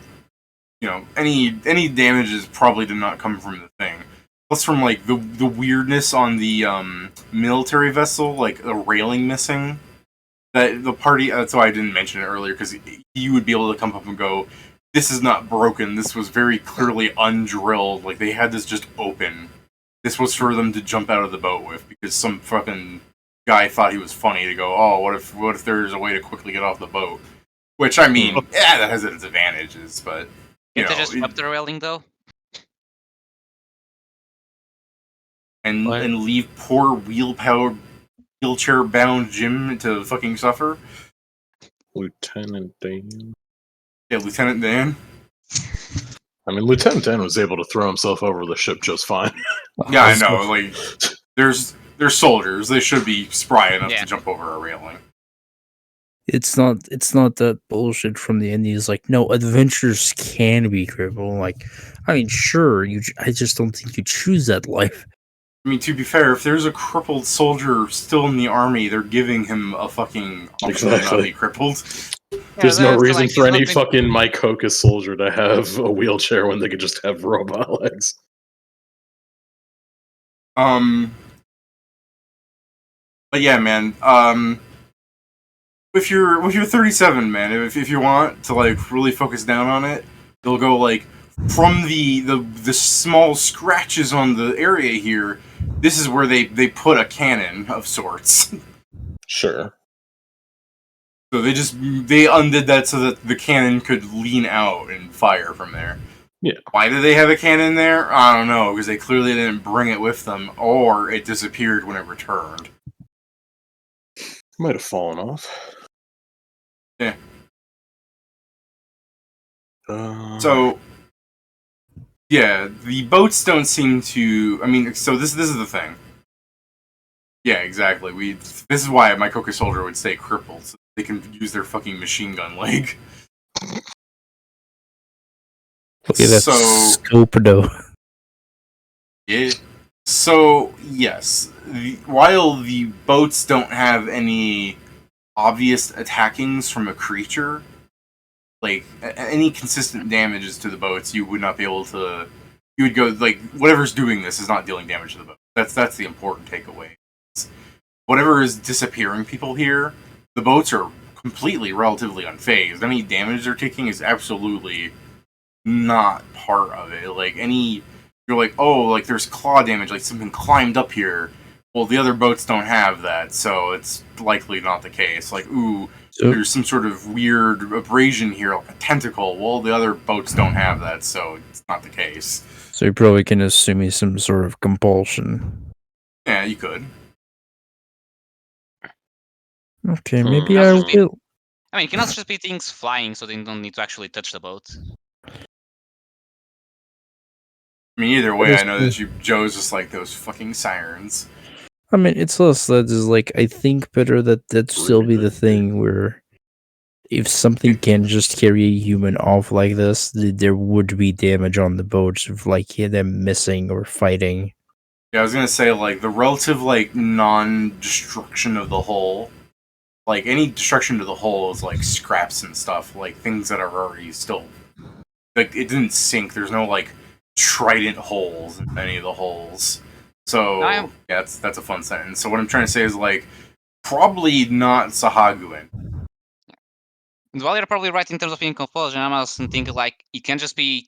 Sure. any damages probably did not come from the thing. Plus, from like the weirdness on the military vessel, like a railing missing. That the party. That's why I didn't mention it earlier, because you would be able to come up and go, "This is not broken. This was very clearly undrilled. Like they had this just open. This was for them to jump out of the boat with, because some fucking guy thought he was funny to go, oh, what if there's a way to quickly get off the boat? Which, I mean, yeah, that has its advantages, but Can't they just up the railing though? And leave poor wheelchair-bound Jim to fucking suffer? Lieutenant Dan. Yeah, Lieutenant Dan. I mean, Lieutenant Dan was able to throw himself over the ship just fine. Yeah, I know. Like, they're soldiers. They should be spry enough to jump over a railing. It's not that bullshit from the Indies. Like, no, adventurers can be crippled. Like, I mean, sure, I just don't think you choose that life. I mean, to be fair, if there's a crippled soldier still in the army, they're giving him a fucking option to not be crippled. There's no reason for any fucking Mike Hocus soldier to have a wheelchair when they could just have robot legs. But yeah, man. If you're 37, man, if you want to like really focus down on it, they'll go like from the small scratches on the area here. This is where they put a cannon of sorts. Sure. So they undid that so that the cannon could lean out and fire from there. Yeah. Why did they have a cannon there? I don't know, because they clearly didn't bring it with them, or it disappeared when it returned. Might have fallen off. Yeah. So, yeah, the boats don't seem to. I mean, so this is the thing. Yeah, exactly. This is why my Coca soldier would stay crippled, so they can use their fucking machine gun leg. Look at that scope, though. Yeah. So yes, while the boats don't have any obvious attackings from a creature, like any consistent damages to the boats, you would not be able to. You would go like whatever's doing this is not dealing damage to the boat. That's the important takeaway. Whatever is disappearing people here, the boats are completely relatively unfazed. Any damage they're taking is absolutely not part of it. Like you're like, oh, like there's claw damage, like something climbed up here. Well, the other boats don't have that, so it's likely not the case. Like, ooh, there's some sort of weird abrasion here, like a tentacle. Well, the other boats don't have that, so it's not the case. So you probably can assume some sort of compulsion. Yeah, you could. Okay, maybe I will. I mean, it cannot just be things flying, so they don't need to actually touch the boat. I mean, either way, I know that Joe's just like those fucking sirens. I mean, it's less that is like, I think better that'd still be the thing where if something can just carry a human off like this, there would be damage on the boats of like them missing or fighting. Yeah, I was gonna say like the relative like non-destruction of the hull. Like any destruction to the hull is like scraps and stuff, like things that are already still like it didn't sink. There's no like trident holes in any of the holes. So yeah, that's a fun sentence. So what I'm trying to say is like probably not Sahaguin. While you're probably right in terms of being compulsion, I'm also thinking like it can just be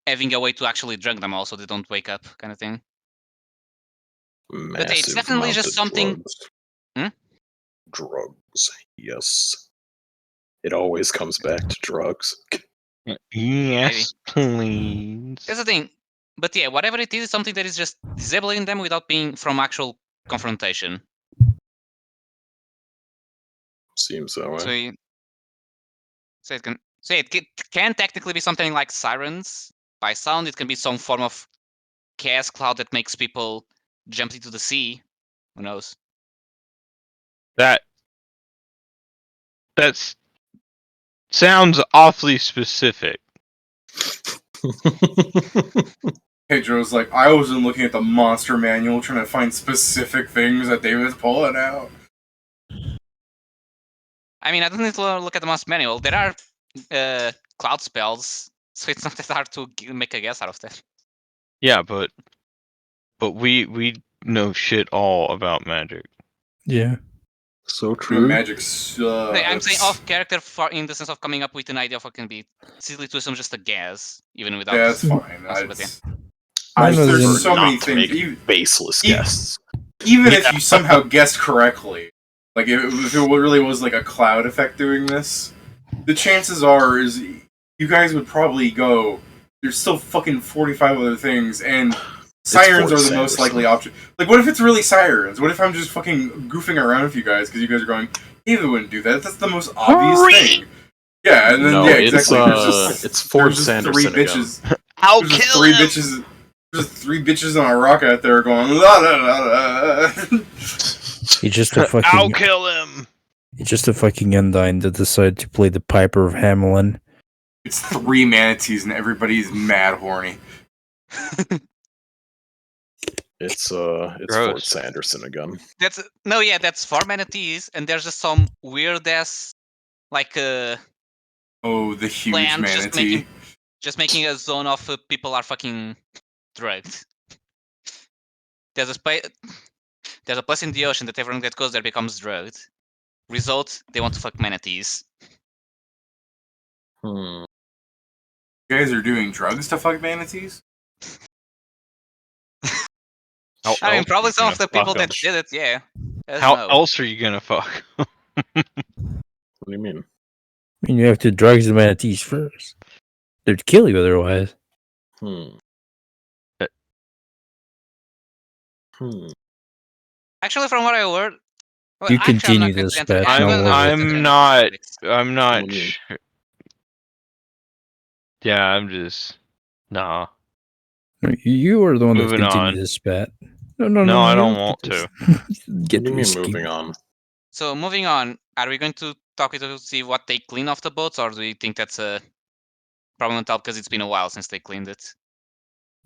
having a way to actually drug them all so they don't wake up, kind of thing. But hey, it's definitely just something. Drugs, yes. It always comes back to drugs. Yes, please. That's the thing. But yeah, whatever it is something that is just disabling them without being from actual confrontation. Seems that way. So it can technically be something like sirens. By sound, it can be some form of gas cloud that makes people jump into the sea. Who knows? That's sounds awfully specific. Pedro's like, I wasn't looking at the monster manual trying to find specific things that David's pulling out. I mean, I don't need to look at the monster manual. There are cloud spells, so it's not that hard to make a guess out of that. Yeah, but But we know shit all about magic. Yeah. So You know, true. magic sucks. I'm saying off character for in the sense of coming up with an idea of what can be. Silly to assume just a guess, even without. Yeah, that's fine. possibility. Mine was There's in- so many not to things. make baseless e- guesses. Even if you somehow guessed correctly, like if it really was like a cloud effect doing this, the chances are is you guys would probably go. There's still fucking 45 other things, and sirens are the most likely option. Like, what if it's really sirens? What if I'm just fucking goofing around with you guys because you guys are going, hey, they wouldn't do that. That's the most obvious thing. Yeah, and then No, yeah, exactly. it's Ford there's just Sanderson three again. bitches. I'll There's just kill three him. bitches. There's three bitches on a rock out there going la la la la. He's just a I'll fucking. kill him. He's just a fucking Undyne that decided to play the Piper of Hamelin. It's three manatees and everybody's mad horny. It's Ford Gross. Sanderson again. That's 4 manatees, and there's just some weird ass like Oh, the huge plan manatee. just making a zone of people are fucking drugged. There's a place in the ocean that everyone that goes there becomes drugged. Result, they want to fuck manatees. Hmm. You guys are doing drugs to fuck manatees? I mean, probably some of the people fuck 'em. that did it, yeah. How else are you gonna fuck? What do you mean? I mean, you have to drug the manatees first. They'd kill you otherwise. Hmm. Actually, from what I heard, well, You actually, continue I'm not this, going to enter- Pat, I'm no not worries. going to enter I'm into not. specifics. I'm not. What do you mean? Sure. Yeah, I'm just. Nah. You are the one that Moving continue on. this, Pat. No, No, I you don't want get to. this. What Get do you mean risky. moving on? So, moving on, are we going to talk to see what they clean off the boats, or do you think that's a problem at all because it's been a while since they cleaned it?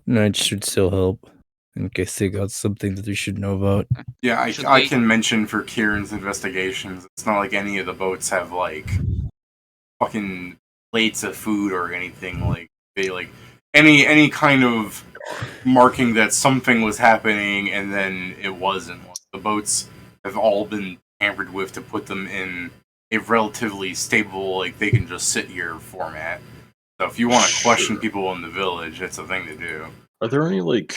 No, it should still help in case they got something that we should know about. Yeah, Should I we- can mention for Kieran's investigations, it's not like any of the boats have like fucking plates of food or anything. Like they like any kind of marking that something was happening and then it wasn't. The boats have all been tampered with to put them in a relatively stable, like they can just sit here format. So if you want to question Sure. people in the village, it's a thing to do. Are there any like?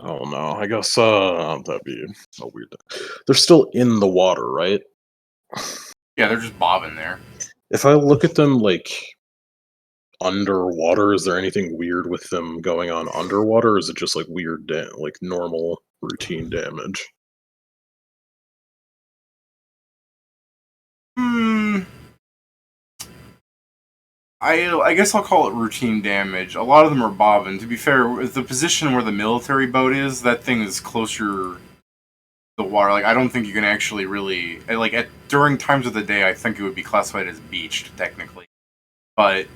Oh no, I guess that'd be a weird. They're still in the water, right? Yeah, they're just bobbing there. If I look at them like underwater, is there anything weird with them going on underwater? Or is it just like weird, like normal routine damage? I guess I'll call it routine damage. A lot of them are bobbing. To be fair, with the position where the military boat is, that thing is closer to the water. Like, I don't think you can actually really like during times of the day. I think it would be classified as beached technically, but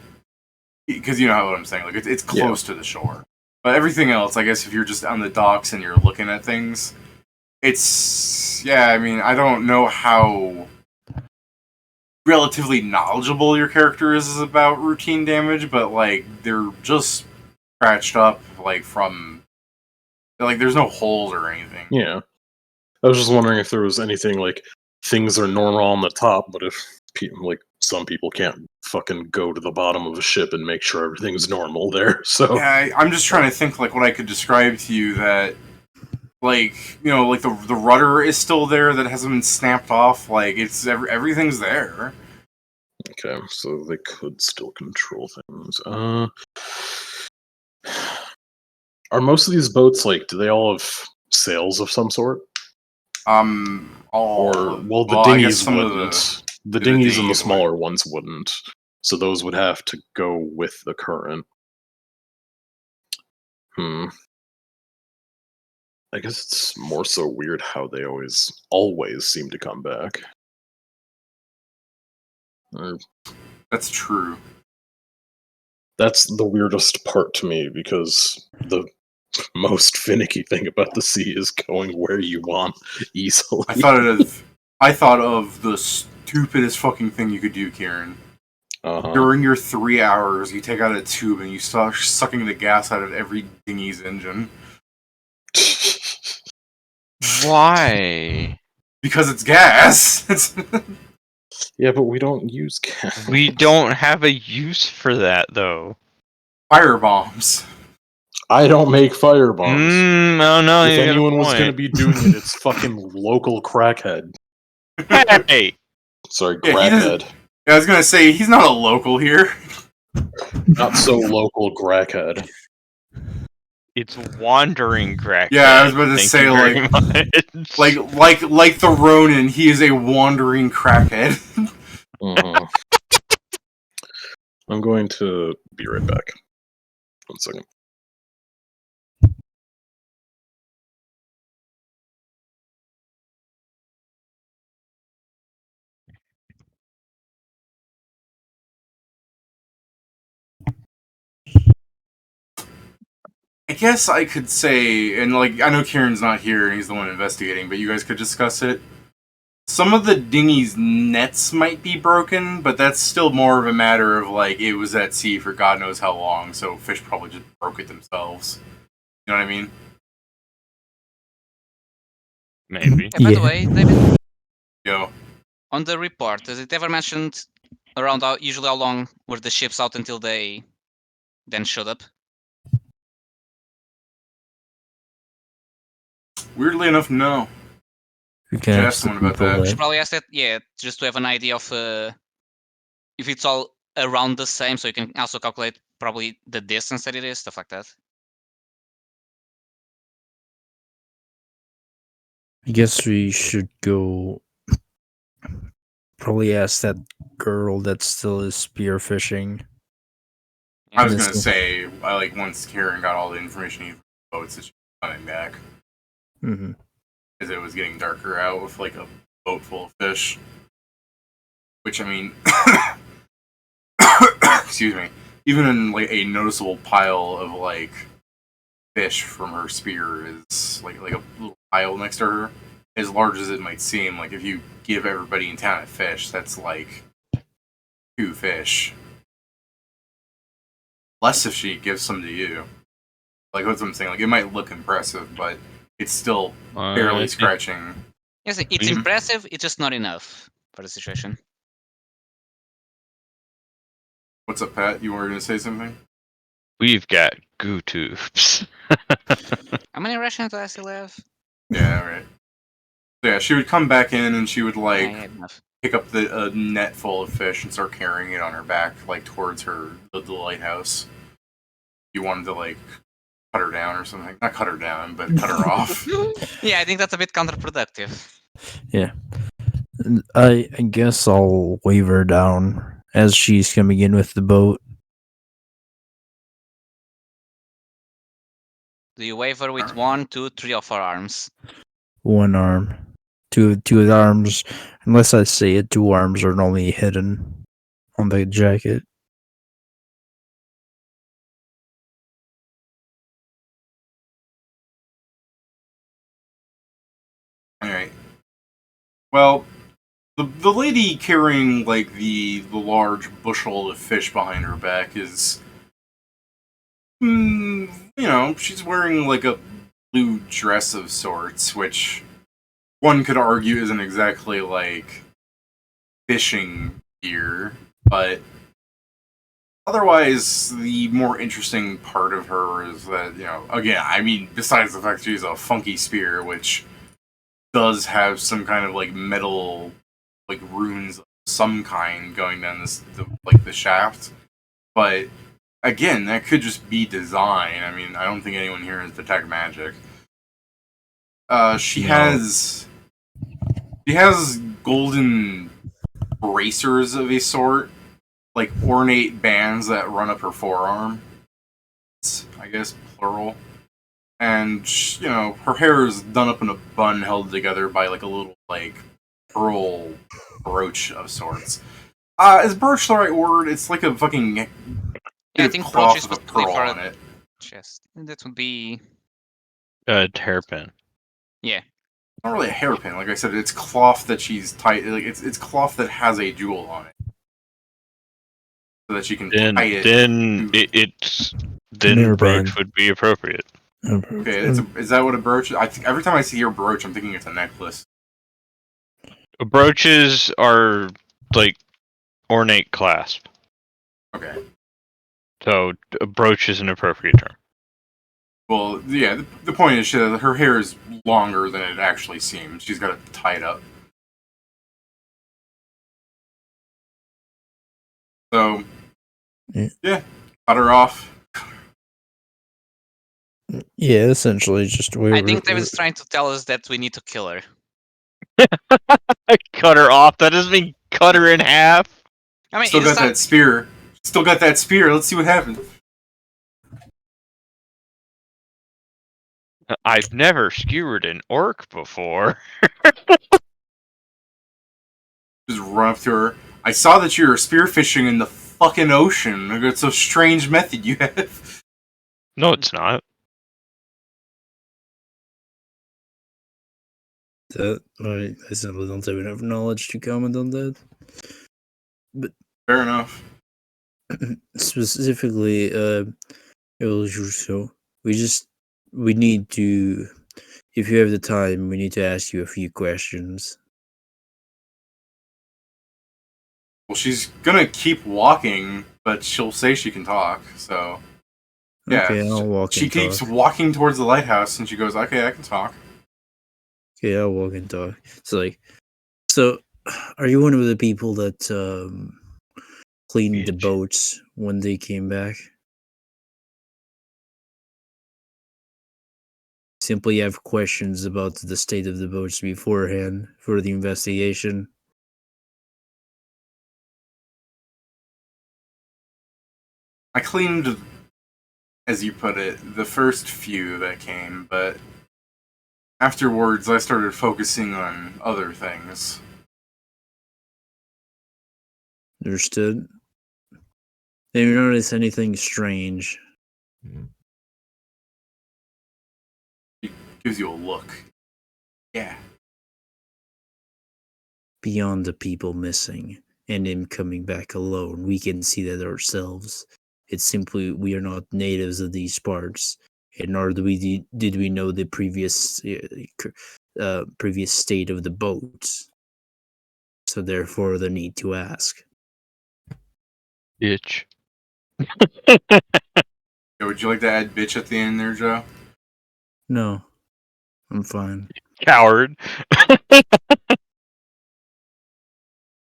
because you know what I'm saying, like it's close to the shore. But everything else, I guess, if you're just on the docks and you're looking at things, it's I mean, I don't know how relatively knowledgeable your character is about routine damage, but like they're just scratched up like from like there's no holes or anything. Yeah, I was just wondering if there was anything like things are normal on the top, but if like some people can't fucking go to the bottom of a ship and make sure everything's normal there. So Yeah, I'm just trying to think like what I could describe to you that like like the rudder is still there that hasn't been snapped off. Like it's everything's there. okay, so they could still control things. Are most of these boats like? Do they all have sails of some sort? The dinghies wouldn't. The dinghies and the smaller ones wouldn't. So those would have to go with the current. I guess it's more so weird how they always seem to come back. That's true. That's the weirdest part to me because the most finicky thing about the sea is going where you want easily. I thought of the stupidest fucking thing you could do, Kieran. During your 3 hours, you take out a tube and you start sucking the gas out of every dinghy's engine. Why? Because it's gas! Yeah, but we don't use gas. We don't have a use for that, though. Fire bombs. I don't make fire bombs. Oh no, If you got a anyone was point. going to be doing it, it's fucking local crackhead. Hey! Sorry, Yeah, he doesn't- crackhead. I was gonna say, he's not a local here. Not so local crackhead. It's wandering Grac. Yeah, I was about to Thank say, you very much. like the Ronin, he is a wandering crackhead. Mhm. I'm going to be right back. 1 second. I guess I could say, and like, I know Kieran's not here and he's the one investigating, but you guys could discuss it. Some of the dinghy's nets might be broken, but that's still more of a matter of like, it was at sea for God knows how long, so fish probably just broke it themselves. You know what I mean? Maybe. By the way, David, Yo. on the report, does it ever mentioned around usually how long were the ships out until they then showed up? Weirdly enough, no. We can Should ask ask the someone about people that. We that. should probably ask that, yeah, just to have an idea of if it's all around the same, so you can also calculate probably the distance that it is, stuff like that. I guess we should go. Probably ask that girl that still is spearfishing. I was Yes. gonna say, like, once Kieran got all the information he boats, that she was coming back. Mm-hmm. As it was getting darker out with, like, a boat full of fish. Which, I mean... excuse me. Even in, like, a noticeable pile of, like, fish from her spear is, like a little pile next to her. As large as it might seem, like, if you give everybody in town a fish, that's, like, 2 fish. Less if she gives some to you. Like, that's what I'm saying. Like, it might look impressive, but it's still barely scratching. Yes, it's Mhm. impressive, it's just not enough for the situation. What's up, Pat? You were going to say something? We've got goo tubes. How many rations do I still have? Yeah, right. So, yeah, she would come back in and she would, I like, had enough. pick up the net full of fish and start carrying it on her back, like, towards the lighthouse. You wanted to, like, cut her down or something. Not cut her down, but cut her off. Yeah, I think that's a bit counterproductive. Yeah. I guess I'll wave her down as she's coming in with the boat. Do you waver with 1, 2, 3, or 4 arms? One arm. Two arms. Unless I say it, 2 arms are normally hidden on the jacket. Alright. Well, the lady carrying, like, the large bushel of fish behind her back is... you know, she's wearing, like, a blue dress of sorts, which one could argue isn't exactly, like, fishing gear, but otherwise, the more interesting part of her is that, you know, again, I mean, besides the fact she's a funky spear, which does have some kind of, like, metal, like, runes of some kind going down the shaft, but again, that could just be design. I mean, I don't think anyone here has detect magic. She has golden bracers of a sort, like ornate bands that run up her forearm. It's, I guess, plural. And, you know, her hair is done up in a bun held together by, like, a little, like, pearl brooch of sorts. Is brooch the right word? It's like a fucking Yeah, I think cloth brooch is with a supposed to be pearl for on a it. chest. That would be... A hairpin. Yeah. It's not really a hairpin. Like I said, it's cloth that she's tight. Like it's cloth that has a jewel on it. so that she can Then tie it. then Mirror brooch band. would be appropriate. Okay, is that what a brooch? Every time I see your brooch, I'm thinking it's a necklace. Brooches are like ornate clasp, Okay. so a brooch is an appropriate term. Well, yeah. The point is, her hair is longer than it actually seems. She's got to tie it up. So, yeah, cut her off. Yeah, essentially, just I think David's trying to tell us that we need to kill her. Cut her off. That doesn't mean cut her in half. I mean, Still got that spear. Still got that spear. Let's see what happens. I've never skewered an orc before. Just run up to her. I saw that you were spearfishing in the fucking ocean. It's a strange method you have. No, it's not. I simply don't have enough knowledge to comment on that. But Fair enough. specifically, so we need to, if you have the time, we need to ask you a few questions. Well, she's gonna keep walking, but she'll say she can talk, so... Yeah, Okay, I'll walk she and keeps talk. walking towards the lighthouse, and she goes, okay, I can talk. Okay, I'll walk and talk. It's like, so, are you one of the people that cleaned the Bitch. boats when they came back? Simply have questions about the state of the boats beforehand for the investigation. I cleaned, as you put it, the first few that came, but afterwards I started focusing on other things. Understood? Have you noticed anything strange? He gives you a look. Yeah. Beyond the people missing and him coming back alone, we can see that ourselves. It's simply we are not natives of these parts, and nor did we know the previous previous state of the boats. So therefore, the need to ask. Bitch. Yeah, would you like to add bitch at the end there, Joe? No, I'm fine. Coward.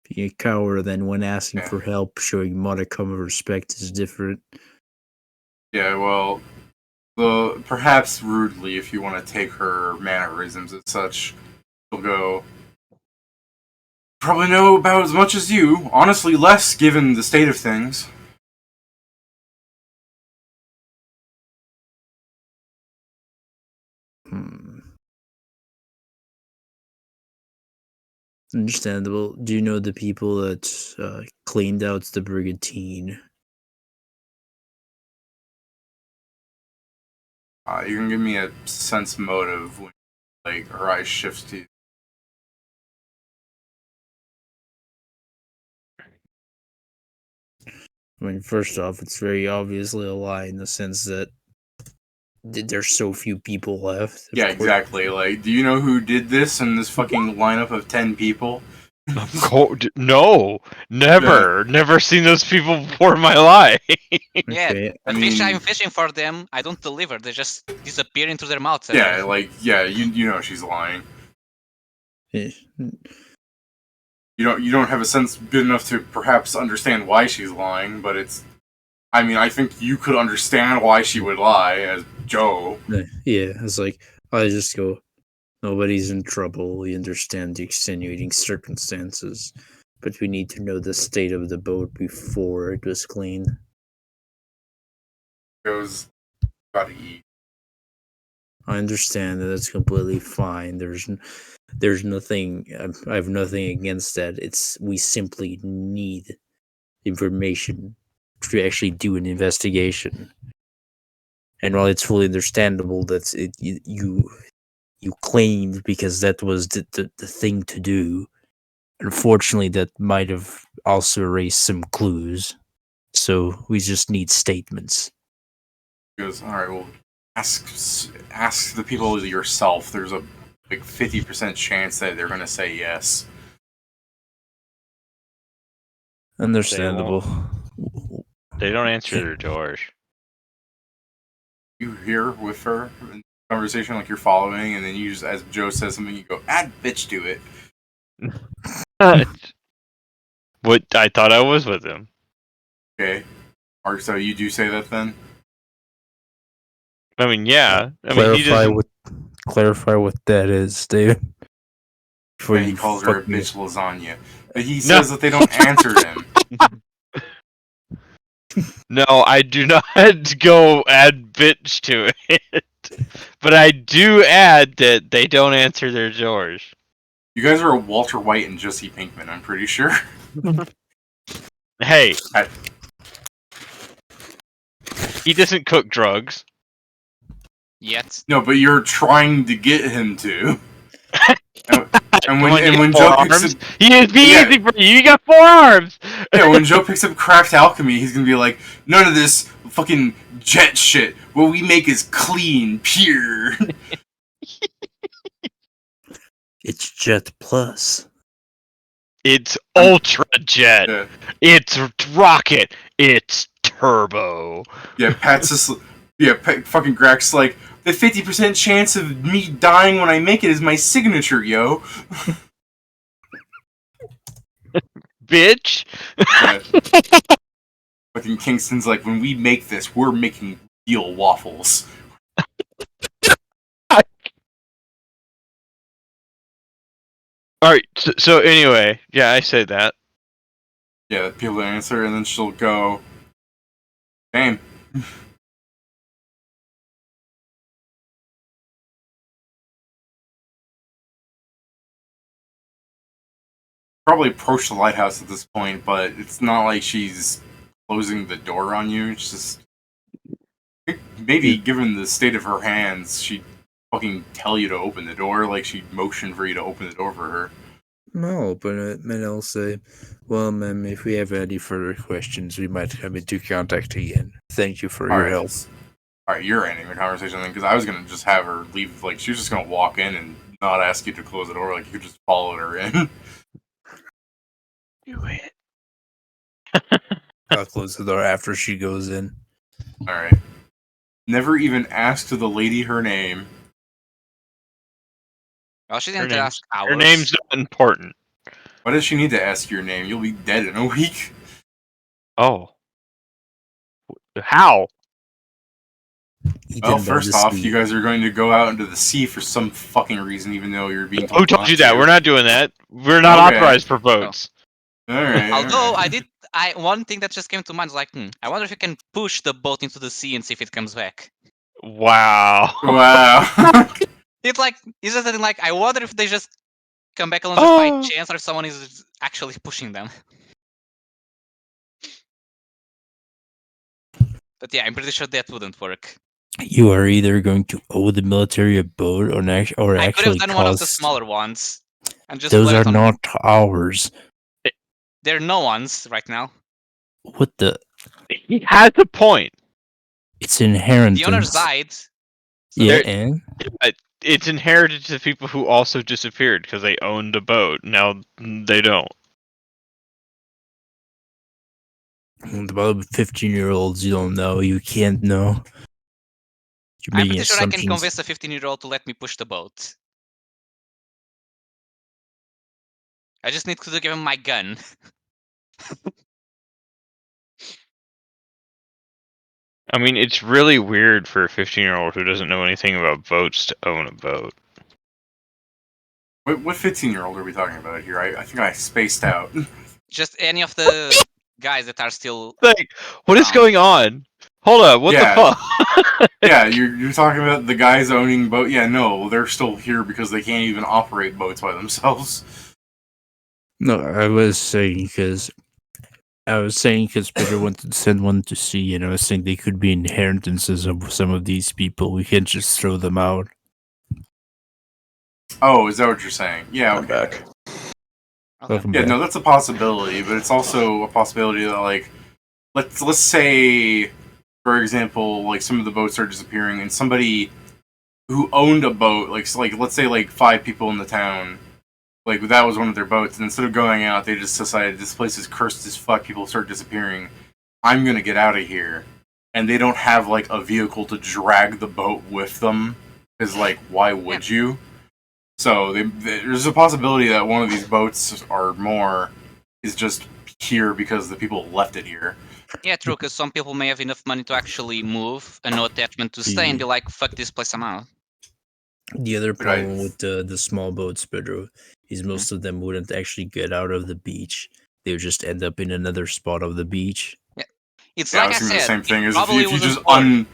Being a coward, then when asking Yeah. for help, showing modicum of respect is different. Yeah, well, perhaps rudely, if you want to take her mannerisms and such, she'll go, probably know about as much as you. Honestly, less, given the state of things. Understandable. Do you know the people that cleaned out the brigantine? You can give me a sense motive when, like, her eyes shifts to you. I mean, first off, it's very obviously a lie in the sense that there's so few people left. Yeah, exactly. Like, do you know who did this in this fucking lineup of 10 people? No, never. Never seen those people before in my life. Yeah, Okay. the fish I'm fishing for them, I don't deliver. They just disappear into their mouths. and Yeah, everything. like, yeah, you know she's lying. Eh, You don't have a sense good enough to perhaps understand why she's lying, but it's... I mean, I think you could understand why she would lie, as Joe. Yeah, it's like, I just go, nobody's in trouble. We understand the extenuating circumstances, but we need to know the state of the boat before it was cleaned. Goes, gotta eat. I understand that that's completely fine. There's nothing. I have nothing against that. We simply need information to actually do an investigation. And while it's fully understandable that you claimed because that was the thing to do, unfortunately, that might have also raised some clues. So we just need statements. He goes, all right, well, ask the people yourself. There's a 50% chance that they're gonna say yes. Understandable. They don't answer their doors. You hear with her in conversation like you're following, and then you just, as Joe says something, you go, add bitch to it. What I thought I was with him. Okay. Or so you do say that then? I mean, yeah. I mean, he doesn't. Clarify what that is, David. Before And he you calls her a fuck me. bitch lasagna. But he says that they don't answer him. No, I do not go add bitch to it. But I do add that they don't answer their doors. You guys are Walter White and Jesse Pinkman, I'm pretty sure. Hey. He doesn't cook drugs. Yet. No, but you're trying to get him to. and Come when, on, and you when got Joe four picks arms? up, It'd be Yeah. easy for you. You got 4 arms. yeah, when Joe picks up Craft Alchemy, he's gonna be like, none of this fucking jet shit. What we make is clean, pure. It's Jet Plus. It's Ultra Jet. Yeah, It's Rocket. It's Turbo. yeah, Pat's just, yeah, fucking Grac's like, the 50% chance of me dying when I make it is my signature, yo. Bitch. Yeah. Fucking Kingston's like, when we make this, we're making real waffles. Alright, so anyway, yeah, I say that. Yeah, people answer, and then she'll go, "Damn." Probably approach the lighthouse at this point, but it's not like she's closing the door on you. It's just maybe, given the state of her hands, she'd fucking tell you to open the door, like she'd motion for you to open the door for her. No, open it, and I'll say, well, ma'am, if we have any further questions, we might come into contact again. Thank you for your help. Alright, you're ending the conversation then, because I was gonna just have her leave, like, she was just gonna walk in and not ask you to close the door, like, you could just follow her in. Do it. I'll close the door after she goes in. Alright. Never even asked the lady her name. Well, she Her didn't name's- ask ours. Her name's not important. Why does she need to ask your name? You'll be dead in a week. Oh. How? Well, first off, you guys are going to go out into the sea for some fucking reason, even though you're being Who told you that? to. We're not doing that. We're not Okay. authorized for boats. Alright. Although one thing that just came to mind is like, I wonder if you can push the boat into the sea and see if it comes back. Wow. Wow. It's just that like, I wonder if they just come back along just by Oh. chance or someone is actually pushing them. But yeah, I'm pretty sure that wouldn't work. You are either going to owe the military a boat or I could have actually done one of the cost. smaller ones and just Those left are on. not ours. There are no ones right now. What the? He has a point. It's inherent. The owner died. Yeah, There- and It's inherited to people who also disappeared because they owned a boat. Now they don't. about 15-year-olds, you don't know. You can't know. You're I'm making pretty sure I can assumptions. convince a 15-year-old to let me push the boat. I just need to give him my gun. I mean, it's really weird for a 15-year-old who doesn't know anything about boats to own a boat. What 15-year-old are we talking about here? I think I spaced out. Just any of the guys that are still. Like, what is going on? Hold up, what Yeah. the fuck? Yeah, you're talking about the guys owning boat. Yeah, no, they're still here because they can't even operate boats by themselves. No, I was saying because Peter wanted to send one to sea, and I was saying they could be inheritances of some of these people. We can't just throw them out. Oh, is that what you're saying? Yeah, I'm okay. back. Okay. Welcome Yeah, back. no, that's a possibility, but it's also a possibility that, like, let's say, for example, like some of the boats are disappearing, and somebody who owned a boat, like let's say like 5 people in the town, like that was one of their boats, and instead of going out, they just decided this place is cursed as fuck. People start disappearing. I'm gonna get out of here, and they don't have like a vehicle to drag the boat with them. Because like, why would you? So there's a possibility that one of these boats or more is just here because the people left it here. Yeah, true, because some people may have enough money to actually move and no attachment to stay and be like, fuck this place, I'm out. The other But I- problem with the small boats, Pedro, is most of them wouldn't actually get out of the beach. They would just end up in another spot of the beach. It's Yeah, I like was I thinking the said, same thing. it Is probably if you wasn't just ordered.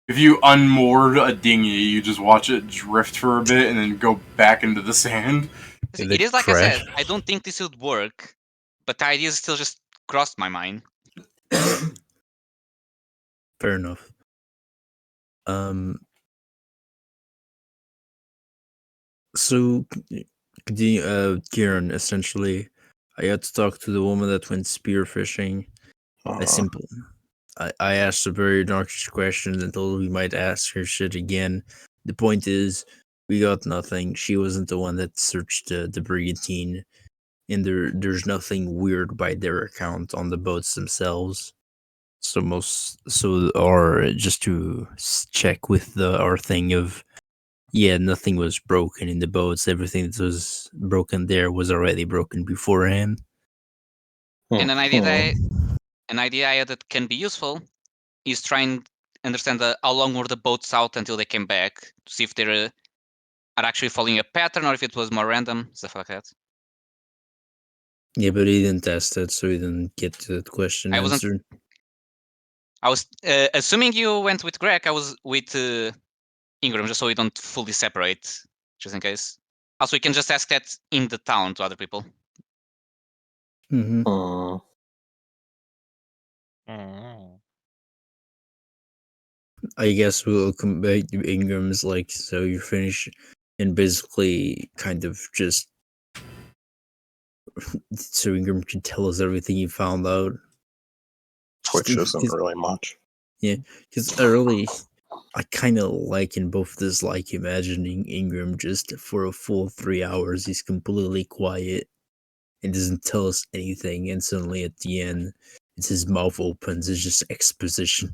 if you unmoored a dinghy, you just watch it drift for a bit and then go back into the sand. If It they is like I said, crash- I don't think this would work, but the idea still just crossed my mind. Fair enough. So, Kieran, essentially, I had to talk to the woman that went spearfishing. Uh, I simple. I asked a very narkish question and told her we might ask her shit again. The point is, we got nothing. She wasn't the one that searched the brigantine, and there's nothing weird by their account on the boats themselves. Or just to check with our thing of, yeah, nothing was broken in the boats. Everything that was broken there was already broken beforehand. And an idea I had that can be useful is try and understand how long were the boats out until they came back to see if they are actually following a pattern or if it was more random, stuff like that. Yeah, but he didn't test it, so he didn't get that question I wasn't- answered. I was assuming you went with Grac. I was with Ingram, just so we don't fully separate, just in case. Also, we can just ask that in the town to other people. Mm-hmm. I guess we'll come back to Ingram's like, so you're finished, and basically kind of just so Ingram can tell us everything he found out. which isn't really much. Yeah, because I kind of like in both this, like imagining Ingram just for a full 3 hours, he's completely quiet and doesn't tell us anything, and suddenly at the end, it's his mouth opens, it's just exposition.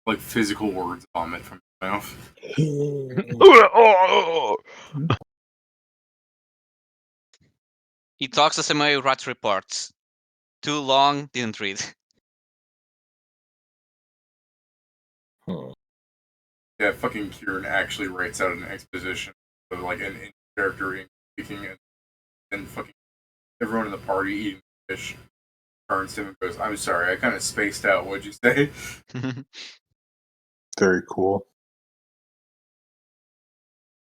Like physical words vomit from his mouth. He talks the same way he writes reports. Too long, didn't read. Yeah, fucking Kieran actually writes out an exposition of like an in-character speaking, and then fucking everyone in the party eating fish turns to him and goes, "I'm sorry, I kind of spaced out. What'd you say?" Very cool.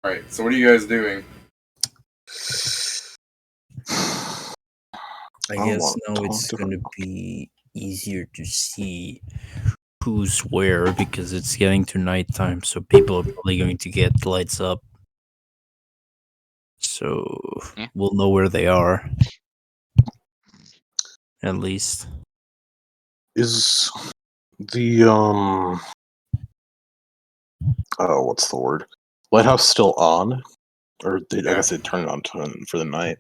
Right. So what are you guys doing? I I guess want now to it's talk gonna about- be easier to see who's where because it's getting to nighttime, so people are probably going to get lights up. So Yeah. we'll know where they are. At least. Is the what's the word? Lighthouse still on? Or I guess they turn it on for the night.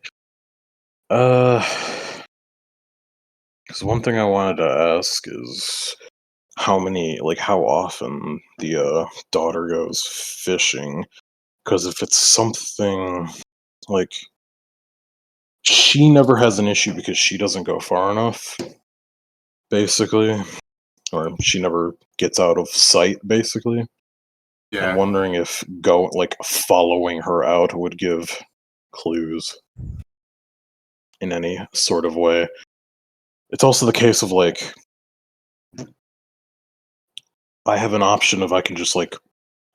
Because one thing I wanted to ask is how often the daughter goes fishing. Because if it's something like she never has an issue because she doesn't go far enough, basically, or she never gets out of sight, basically. Yeah. I'm wondering if following her out would give clues in any sort of way. It's also the case of like I have an option of I can just like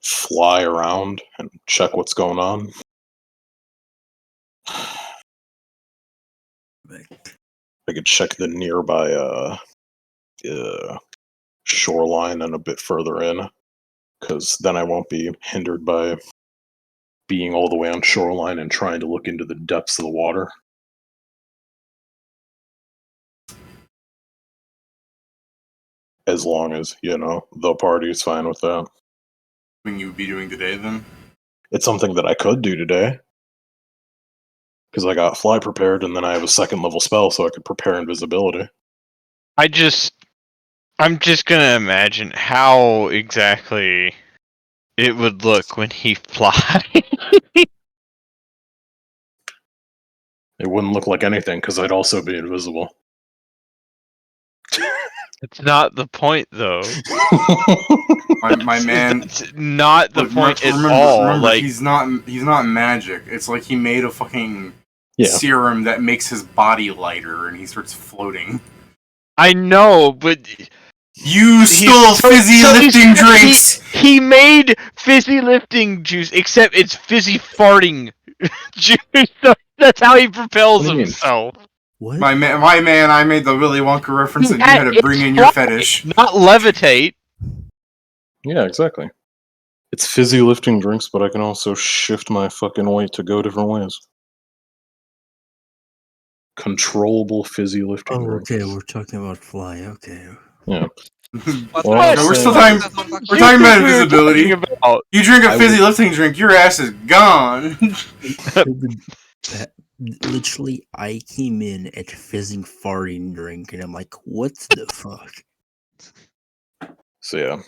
fly around and check what's going on. I could check the nearby shoreline and a bit further in, because then I won't be hindered by being all the way on shoreline and trying to look into the depths of the water. as long as, the party's fine with that. Something you would be doing today, then? It's something that I could do today. Because I got fly prepared, and then I have a 2nd level spell, so I could prepare invisibility. I'm just gonna imagine how exactly it would look when he flies. It wouldn't look like anything, because I'd also be invisible. It's not the point, though. My man. That's not the Look, point at remember, all. Remember, Like, he's not magic. It's like he made a fucking Yeah. serum that makes his body lighter, and he starts floating. I know, but You stole fizzy lifting drinks. He made fizzy lifting juice, except it's fizzy farting juice. So that's how he propels What do you mean? himself. What? My man, I made the Willy Wonka reference, and you had to It's bring in your fetish. Not levitate. Yeah, exactly. It's fizzy lifting drinks, but I can also shift my fucking weight to go different ways. Controllable fizzy lifting Oh, drinks. okay. We're talking about fly. Okay. Yeah. What? Well, No, we're still saying- talking. We're talking about invisibility. About. You drink a I fizzy would- lifting drink, your ass is gone. Literally, I came in at fizzing farting drink, and I'm like, what the fuck? So yeah.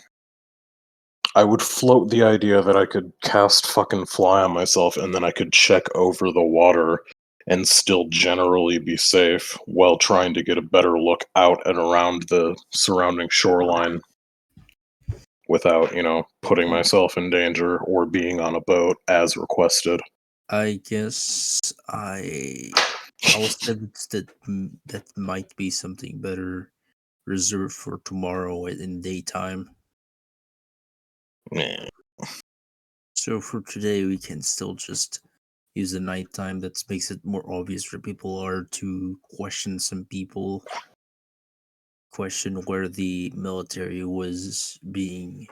I would float the idea that I could cast fucking fly on myself, and then I could check over the water and still generally be safe while trying to get a better look out and around the surrounding shoreline without, putting myself in danger or being on a boat as requested. I guess I'll sense that might be something better reserved for tomorrow in daytime. Yeah. So for today, we can still just use the nighttime. That makes it more obvious where people are to question some people. Question where the military was being,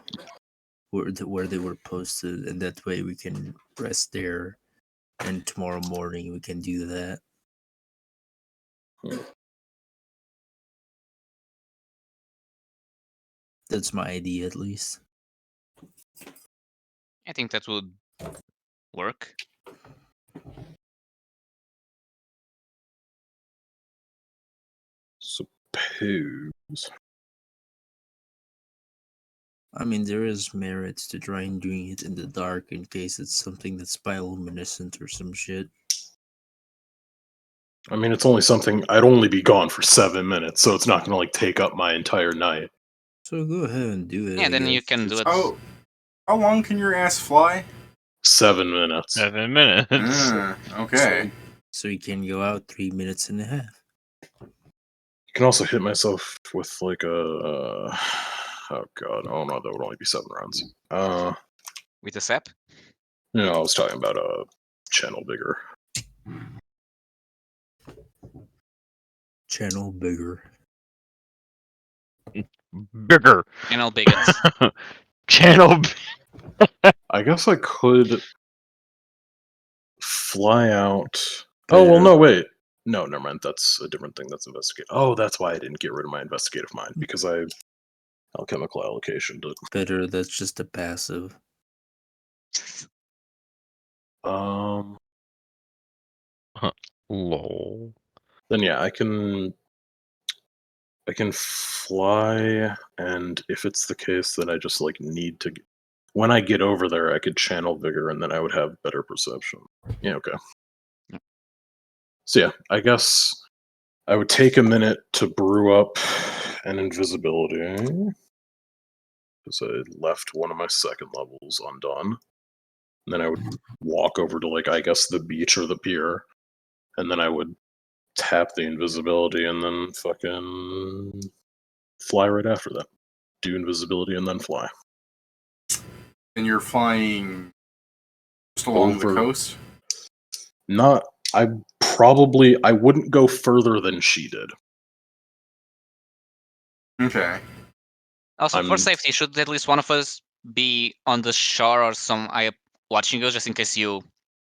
where they were posted, and that way we can rest there. And tomorrow morning we can do that. That's my idea, at least. I think that would work. Suppose. I mean, there is merits to trying doing it in the dark in case it's something that's bioluminescent or some shit. I mean, it's only something I'd only be gone for 7 minutes, so it's not going to take up my entire night. So go ahead and do it. Yeah, I then you guess. can do it. How long can your ass fly? 7 minutes. 7 minutes. Okay. So you can go out 3 minutes and a half. You can also hit myself with like a. Oh god! Oh no, that would only be 7 rounds. With a sap? I was talking about a channel bigger. Channel bigger. Bigger. Channel bigots. Channel. I guess I could fly out. Oh well, no wait. No, never mind. That's a different thing. That's investigate. Oh, that's why I didn't get rid of my investigative mind because I alchemical allocation did. Better, that's just a passive. Lol. Then yeah, I can fly, and if it's the case that I just need to, when I get over there, I could channel vigor, and then I would have better perception. Yeah, okay. So yeah, I guess I would take a minute to brew up an invisibility because I left one of my 2nd levels undone. And then I would walk over to I guess the beach or the pier, and then I would tap the invisibility and then fucking fly right after that. Do invisibility and then fly. And you're flying just along the coast? I wouldn't go further than she did. Okay. Also, for safety, should at least one of us be on the shore or some eye watching us just in case you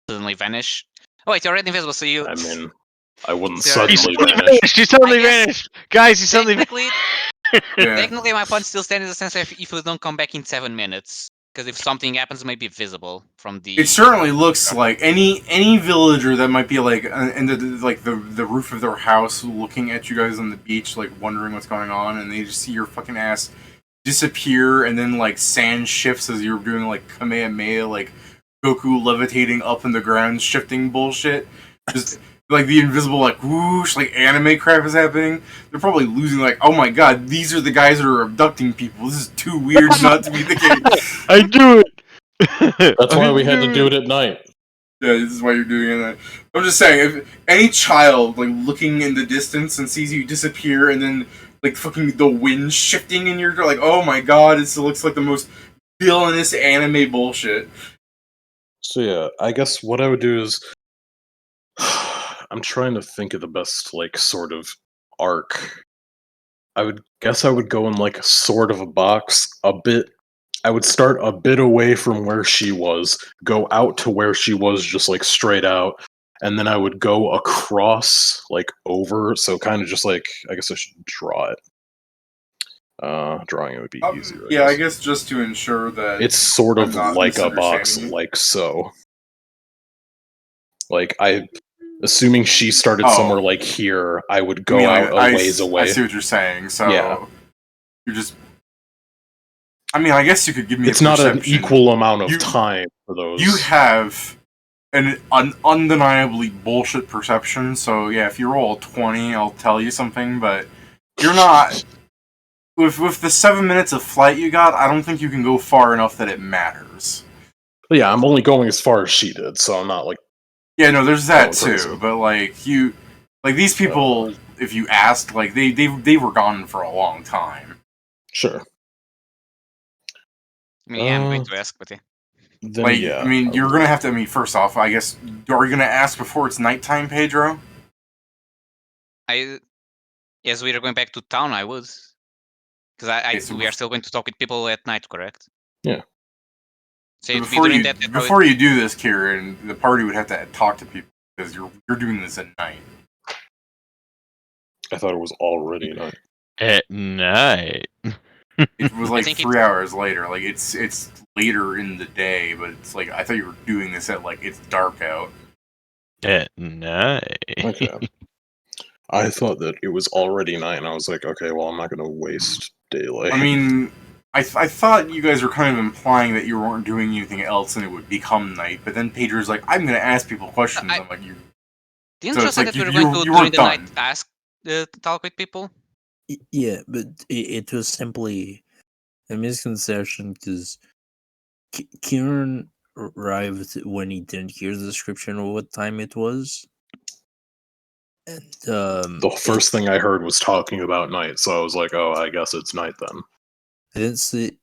suddenly vanish? Oh wait, you're already invisible, so you... I mean, I wouldn't Sorry. suddenly vanish. He suddenly I guess vanished. Guys, he suddenly technically, Yeah. Technically, my point still stands in the sense of if we don't come back in 7 minutes, because if something happens, it may be visible from the. It certainly looks like any villager that might be like in the roof of their house, looking at you guys on the beach, like wondering what's going on, and they just see your fucking ass disappear, and then like sand shifts as you're doing like Kamehameha, like Goku levitating up in the ground, shifting bullshit. Just like the invisible like whoosh, like anime crap is happening. They're probably losing like, oh my god, these are the guys that are abducting people. This is too weird not to be the case. I do it. That's why we had to do it at night. Yeah, this is why you're doing it. I'm just saying, if any child like looking in the distance and sees you disappear, and then like fucking the wind shifting, and you're like, oh my god, it looks like the most villainous anime bullshit. So yeah, I guess what I would do is I'm trying to think of the best like sort of arc. I would go in like a sort of a box a bit. I would start a bit away from where she was, go out to where she was just like straight out, and then I would go across like over, so kind of just like I guess I should draw it. Drawing it would be easier. Yeah, I guess just to ensure that it's sort of I'm not like a box, misunderstanding you. like so. Like assuming she started somewhere like here, I would go out a ways away. I see what you're saying. So Yeah. you're just. I mean, I guess you could give me. It's not an equal amount of time for those. You have an undeniably bullshit perception. So yeah, if you roll a 20, I'll tell you something. But you're not. With the 7 minutes of flight you got, I don't think you can go far enough that it matters. But yeah, I'm only going as far as she did, so I'm not like. Yeah, no, there's that too. Crazy. But like these people, if you asked, like they were gone for a long time. Sure. I mean, yeah, I'm going to ask, but yeah. Then, Like, yeah, I mean, you're gonna have to. I mean, first off, I guess, are you gonna ask before it's nighttime, Pedro? Yes, we are going back to town. I would, because Okay, so we are still going to talk with people at night, correct? Yeah. So it'd be Before during you that. before you do this, Kieran, the party would have to talk to people because you're doing this at night. I thought it was already night. At night. It was like think 3 hours later. Like it's later in the day, but it's like I thought you were doing this at like it's dark out. At night. Okay. I thought that it was already night, and I was like, okay, well, I'm not going to waste daylight. I mean, I thought you guys were kind of implying that you weren't doing anything else and it would become night, but then Pedro's like, I'm going to ask people questions. I'm like, you. Didn't So you it's say like that we were you going to weren't during the night done. ask talk with people? Yeah, but it was simply a misconception because Kieran arrived when he didn't hear the description of what time it was. And the first thing I heard was talking about night, so I was like, oh, I guess it's night then. I didn't see.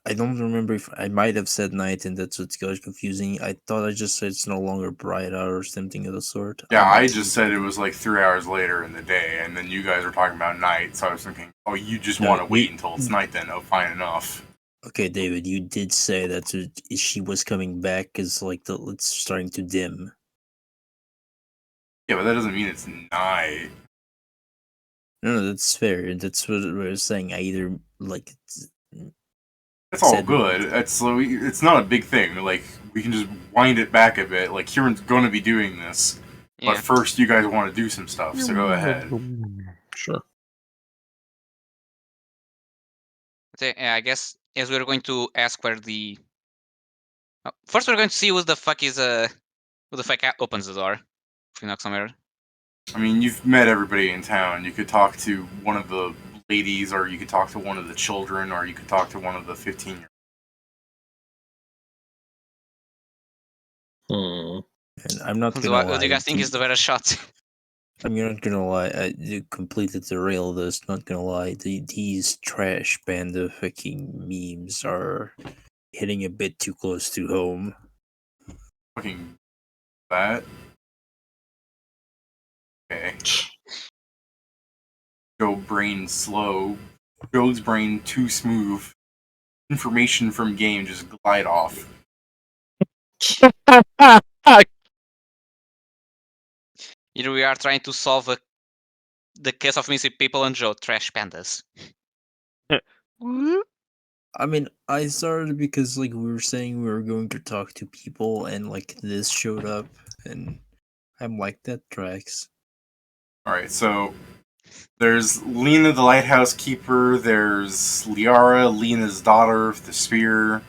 I don't remember if I might have said night, and that's what got confusing. I thought I just said it's no longer bright out or something of the sort. Yeah, I just said it was like 3 hours later in the day, and then you guys were talking about night, so I was thinking, oh, you just No, want to wait until it's night then. Oh, fine enough. Okay, David, you did say that she was coming back because like it's starting to dim. Yeah, but that doesn't mean it's night. No, that's fair. That's what I was saying. I either like It's all said- good. It's not a big thing. Like, we can just wind it back a bit. Like, Kieran's going to be doing this. Yeah. But first, you guys want to do some stuff, so go ahead. Sure. I guess as we're going to ask where the. First, we're going to see who the fuck opens the door. If we knock somewhere. I mean, you've met everybody in town. You could talk to one of the ladies, or you could talk to one of the children, or you could talk to one of the 15-year-olds. and I'm not What gonna lie. do you guys think is the better shot? I'm not gonna lie. I completely derail this. Not gonna lie. These trash panda fucking memes are hitting a bit too close to home. Fucking that. Okay. Joe brain slow. Joe's brain too smooth. Information from game just glide off. Here we are trying to solve the case of missing people and Joe trash pandas. I mean, I started because like we were saying we were going to talk to people, and like this showed up, and I'm like, that tracks. Alright, so there's Lena the lighthouse keeper, there's Liara, Lena's daughter, the spear,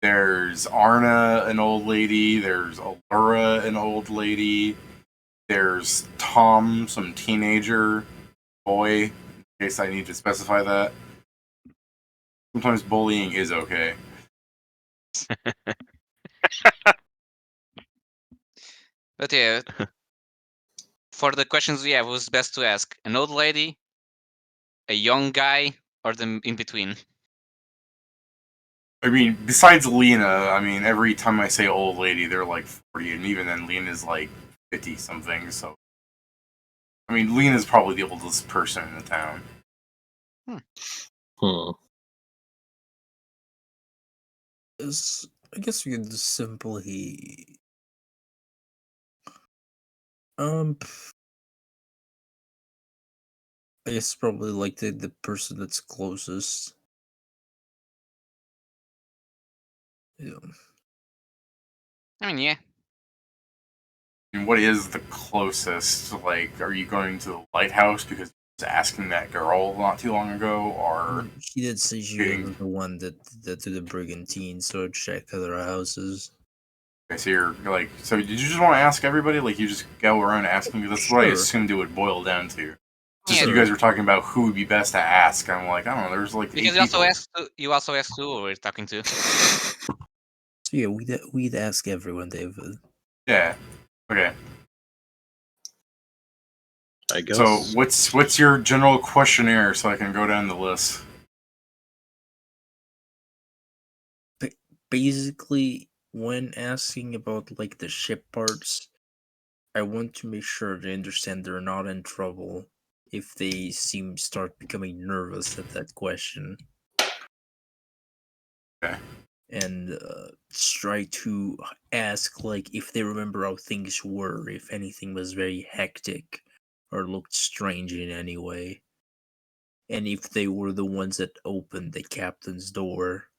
there's Arna, an old lady, there's Allura, an old lady, there's Tom, some teenager boy, in case I need to specify that. Sometimes bullying is okay. But yeah, for the questions we have, who's best to ask? An old lady, a young guy, or the in between? I mean, besides Lena, I mean, every time I say old lady, they're like 40, and even then, Lena's like 50 something, so. I mean, Lena's probably the oldest person in the town. I guess we could just simply I guess probably like the person that's closest. Yeah. I mean, yeah. And what is the closest? Like, are you going to the lighthouse because you was asking that girl not too long ago, or She did say she was the one that did the brigantine, so check other houses. okay, so you're like, so did you just want to ask everybody? Like, you just go around asking? That's what I Sure. assumed it would boil down to. Just Yeah. you guys were talking about who would be best to ask. I'm like, I don't know. There's like Because 8 people. you also asked who we're talking to. So yeah, we'd ask everyone, David. Yeah. Okay. I guess. So what's your general questionnaire so I can go down the list? Basically, when asking about like the ship parts, I want to make sure they understand they're not in trouble if they start becoming nervous at that question. Okay. And try to ask like if they remember how things were, if anything was very hectic or looked strange in any way, and if they were the ones that opened the captain's door.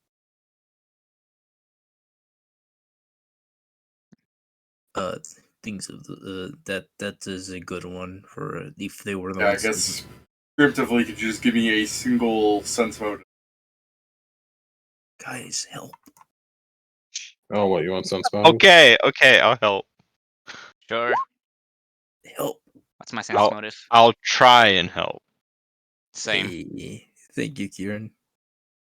Things of the that is a good one for if they were the Yeah, I ones. guess descriptively, could you just give me a single sense mode? Guys, help! Oh, what, you want sense motive? Okay, I'll help. Sure. Help! What's my sense motive? I'll try and help. Same. Hey, thank you, Kieran.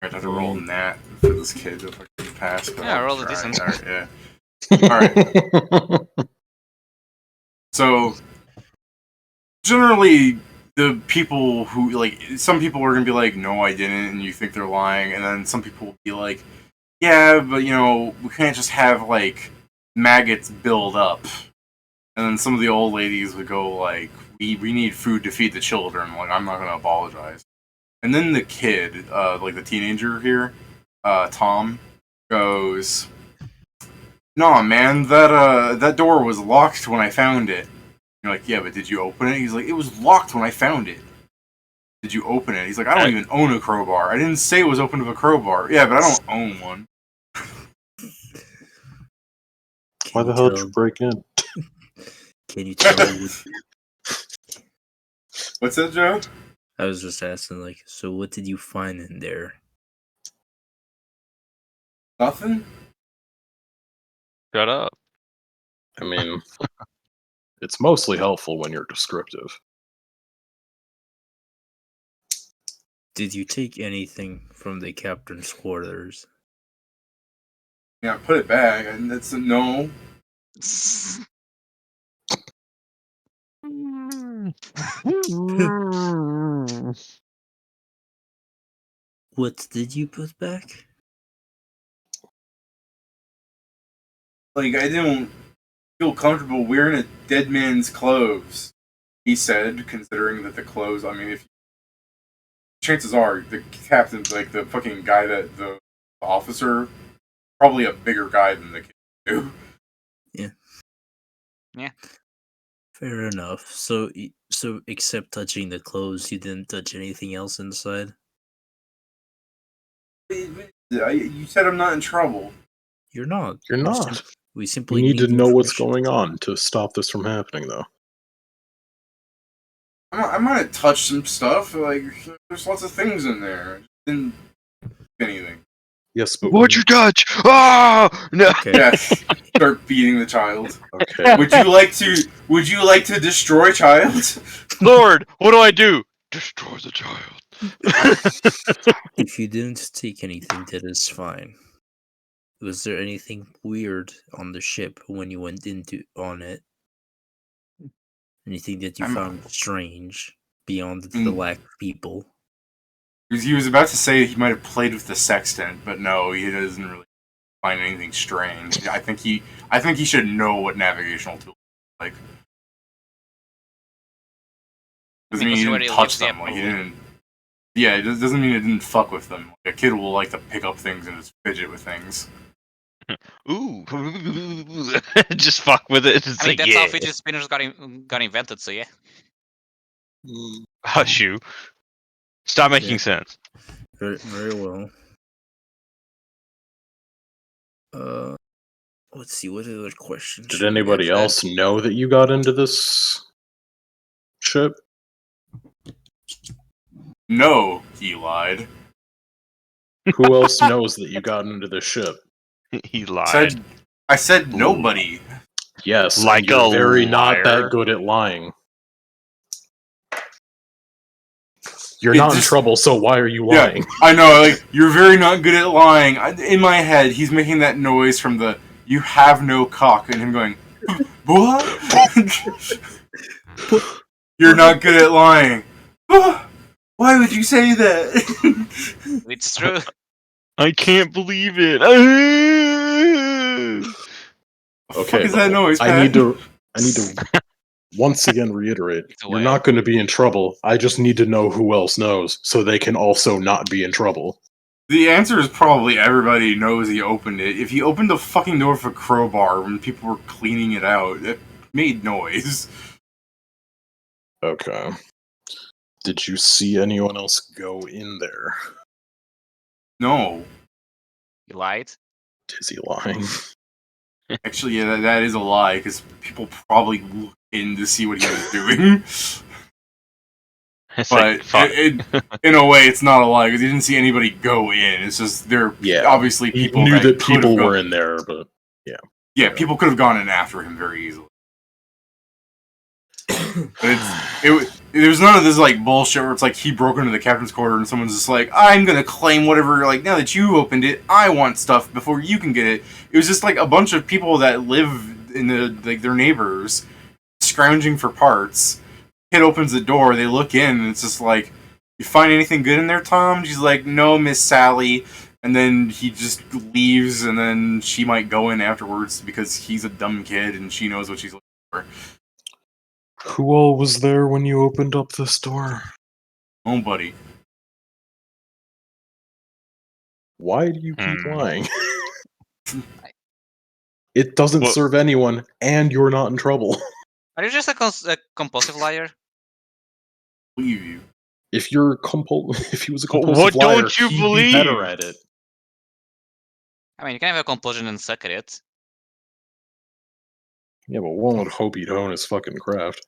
I have to roll nat for this kid if I can pass. But Yeah, I'll roll a try. decent. Alright, yeah. Alright. So generally, the people who like some people are gonna be like, "No, I didn't," and you think they're lying, and then some people will be like, "Yeah, but you know, we can't just have like maggots build up." And then some of the old ladies would go like, "We need food to feed the children." Like, I'm not gonna apologize. And then the kid, like the teenager here, Tom, goes, "No, man, that door was locked when I found it." You're like, "Yeah, but did you open it?" He's like, "It was locked when I found it." "Did you open it?" He's like, "I don't even own a crowbar. I didn't say it was open to a crowbar." "Yeah, but I don't own one." Why the hell did you break in? Can you tell me? What's that, Joe? I was just asking, like, so what did you find in there? Nothing? Shut up. I mean, it's mostly helpful when you're descriptive. Did you take anything from the captain's quarters? Yeah, put it back, and that's a no. What did you put back? Like, I don't feel comfortable wearing a dead man's clothes, he said, considering that the clothes, I mean, if chances are the captain's like the fucking guy that the officer, probably a bigger guy than the kid too. Yeah. Fair enough. So except touching the clothes, you didn't touch anything else inside? You said I'm not in trouble. You're not. You're not. We We simply need to know what's information. going on to stop this from happening, though. I might have touched some stuff. Like, there's lots of things in there. Didn't do anything. Yes, but What'd you touch? Ah! No. Okay. Yeah, start beating the child. Okay. Would you like to destroy child? Lord, what do I do? Destroy the child. If you didn't take anything, that is fine. Was there anything weird on the ship when you went on it? Anything that you found strange beyond the lack of people? He was about to say he might have played with the sextant, but no, he doesn't really find anything strange. I think he should know what navigational tools are like. Doesn't mean he didn't touch them. Like, he didn't. Yeah, it doesn't mean it didn't fuck with them. Like, a kid will like to pick up things and just fidget with things. Ooh. Just fuck with it. It's I mean, like, that's yeah. how fidget spinners got invented, so yeah. Hush you. Stop Okay. making sense. Very well. Let's see, what other questions? Did anybody else know that you got into this ship? No, he lied. Who else knows that you got into this ship? He lied. I said nobody. Yes, Like you're a very not liar. that good at lying. You're not in trouble, so why are you lying? Yeah, I know, like, you're very not good at lying. In my head, he's making that noise from the "you have no cock" and him going, "What?" You're not good at lying. Why would you say that? It's true. I can't believe it. What Okay, is that noise, Pat? I need to once again reiterate, you're not going to be in trouble. I just need to know who else knows, so they can also not be in trouble. The answer is probably everybody knows he opened it. If he opened the fucking door with a crowbar when people were cleaning it out, it made noise. Okay. Did you see anyone else go in there? No. You lied. Is he lying? Actually, yeah, that is a lie, because people probably looked in to see what he was doing. It's But like, fuck. in a way, it's not a lie, because he didn't see anybody go in. It's just, they're obviously He people knew that could people have were in there, but yeah. Yeah, people could have gone in after him very easily. But there's none of this like bullshit where it's like he broke into the captain's quarter and someone's just like, I'm gonna claim whatever, like, now that you opened it, I want stuff before you can get it. It was just like a bunch of people that live in like their neighbors scrounging for parts. Kid opens the door, they look in, and it's just like, you find anything good in there, Tom? She's like, no, Miss Sally. And then he just leaves, and then she might go in afterwards because he's a dumb kid and she knows what she's looking for. Who all was there when you opened up this door? Nobody. Why do you keep lying? It doesn't serve anyone, and you're not in trouble. Are you just a compulsive liar? Believe you. If he was a compulsive What liar, don't you he'd believe? be better at it. I mean, you can have a compulsion and suck at it. Yeah, but one would hope he'd hone his fucking craft.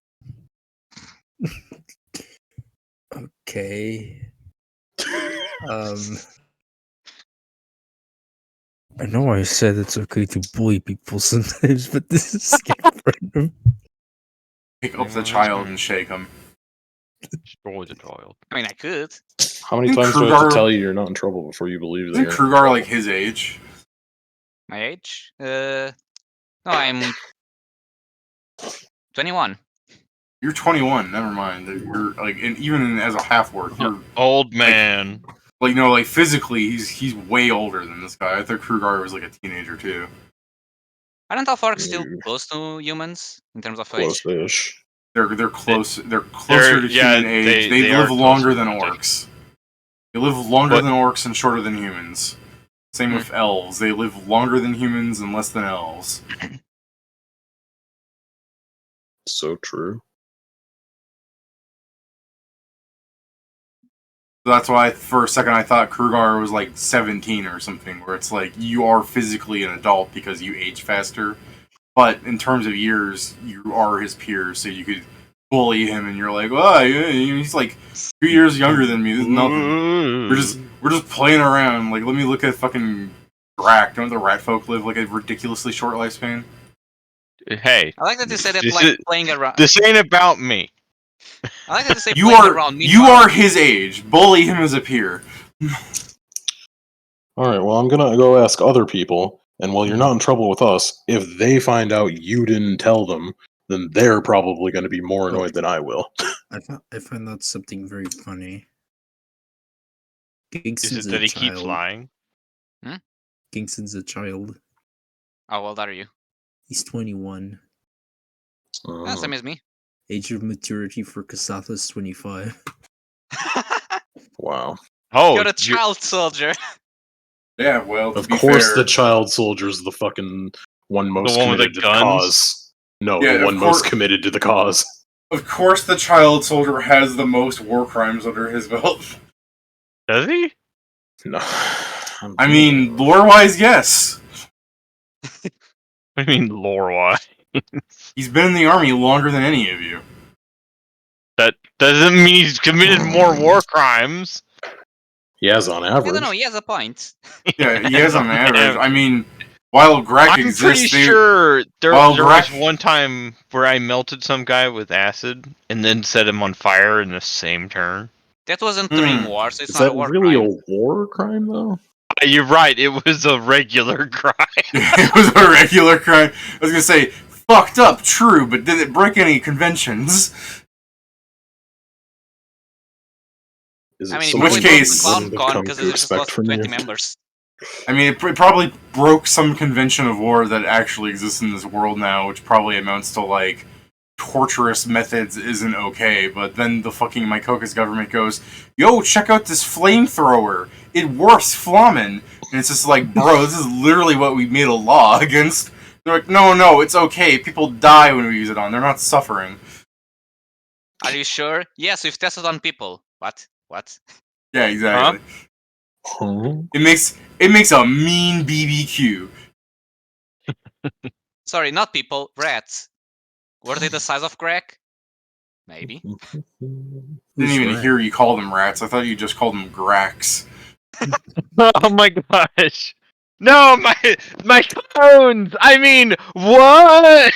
Okay. I know I said it's okay to bully people sometimes, but this is random. Pick up the child and shake him. Destroy the child. I mean, I could. How many Isn't times do I have to Crugar- tell you you're not in trouble before you believe that Isn't you're Crugar like his age? My age? No, I'm 21. You're 21. Never mind. You're like, and even as a half orc, you're Old man. like no, like physically, he's way older than this guy. I thought Crugar was like a teenager too. Aren't orcs still close to humans in terms of age? close-ish? They're close. They're closer to human age. They live longer than orcs. They live longer than orcs and shorter than humans. Same with elves. They live longer than humans and less than elves. So true. So that's why for a second I thought Crugar was like 17 or something, where it's like you are physically an adult because you age faster, but in terms of years, you are his peer, so you could bully him, and you're like, "Oh, he's like 2 years younger than me. This is nothing. We're just playing around. Like, let me look at fucking Grac. Don't the rat folk live like a ridiculously short lifespan?" Hey, I like that you said it this like is- playing around. this ain't about me. I like that you say You playing are around. you Meanwhile, are his age. Bully him as a peer. All right, well, I'm gonna go ask other people, and while you're not in trouble with us, if they find out you didn't tell them, then they're probably going to be more annoyed than I will. I find that something very funny. Is Kingston's it that a he keeps child. lying? Kingston's a child. how old are you? He's 21. Same as me. Age of maturity for Kasatha's 25. Wow. Oh, You're a child soldier. Yeah, well, to Of be course, fair, the child soldier's the fucking one most one with committed the to the guns? cause. No, Yeah, the of one most course- committed to the cause. of course, the child soldier has the most war crimes under his belt. does he? No. I mean, lore-wise, yes. I mean, lore-wise. He's been in the army longer than any of you. That doesn't mean he's committed more war crimes. he has on I average. don't know. He has a point. Yeah, he has on average. I mean, while Grac I'm exists, pretty they- sure there while was Grac- one time where I melted some guy with acid and then set him on fire in the same turn. That wasn't during Hmm. war, so it's Is not that a war really crime. a war crime, though? You're right. It was a regular crime. it was a regular crime. I was gonna say, fucked up, true, but did it break any conventions? Is I it mean, something in which it probably case- wasn't wouldn't Clown have Con come because to it just expect lost from 20 you? members. I mean, it probably broke some convention of war that actually exists in this world now, which probably amounts to, like, torturous methods isn't okay, but then the fucking Mykoka's government goes, yo, check out this flamethrower. It works flamen. And it's just like, bro, this is literally what we made a law against. They're like, no, it's okay. People die when we use it on. They're not suffering. Are you sure? Yes, we've tested on people. What? What? Yeah, exactly. Huh? It makes a mean BBQ. Sorry, not people. Rats. Were they the size of Grac? Maybe. Didn't Who's even Grac? hear you call them rats. I thought you just called them Gracs. Oh my gosh! No, my cones. I mean, what?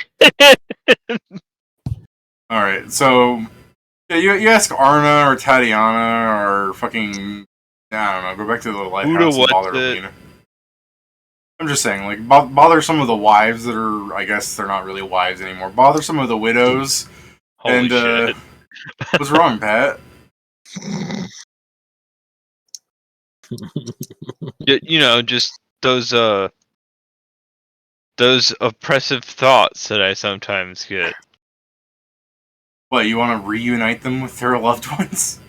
Alright, so yeah, you ask Arna or Tatiana or fucking, I don't know, go back to the lighthouse and what's bother it? Alina. I'm just saying, like, bother some of the wives that are, I guess they're not really wives anymore. Bother some of the widows. Holy and, shit! What's wrong, Pat? You know, just those oppressive thoughts that I sometimes get. What, you want to reunite them with their loved ones?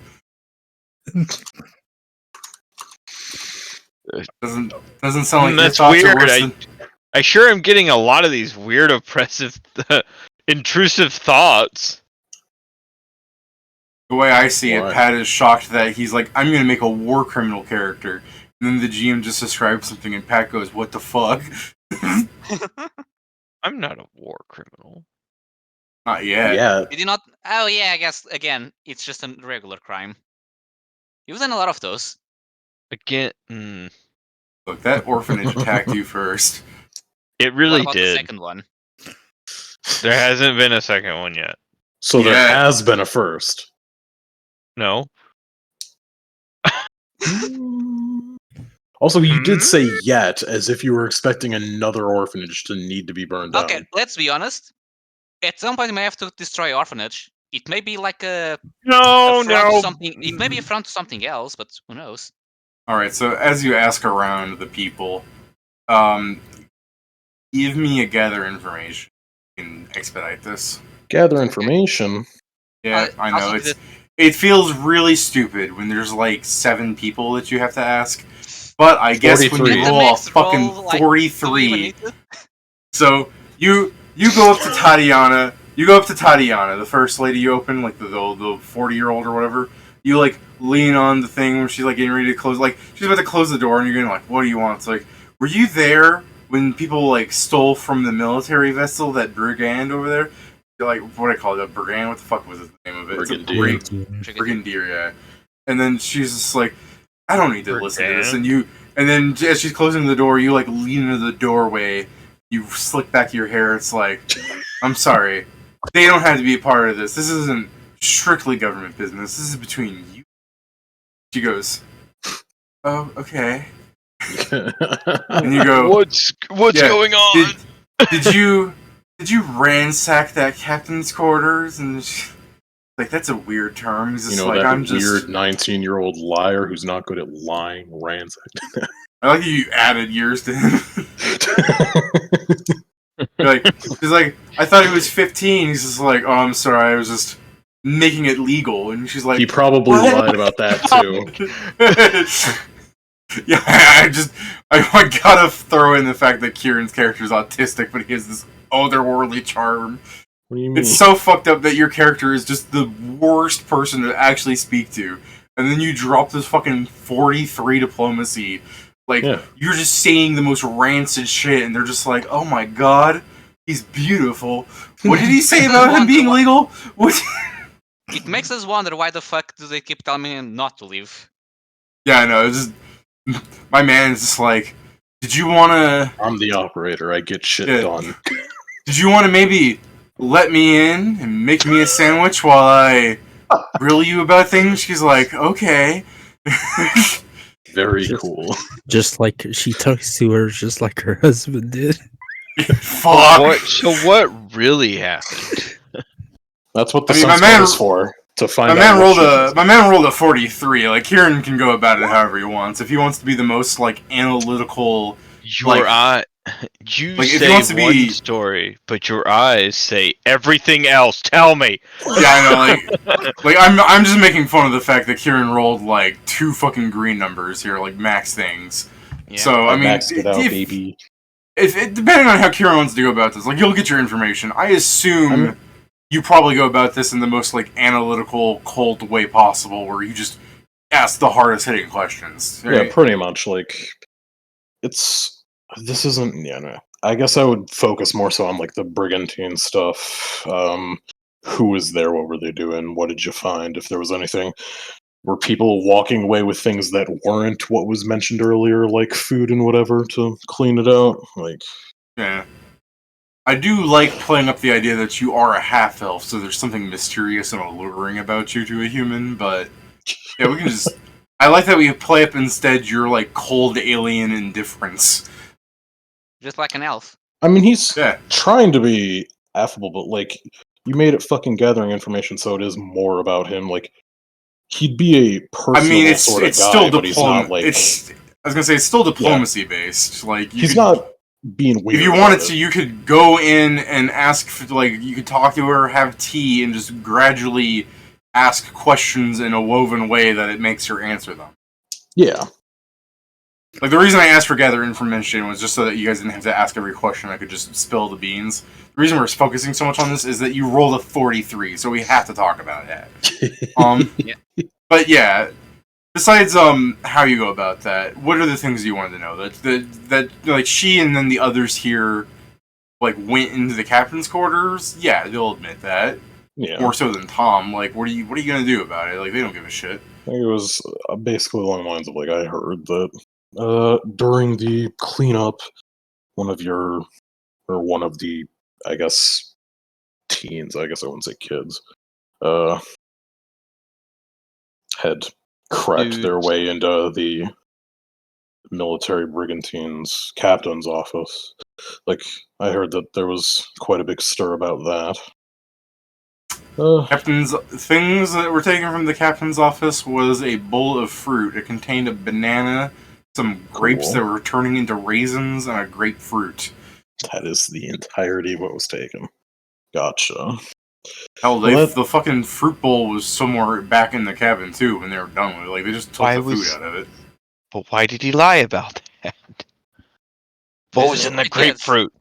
Doesn't sound like your That's thoughts are weird. worse than... I sure am getting a lot of these weird, oppressive, intrusive thoughts. The way I see it, Why? Pat is shocked that he's like, I'm gonna make a war criminal character. And then the GM just describes something and Pat goes, what the fuck? I'm not a war criminal. Not yet. Yeah. Did you not? Oh, yeah, I guess, again, it's just a regular crime. You've done a lot of those. Again, Look, that orphanage attacked you first. it What really about the did. second one? There hasn't been a second one yet. So there Yeah. has been a first. No. Also, you did Hmm? say yet, as if you were expecting another orphanage to need to be burned down. Okay, let's be honest. At some point, you may have to destroy orphanage. It may be like a No, front to no. something. It may be a front to something else, but who knows? Alright, so as you ask around the people, give me a gather information. You can expedite this. Gather information. Yeah, I I'll know. think It feels really stupid when there's like 7 people that you have to ask. But I guess when 43. you The roll a next fucking roll, like, do we even 43, need to? so you go up to Tatiana. You go up to Tatiana, the first lady you open, like the 40-year-old or whatever. you like lean on the thing when she's like getting ready to close, like she's about to close the door, and you're going like, "What do you want?" It's like, were you there when people like stole from the military vessel that brigand over there? Like, what do I call it? A brigand? What the fuck was the name of it? Brigadier. Brigadier, yeah. And then she's just like, I don't need to listen to this. And then as she's closing the door, you like lean into the doorway, you slick back your hair. It's like, I'm sorry, they don't have to be a part of this. This isn't strictly government business. This is between you. She goes, oh, okay. And you go, What's yeah, going on? Did you ransack that captain's quarters? And she's like, that's a weird term. He's just You know, like, that I'm weird just 19-year-old liar who's not good at lying, ransack. I like you added years to him. He's like, I thought he was 15. He's just like, oh, I'm sorry, I was just making it legal. And she's like, He probably what? lied about that too. Yeah, I gotta throw in the fact that Kieran's character is autistic, but he has this otherworldly charm. What do you mean? It's so fucked up that your character is just the worst person to actually speak to, and then you drop this fucking 43 diplomacy. Like, Yeah. you're just saying the most rancid shit, and they're just like, oh my god, he's beautiful. What did he say about him being legal? What? It makes us wonder why the fuck do they keep telling him not to leave? Yeah, I know. It's just, my man is just like, did you want to... I'm the operator. I get shit Yeah. done. Did you want to maybe let me in and make me a sandwich while I grill you about things? She's like, okay. Very Just- cool. Just like she talks to her, just like her husband did. Fuck. So what really happened? That's what the I mean, sunspot is for. To find My out man what rolled shit a is. my man rolled a 43. Like, Kieran can go about it however he wants. If he wants to be the most like analytical, Your eye, you like, if he say wants to one be- story, but your eyes say everything else. Tell me. yeah, I know. Like I'm just making fun of the fact that Kieran rolled like 2 fucking green numbers here, like max things. Yeah. So I mean, maxed it out, if, baby. depending on how Kieran wants to go about this, like, you'll get your information. I assume you probably go about this in the most like analytical, cold way possible, where you just ask the hardest hitting questions. Right? Yeah, pretty much. Like, this isn't. Yeah, no. I guess I would focus more so on like the brigantine stuff. Who was there? What were they doing? What did you find? If there was anything, were people walking away with things that weren't what was mentioned earlier, like food and whatever, to clean it out? Like, Yeah. I do like playing up the idea that you are a half elf, so there's something mysterious and alluring about you to a human. But yeah, we can just. I like that we play up instead your like cold alien indifference. Just like an elf. I mean, he's Yeah. trying to be affable, but like, you made it fucking gathering information, so it is more about him. Like, he'd be a personable I mean, it's sort of it's guy, still but he's not like I was gonna say it's still diplomacy based. Like, you he's could- not being weird. If you about wanted it. to, you could go in and ask, like, you could talk to her, have tea, and just gradually ask questions in a woven way that it makes her answer them. Yeah, Like, the reason I asked for gather information was just so that you guys didn't have to ask every question. I could just spill the beans. The reason we're focusing so much on this is that you rolled a 43, so we have to talk about that. Yeah. But yeah, besides how you go about that, what are the things you wanted to know? That like she and then the others here like went into the captain's quarters? Yeah, they'll admit that. yeah. More so than Tom. Like, what are you gonna do about it? Like, they don't give a shit. I think it was basically along the lines of like, I heard that during the cleanup, one of the, I guess, teens, I guess I wouldn't say kids, had cracked their Dudes. way into the military brigantine's captain's office. Like, I heard that there was quite a big stir about that. Captain's things that were taken from the captain's office was a bowl of fruit. It contained a banana, some grapes Cool. that were turning into raisins, and a grapefruit. That is the entirety of what was taken. Gotcha. Hell, Well, the fucking fruit bowl was somewhere back in the cabin too when they were done with it. Like, they just took Why the was- food out of it. But why did he lie about that? What was in the Because- grapefruit?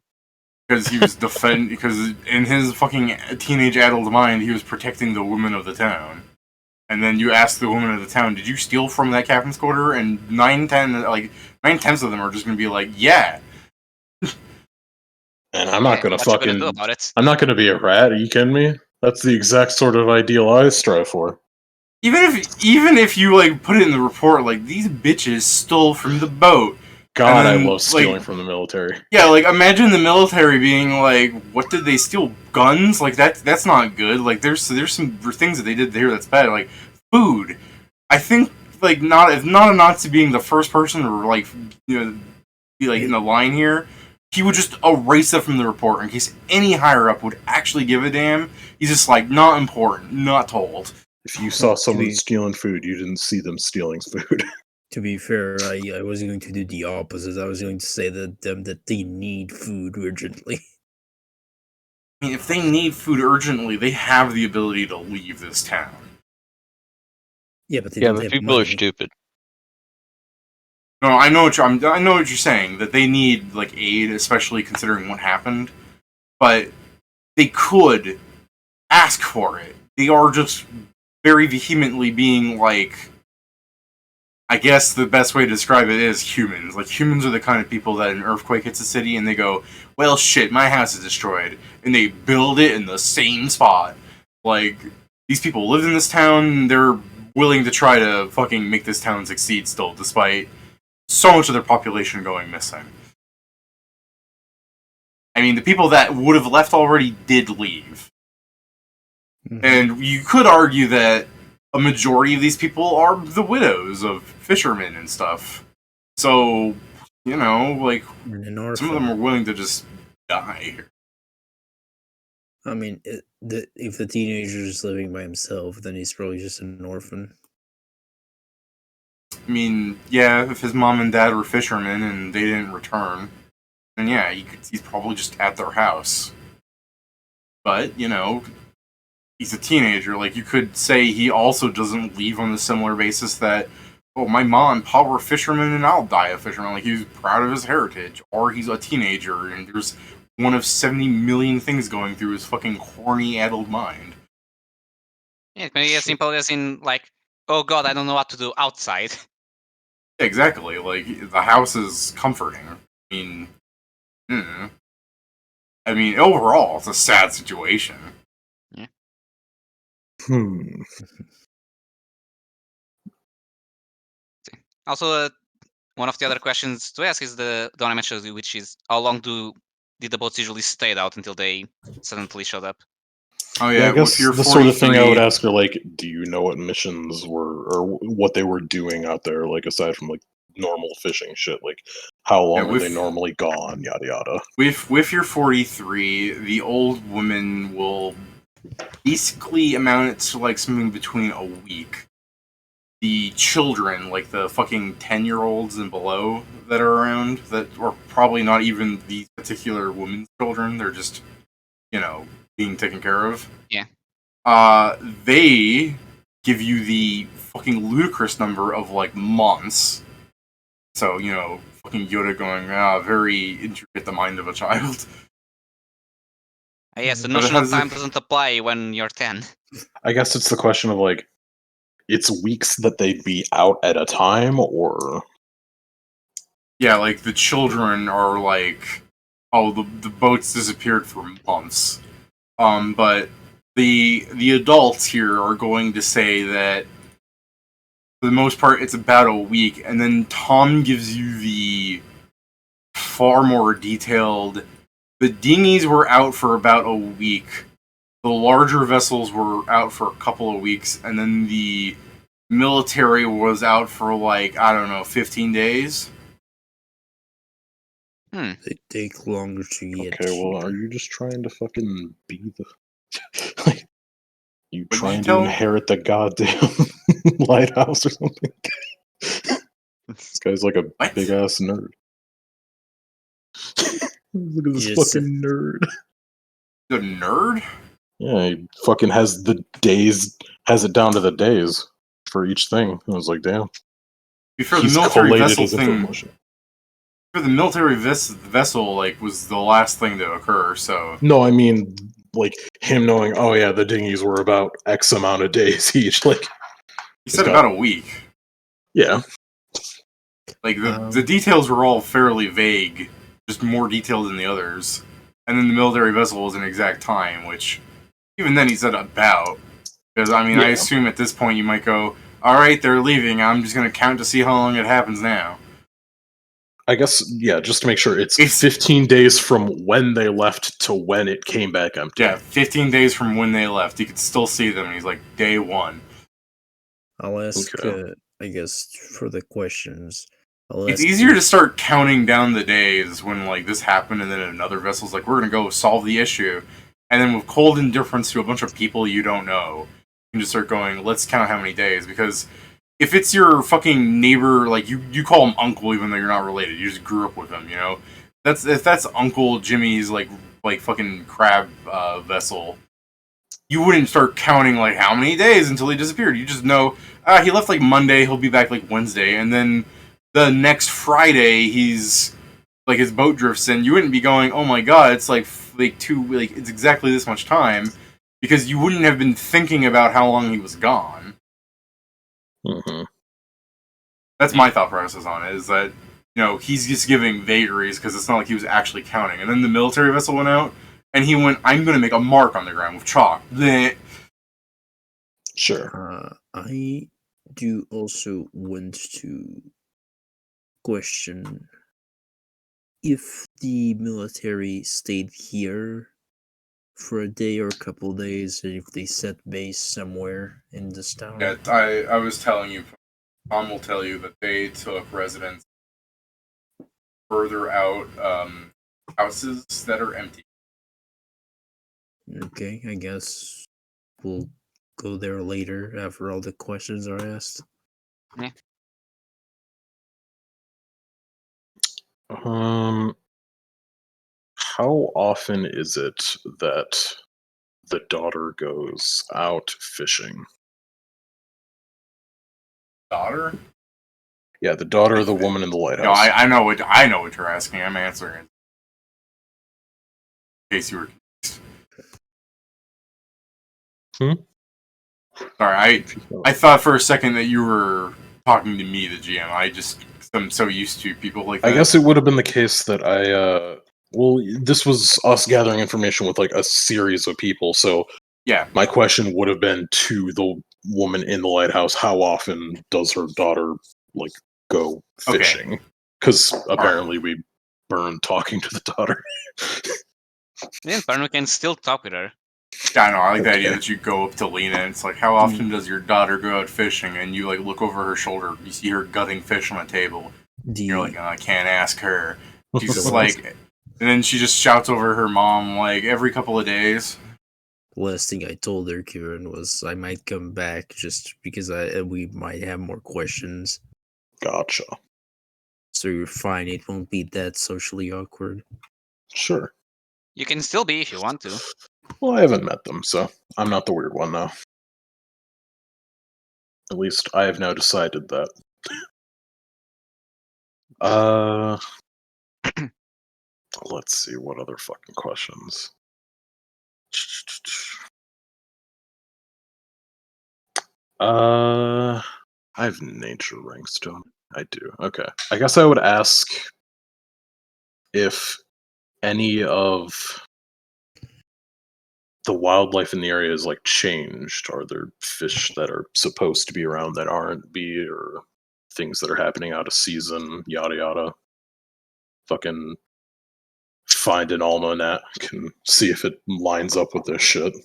Because he was because in his fucking teenage addled mind, he was protecting the women of the town. And then you ask the woman of the town, "Did you steal from that captain's quarter?" And 9/10 of them are just gonna be like, "Yeah." And I'm not gonna what you gonna do fucking. about it? I'm not gonna be a rat. Are you kidding me? That's the exact sort of ideal I strive for. Even if you like put it in the report, like these bitches stole from the boat. God, And then, I love stealing like- from the military. Yeah, like imagine the military being like, "What did they steal? Guns? Like that's not good." Like there's some things that they did there that's bad. Like food. I think like not if not a Nazi being the first person to like be like in the line here, he would just erase it from the report in case any higher up would actually give a damn. He's just like not important, not told. If you saw someone be- stealing food, you didn't see them stealing food. To be fair, I wasn't going to do the opposite. I was going to say that they need food urgently. I mean, if they need food urgently, they have the ability to leave this town. Yeah, but they Yeah, don't but have people are money. stupid. No, I know what you're saying, that they need like aid, especially considering what happened. But they could ask for it. They are just very vehemently being like, I guess the best way to describe it is humans. Like humans are the kind of people that an earthquake hits a city and they go, "Well, shit, my house is destroyed," and they build it in the same spot. Like these people lived in this town, they're willing to try to fucking make this town succeed still, despite so much of their population going missing. I mean, the people that would have left already did leave. Mhm. And you could argue that a majority of these people are the widows of fishermen and stuff. So, you know, like, And an some of orphan. them are willing to just die here. I mean, if the teenager is living by himself, then he's probably just an orphan. I mean, yeah, if his mom and dad were fishermen and they didn't return, then yeah, he's probably just at their house. But, you know, he's a teenager. Like, you could say he also doesn't leave on the similar basis that, oh, my mom and pa were fishermen and I'll die a fisherman. Like, he's proud of his heritage. Or he's a teenager and there's one of 70 million things going through his fucking horny, addled mind. Yeah, it may be as simple as in like, oh god, I don't know what to do outside. Exactly. Like, the house is comforting. I mean, overall, it's a sad situation. Also, one of the other questions to ask is the one I mentioned, which is how long did the boats usually stay out until they suddenly showed up? Oh Yeah, yeah, I guess if you're the sort of thing I would 43 ask are like, do you know what missions were or what they were doing out there? Like aside from like normal fishing shit, like how long are they with- normally gone? Yada yada. With your 43, the old woman will basically amount it to like something between a week. The children, like the fucking 10-year-olds and below that are around, that are probably not even these particular women's children, they're just, you know, being taken care of. Yeah. They give you the fucking ludicrous number of like months. So, you know, fucking Yoda going, very intricate the mind of a child. Yes, the But it notion of has time doesn't apply when you're 10. I guess it's the question of like, it's weeks that they'd be out at a time, or Yeah, like the children are like, oh, the boats disappeared for months. But the adults here are going to say that for the most part it's about a week, and then Tom gives you the far more detailed. The dinghies were out for about a week. The larger vessels were out for a couple of weeks, and then the military was out for like, I don't know, 15 days. They take longer to get. okay, well, are you just trying to fucking be the like you What did trying you to tell him? inherit the goddamn lighthouse or something? This guy's like a What? big ass nerd. Look at this Just- fucking nerd. The nerd? Yeah, he fucking has the days, has it down to the days for each thing. I was like, damn. Before He's the military collated vessel his thing, information. for the military vessel, like, was the last thing to occur. So No, I mean, like, him knowing, oh yeah, the dinghies were about X amount of days each. Like, He said got- about a week. Yeah. Like, the details were all fairly vague, just more detailed than the others. And then the military vessel was an exact time, which, even then he said about. Because, I mean, I Yeah. assume at this point you might go, alright, they're leaving, I'm just going to count to see how long it happens now. I guess, yeah, just to make sure, it's It's- 15 days from when they left to when it came back empty. Yeah, 15 days from when they left, you could still see them, and he's like, day one. I'll ask, Okay. I guess, for the questions. I'll It's ask easier you- to start counting down the days when, like, this happened, and then another vessel's like, we're gonna go solve the issue. And then with cold indifference to a bunch of people you don't know, you can just start going, let's count how many days, because if it's your fucking neighbor, like, you call him uncle even though you're not related, you just grew up with him, you know? If that's Uncle Jimmy's, like fucking crab vessel, you wouldn't start counting, like, how many days until he disappeared. You just know, he left, like, Monday, he'll be back, like, Wednesday, and then the next Friday, he's, like, his boat drifts in. You wouldn't be going, oh my god, it's, it's exactly this much time, because you wouldn't have been thinking about how long he was gone. Mm-hmm. That's my thought process on it, is that, you know, he's just giving vagaries, because it's not like he was actually counting. And then the military vessel went out, and he went, I'm going to make a mark on the ground with chalk. Bleh. Sure. I do also want to question if the military stayed here for a day or a couple days, and if they set base somewhere in this town. Yeah, I was telling you, Tom will tell you that they took residents further out, houses that are empty. Okay, I guess we'll go there later after all the questions are asked. How often is it that the daughter goes out fishing? Daughter? Yeah, the daughter of the woman in the lighthouse. No, I know what you're asking. I'm answering it. In case you were confused. Sorry, I thought for a second that you were talking to me, the GM. I'm so used to people like that. I guess it would have been the case that this was us gathering information with like a series of people, so yeah. my question would have been to the woman in the lighthouse, how often does her daughter like go fishing? Because apparently we burned talking to the daughter. Yeah, but we can still talk with her. Yeah, I know. I like the Okay. idea that you go up to Lena and it's like, how often does your daughter go out fishing? And you like look over her shoulder, you see her gutting fish on a table. You're like, oh, I can't ask her. She's just like, and then she just shouts over her mom like every couple of days. The last thing I told her, Kieran, was I might come back just because we might have more questions. Gotcha. So you're fine. It won't be that socially awkward. Sure. You can still be if you want to. Well, I haven't met them, so I'm not the weird one now. At least I have now decided that. Let's see, what other fucking questions? I have nature ranks, don't I? Do. Okay. I guess I would ask if any of the wildlife in the area is like changed. Are there fish that are supposed to be around that aren't be, or things that are happening out of season, yada yada. Fucking find an almanac and see if it lines up with this shit.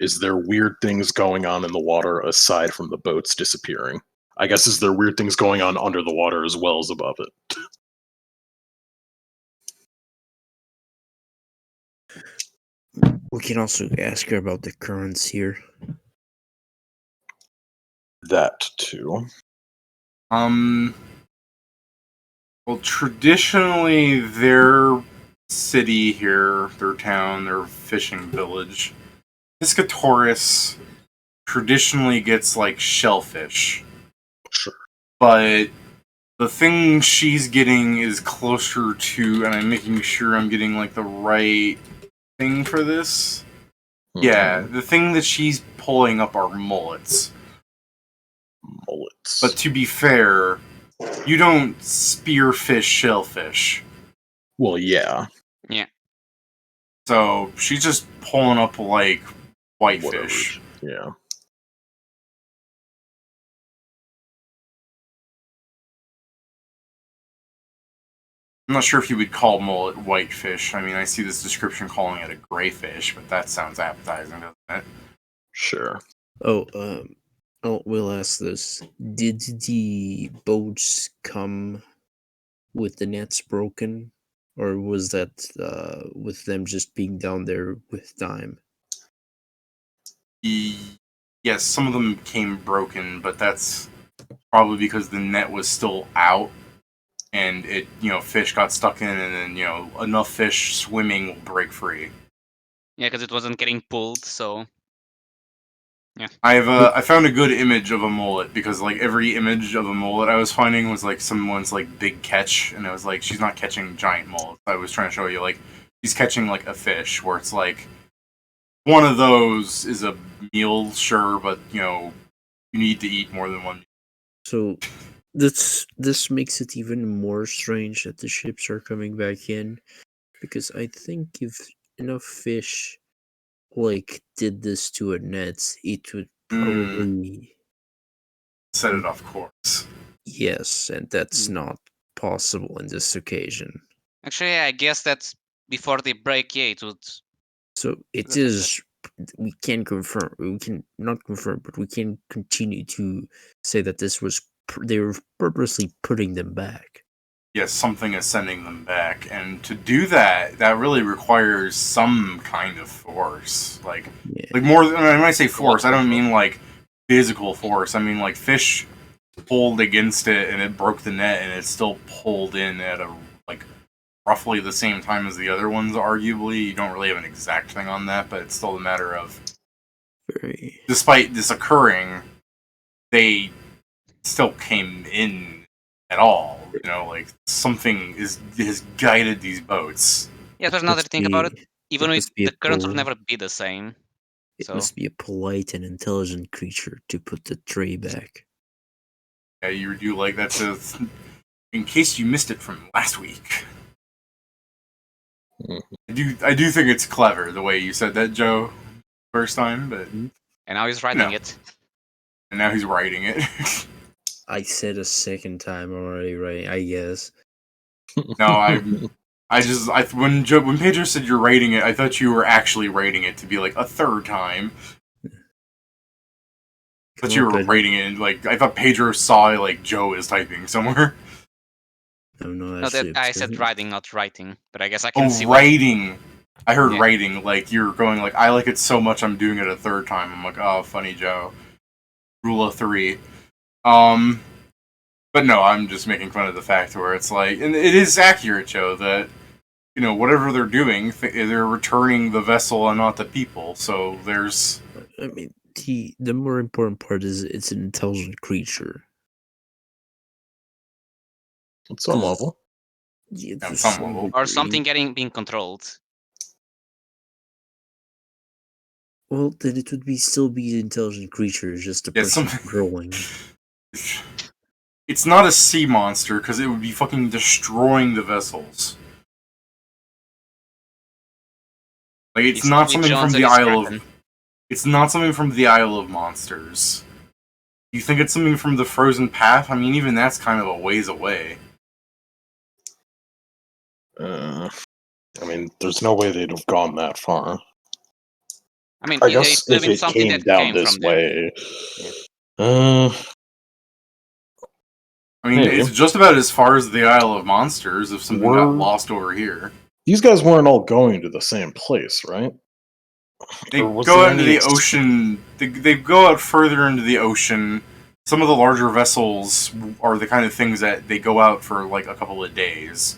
Is there weird things going on in the water aside from the boats disappearing? I guess is there weird things going on under the water as well as above it? We can also ask her about the currents here. That too. Well, traditionally, their city here, their town, their fishing village, Piscatoris traditionally gets like shellfish. Sure. But the thing she's getting is closer to, and I'm making sure I'm getting like the right thing for this. Yeah, the thing that she's pulling up are mullets. Mullets. But to be fair, you don't spearfish shellfish. Well, yeah. So she's just pulling up like Whatever. whitefish. Yeah. I'm not sure if you would call mullet whitefish. I mean, I see this description calling it a grayfish, but that sounds appetizing, doesn't it? Sure. We'll ask this. Did the boats come with the nets broken? Or was that with them just being down there with time? Yes, some of them came broken, but that's probably because the net was still out, and fish got stuck in, and then enough fish swimming will break free. Yeah, because it wasn't getting pulled, so... I found a good image of a mullet, because like every image of a mullet I was finding was like someone's like big catch, and I was like, she's not catching giant mullets. I was trying to show you like she's catching like a fish, where it's like one of those is a meal, sure, but you need to eat more than one. So this makes it even more strange that the ships are coming back in, because I think if enough fish like did this to a net, it would probably Set it off course. yes, and that's not possible in this occasion. Actually, I guess that's before they break, it would... So it is. We can confirm. We can not confirm, but we can continue to say that this was. They were purposely putting them back. Yes, something is sending them back, and to do that, that really requires some kind of force. Like more. When I say force, I don't mean like physical force. I mean like fish pulled against it, and it broke the net, and it's still pulled in at a roughly the same time as the other ones. Arguably, you don't really have an exact thing on that, but it's still a matter of. Despite this occurring, they still came in at all. Something has guided these boats. Yeah, there's another thing about it. Even if the currents would never be the same. It must be a polite and intelligent creature to put the tray back. Yeah, you do like that. In case you missed it from last week. I do think it's clever the way you said that, Joe, first time, but and now he's writing it. And now he's writing it. I said a second time already, right? I guess. No, when Pedro said you're writing it, I thought you were actually writing it to be like a third time. But you were writing it like I thought Pedro saw like Joe is typing somewhere. No, I said writing, not writing. But I guess I can see writing. I heard writing, like you're going like I like it so much I'm doing it a third time. I'm like, oh, funny Joe. Rule of 3. But no, I'm just making fun of the fact where it's like, and it is accurate, Joe, that whatever they're doing, they're returning the vessel and not the people. So there's. I mean, the more important part is it's an intelligent creature. At some level. Yeah, at some level. Or something being controlled. Well, then it would still be an intelligent creature, just a person controlling. It's not a sea monster, because it would be fucking destroying the vessels. Like, it's not something from the Isle of... It's not something from the Isle of Monsters. You think it's something from the Frozen Path? I mean, even that's kind of a ways away. I mean, there's no way they'd have gone that far. I mean, I guess if it came down this way... I mean, it's just about as far as the Isle of Monsters if something got lost over here. These guys weren't all going to the same place, right? They go out into the ocean. They go out further into the ocean. Some of the larger vessels are the kind of things that they go out for like a couple of days.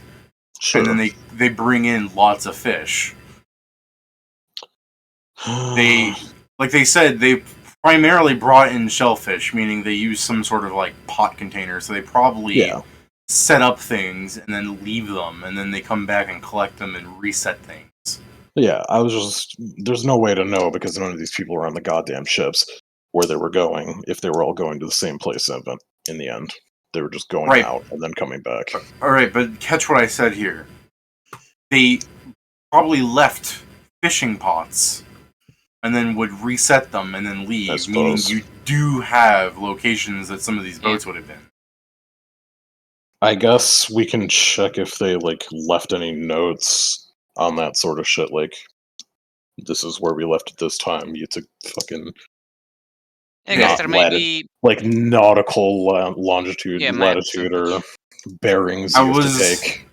Sure. And then they bring in lots of fish. Like they said, they primarily brought in shellfish, meaning they use some sort of like pot container. So they probably set up things and then leave them, and then they come back and collect them and reset things. Yeah, I was just. There's no way to know because none of these people were on the goddamn ships where they were going. If they were all going to the same place in the end, they were just going Right. out and then coming back. All right, but catch what I said here. They probably left fishing pots and then would reset them and then leave, meaning suppose. you do have locations that some of these boats would have been. I guess we can check if they like left any notes on that sort of shit. Like, this is where we left at this time. You took fucking I guess Yeah, there may be. like nautical longitude, Yeah, latitude, or bearings I you have was- to take.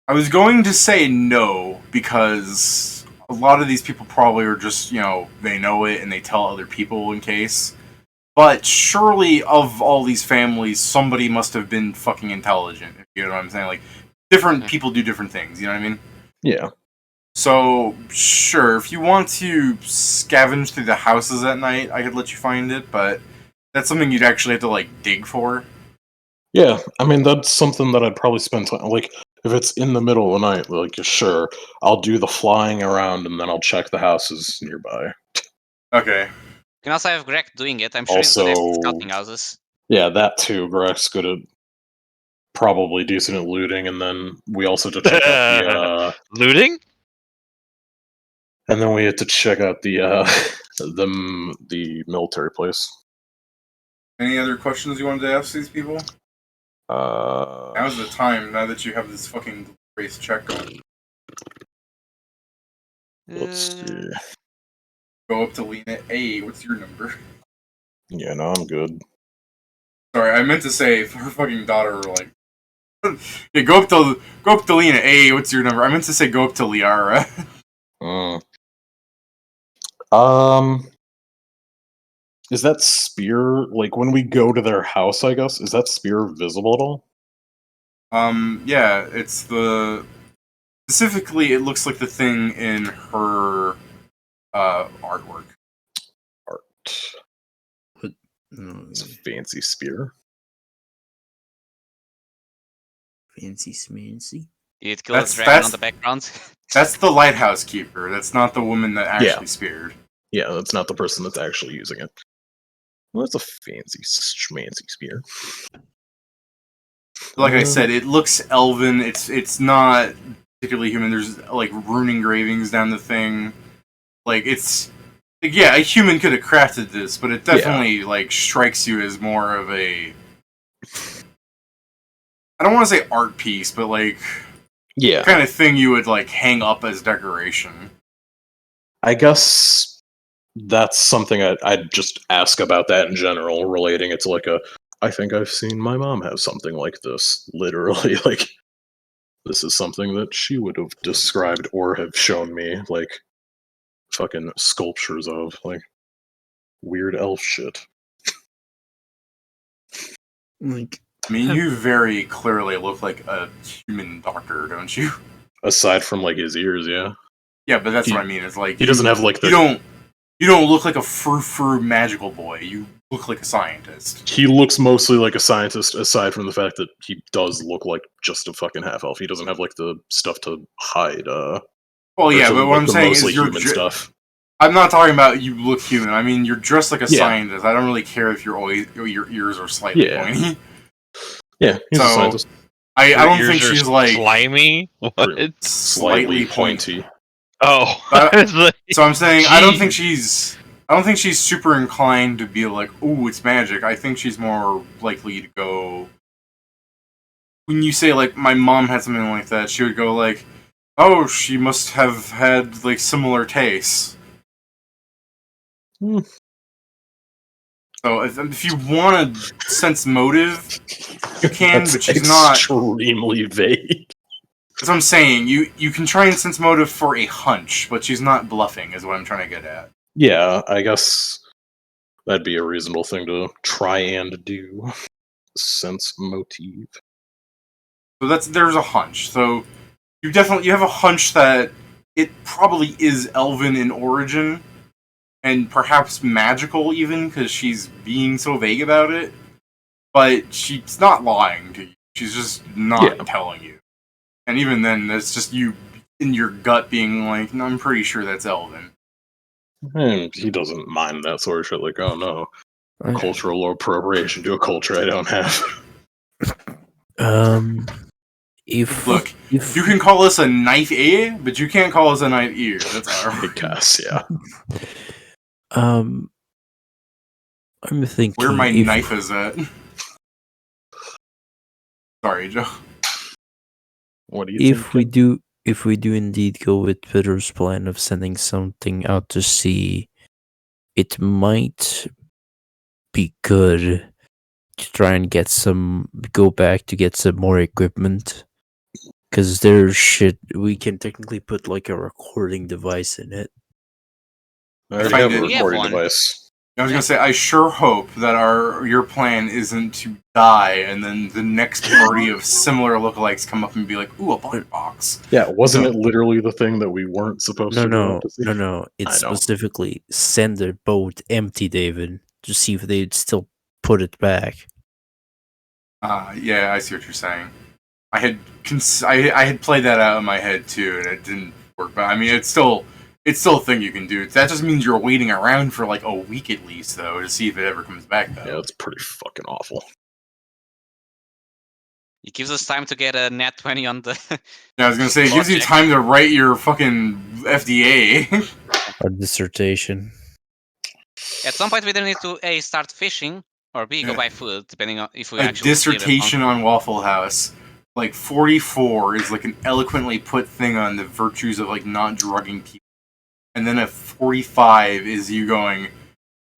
I was going to say no because a lot of these people probably are just, they know it and they tell other people in case. But surely, of all these families, somebody must have been fucking intelligent. If you know what I'm saying? Like, different people do different things. You know what I mean? Yeah. So, sure, if you want to scavenge through the houses at night, I could let you find it, but that's something you'd actually have to, like, dig for. Yeah, I mean, that's something that I'd probably spend time. Like, if it's in the middle of the night, like, sure, I'll do the flying around and then I'll check the houses nearby. Okay. You can also have Grac doing it. I'm sure he's good at Also- scouting houses. Yeah, that too. Grac's good at probably decent at looting, and then we also have to check out Looting? and then we had to check out the the military place. Any other questions you wanted to ask these people? Now's the time, now that you have this fucking race check going. Let's see. Go up to Lena. Hey, what's your number? Yeah, no, I'm good. Sorry, I meant to say if her fucking daughter were like, yeah, go up to Lena. Hey, what's your number? I meant to say go up to Liara. Is that spear, like, when we go to their house, I guess, is that spear visible at all? Yeah, it's specifically, it looks like the thing in her artwork. It's a fancy spear. Fancy smancy. You'd kill a That's- dragon that's- on the background. That's the lighthouse keeper. That's not the woman that actually speared. Yeah, that's not the person that's actually using it. Well, that's a fancy schmancy spear. Like I said, it looks elven. It's not particularly human. There's like rune engravings down the thing. Like it's yeah, a human could have crafted this, but it definitely like strikes you as more of a I don't want to say art piece, but like Yeah. kind of thing you would like hang up as decoration. I guess that's something I'd just ask about that in general, relating it to like I think I've seen my mom have something like this. Literally, like, this is something that she would have described or have shown me, like, fucking sculptures of, like, weird elf shit. Like, I mean, you very clearly look like a human doctor, don't you? Aside from, like, his ears, yeah. Yeah, but that's He- what I mean. It's like He doesn't have, like, the... You don't look like a frou-frou magical boy. You look like a scientist. He looks mostly like a scientist, aside from the fact that he does look like just a fucking half-elf. He doesn't have, like, the stuff to hide, Well, yeah, but what I'm saying is you're human stuff. I'm not talking about you look human. I mean, you're dressed like a Yeah. scientist. I don't really care if your ears are slightly Yeah. pointy. Yeah, he's a So, scientist. I don't Your think ears are she's like slimy. What? slightly pointy. Oh, But- I was like, So I'm saying I don't think Jeez. she's super inclined to be like, "Ooh, it's magic." I think she's more likely to go. When you say like, "My mom had something like that," she would go like, "Oh, she must have had like similar tastes." Hmm. So if you want to sense motive, you can, That's but she's not. extremely vague. That's what I'm saying. You can try and sense motive for a hunch, but she's not bluffing, is what I'm trying to get at. Yeah, I guess that'd be a reasonable thing to try and do. Sense motive. So there's a hunch. So you have a hunch that it probably is elven in origin, and perhaps magical even, because she's being so vague about it. But she's not lying to you. She's just not Yeah. telling you. And even then, that's just you in your gut being like, no, I'm pretty sure that's Elven. And he doesn't mind that sort of shit. Like, oh no, I- cultural appropriation to a culture I don't have. If Look, if you can call us a knife ear, but you can't call us a knife ear. That's I our. guess, yeah. I'm thinking Where my if, knife is at. Sorry, Joe. What do you if we think? do indeed go with Peter's plan of sending something out to sea, it might be good to try and go back to get some more equipment. Because there's shit, we can technically put like a recording device in it. I already find have a it- We have recording one. device. I was gonna say, I sure hope that your plan isn't to die, and then the next party of similar lookalikes come up and be like, "Ooh, a black box." Yeah, wasn't No. it literally the thing that we weren't supposed to go out to see? No. It's I know. specifically send the boat empty, David, to see if they'd still put it back. Yeah, I see what you're saying. I had played that out in my head too, and it didn't work. But I mean, it's still a thing you can do. That just means you're waiting around for like a week at least, though, to see if it ever comes back. Though. Yeah, it's pretty fucking awful. It gives us time to get a nat 20 on the. Yeah, I was gonna say, it gives you Project. time to write your fucking FDA. Our dissertation. At some point, we either need to A, start fishing, or B, go Yeah. buy food, depending on if we A actually. see it at dissertation home. on Waffle House. Like 44 is like an eloquently put thing on the virtues of like not drugging people, and then a 45 is you going.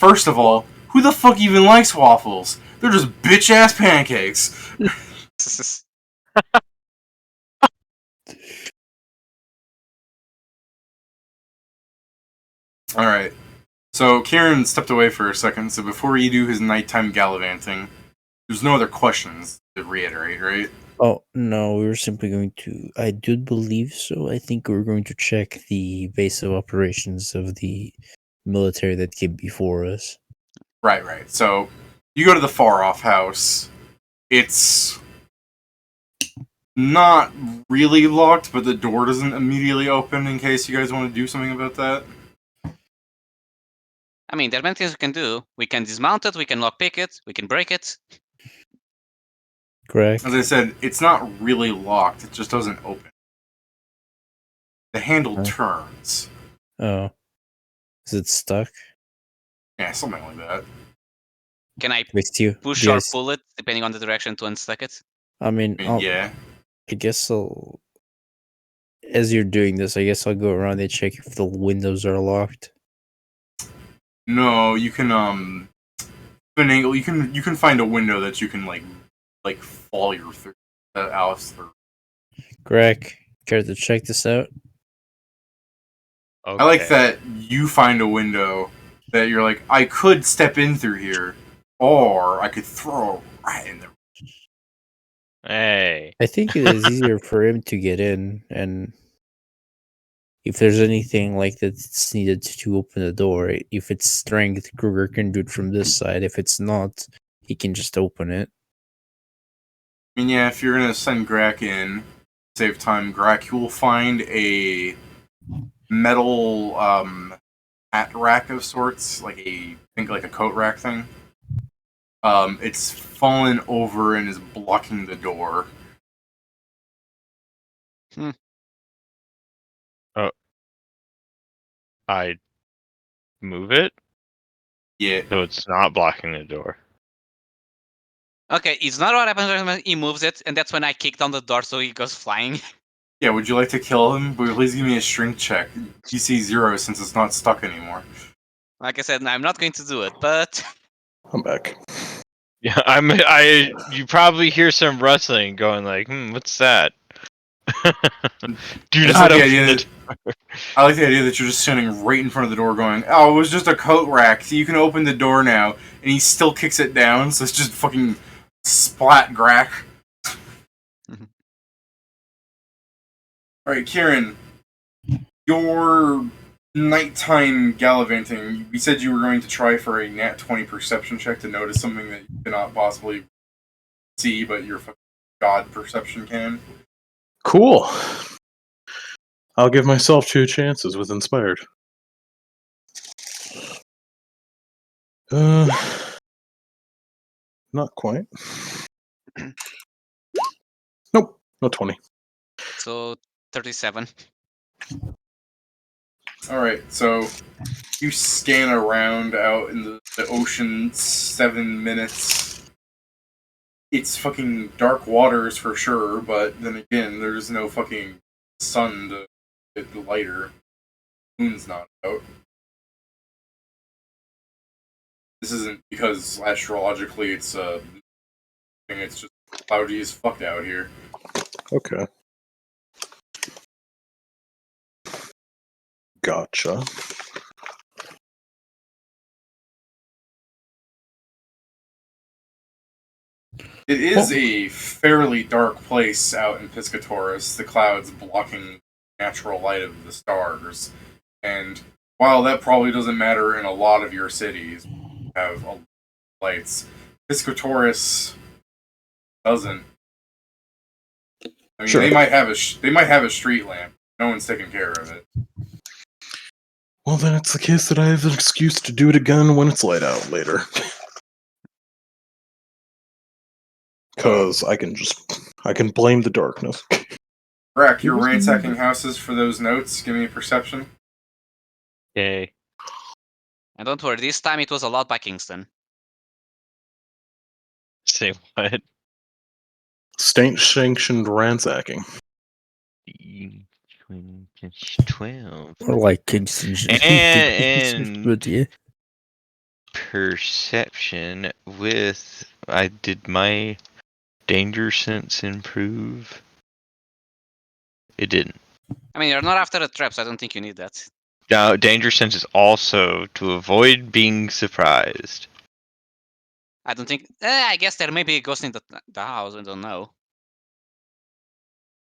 First of all, who the fuck even likes waffles? They're just bitch ass pancakes. All right. So Kieran stepped away for a second. So before you do his nighttime gallivanting, there's no other questions to reiterate, right? Oh, no, we were simply going to. I do believe so. I think we're going to check the base of operations of the military that came before us. Right. So you go to the far off house. It's not really locked, but the door doesn't immediately open in case you guys want to do something about that. I mean, there are many things we can do. We can dismount it, we can lockpick it, we can break it. Correct? As I said, it's not really locked. It just doesn't open. The handle Huh. turns. Oh. Is it stuck? Yeah, something like that. Can I With you? push or pull it, depending on the direction to unstuck it? I mean, I mean, yeah. I guess I'll. As you're doing this, I guess I'll go around and check if the windows are locked. No, you can finagle. You can find a window that you can like fall your through Alice through. Greg, care to check this out? Okay. I like that you find a window that you're like, I could step in through here, or I could throw a rat in there. Hey. I think it is easier for him to get in, and if there's anything like that's needed to open the door, if it's strength, Kruger can do it from this side. If it's not, he can just open it. I mean, yeah, if you're gonna send Grac in, save time, Grac, you will find a metal hat rack of sorts, think like a coat rack thing. It's fallen over and is blocking the door. I move it Yeah, so it's not blocking the door. Okay, it's not what happens when he moves it, and that's when I kick down the door so he goes flying. yeah. Would you like to kill him? But please give me a strength check. DC 0 since it's not stuck anymore. Like I said, I'm not going to do it, but I'm back. Yeah, you probably hear some rustling going like, what's that? Do I just not like the open idea the that- I like the idea that you're just standing right in front of the door going, oh, it was just a coat rack, so you can open the door now. And he still kicks it down, so it's just fucking splat Grac. Alright, Kieran. Your nighttime gallivanting, you said you were going to try for a nat 20 perception check to notice something that you cannot possibly see, but your fucking god perception can. Cool. I'll give myself 2 chances with Inspired. Not quite. Nope, not 20. So 37. Alright, so you scan around out in the ocean 7 minutes. It's fucking dark waters for sure, but then again, there's no fucking sun to get the lighter. Moon's not out. This isn't because astrologically it's it's just cloudy as fuck out here. Okay. Gotcha. It is a fairly dark place out in Piscatoris, the clouds blocking natural light of the stars. And while that probably doesn't matter in a lot of your cities, you have a lot of lights, Piscatoris doesn't. I mean, Sure. they might have a street lamp. No one's taking care of it. Well, then it's the case that I have an excuse to do it again when it's light out later. Because I can blame the darkness. Grac, you're ransacking houses for those notes. Give me a perception. Okay. And don't worry, this time it was allowed by Kingston. Say what? State-sanctioned ransacking. 12. Or like Kingston. And But yeah. perception with... Did my danger sense improve? It didn't. I mean, you're not after the traps. I don't think you need that. Now, danger sense is also to avoid being surprised. I don't think. I guess there may be a ghost in the house. I don't know.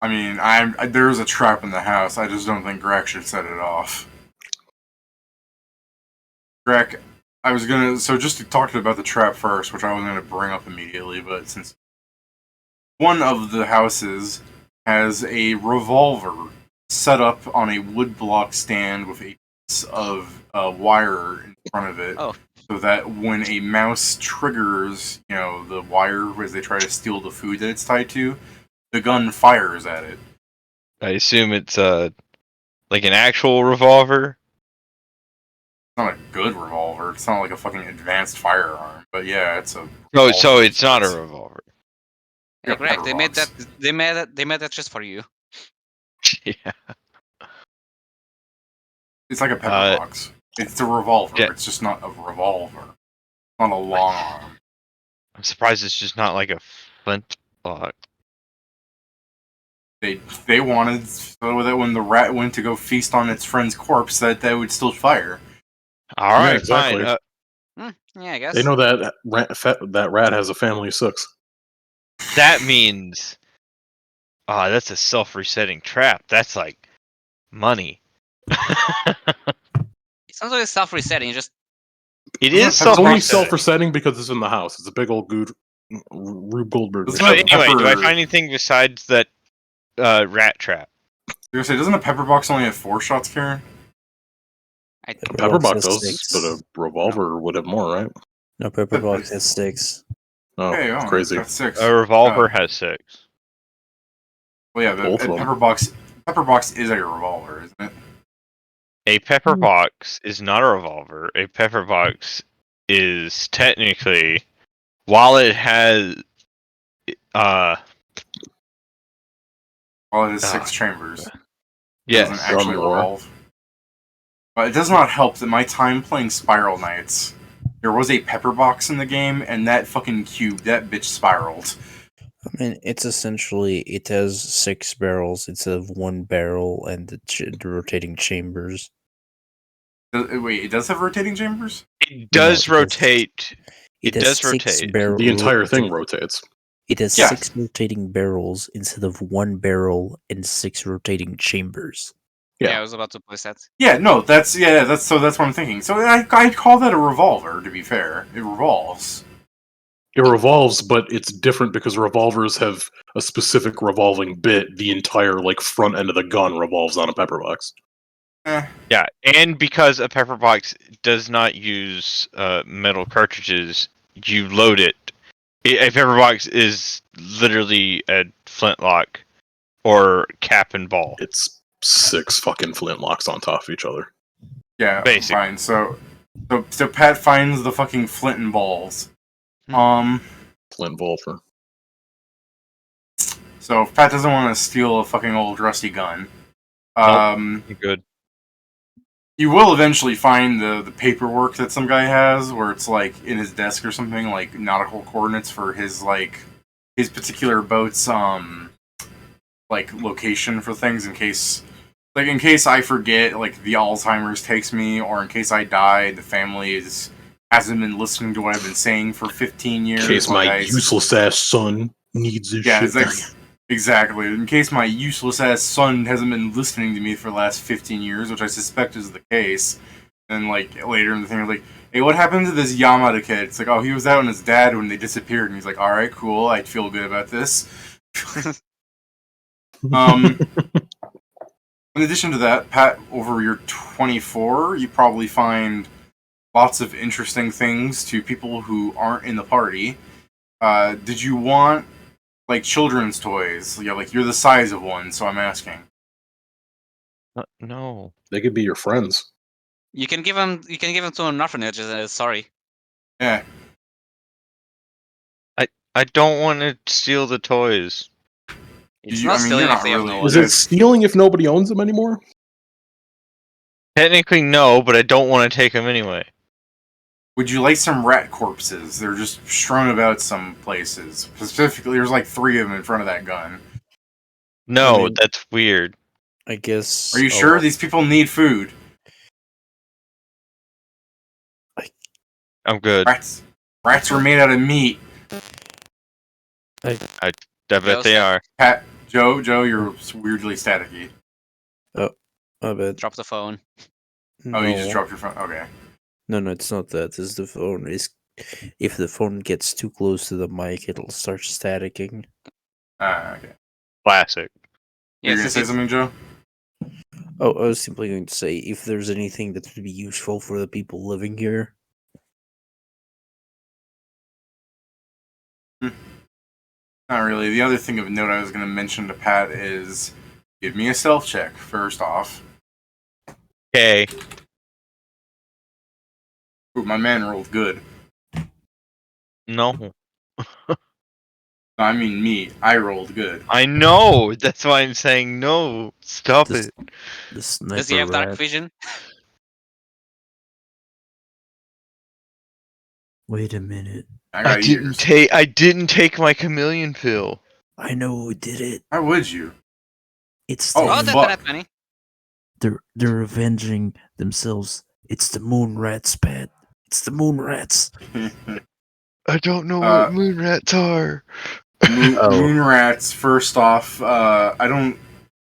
I mean, there's a trap in the house. I just don't think Grac should set it off. Grac, I was gonna... So just to talk about the trap first, which I was gonna bring up immediately, but since one of the houses has a revolver set up on a woodblock stand with a piece of wire in front of it, so that when a mouse triggers, the wire as they try to steal the food that it's tied to, the gun fires at it. I assume it's like an actual revolver. It's not a good revolver. It's not like a fucking advanced firearm, but yeah, it's a. Oh, so it's not a revolver. Hey, Yeah, Greg, they made pepper that. They made that just for you. Yeah. It's like a pepper box. It's a revolver. Yeah. It's just not a revolver. It's not a long arm. I'm surprised it's just not like a flintlock. They wanted so that when the rat went to go feast on its friend's corpse, that they would still fire. All right, exactly. fine. Yeah, I guess. They know that that rat has a family of 6. That means, that's a self-resetting trap. That's like money. It's not really self-resetting. Just It is It's only self-resetting. self-resetting because it's in the house. It's a big old Rube Goldberg. It's So not anyway, do I pepper- find anything besides that rat trap? You're gonna say, doesn't a pepper box only have 4 shots, Karen? I, Pepperbox has does, 6. but a revolver would have more, right? No, Pepperbox has 6. Oh, Okay, crazy. That's 6. A revolver has 6. Well, yeah, Both of them. pepper box is a revolver, isn't it? A pepper box is not a revolver. A pepper box is technically, while it has, Well, it has 6 chambers. It yes, doesn't actually Drum roll. revolve. But it does not help that my time playing Spiral Knights, there was a pepper box in the game, and that fucking cube, that bitch spiraled. I mean, it's essentially, it has 6 barrels instead of 1 barrel and the rotating chambers. Wait, it does have rotating chambers? it does No, it has- rotate. It has does 6 rotate. barrel- The entire thing rotates. It has Yeah. 6 rotating barrels instead of 1 barrel and 6 rotating chambers. Yeah. I was about to place that. Yeah, no, that's what I'm thinking. So I call that a revolver, to be fair. It revolves. It revolves, but it's different because revolvers have a specific revolving bit. The entire like front end of the gun revolves on a pepper box. Yeah, and because a pepper box does not use metal cartridges, you load it. A pepper box is literally a flintlock or cap and ball. It's 6 fucking flintlocks on top of each other. Yeah, Basic. fine. So Pat finds the fucking flint and balls. Flint Volfer. So if Pat doesn't want to steal a fucking old rusty gun, Good. you will eventually find the paperwork that some guy has, where it's like in his desk or something, like nautical coordinates for his particular boat's like location for things in case I forget, like the Alzheimer's takes me, or in case I die, the family hasn't been listening to what I've been saying for 15 years. In case my useless ass son needs this shit. Exactly. In case my useless ass son hasn't been listening to me for the last 15 years, which I suspect is the case. And like later in the thing, like, hey, what happened to this Yamada kid? It's like, oh, he was out with his dad when they disappeared, and he's like, all right, cool, I feel good about this. In addition to that, Pat, over your 24, you probably find lots of interesting things to people who aren't in the party. Did you want like children's toys? Yeah, like you're the size of one, so I'm asking. No. They could be your friends. You can give them to an orphanage. Sorry. Yeah. I don't want to steal the toys. It's not stealing if they have no Is one. it stealing if nobody owns them anymore? Technically, no, but I don't want to take them anyway. Would you like some rat corpses? They're just strewn about some places. Specifically, there's like 3 of them in front of that gun. No, I mean- that's weird. I guess. Are you sure? These people need food. I'm good. Rats are made out of meat. I bet they are. Pat, Joe, you're weirdly staticky. My bad. Drop the phone. Oh, you just dropped your phone? Okay. No, it's not that. It's the phone. If the phone gets too close to the mic, it'll start staticking. Okay. Classic. You're going to say something, Joe? Oh, I was simply going to say, if there's anything that would be useful for the people living here. Not really. The other thing of note I was going to mention to Pat is give me a stealth check, first off. Okay. Ooh, my man rolled good. No. No, I mean me. I rolled good. I know. That's why I'm saying no. Stop This- it. The sniper Does he have dark rat. vision? Wait a minute. I got ears. I didn't take my chameleon pill. I know who did it. Why would you? It's Oh, the, Oh, that's fuck. that penny. they're avenging themselves. It's the moon rats, Pat. It's the moon rats. I don't know what moon rats are. Moon rats. First off, I don't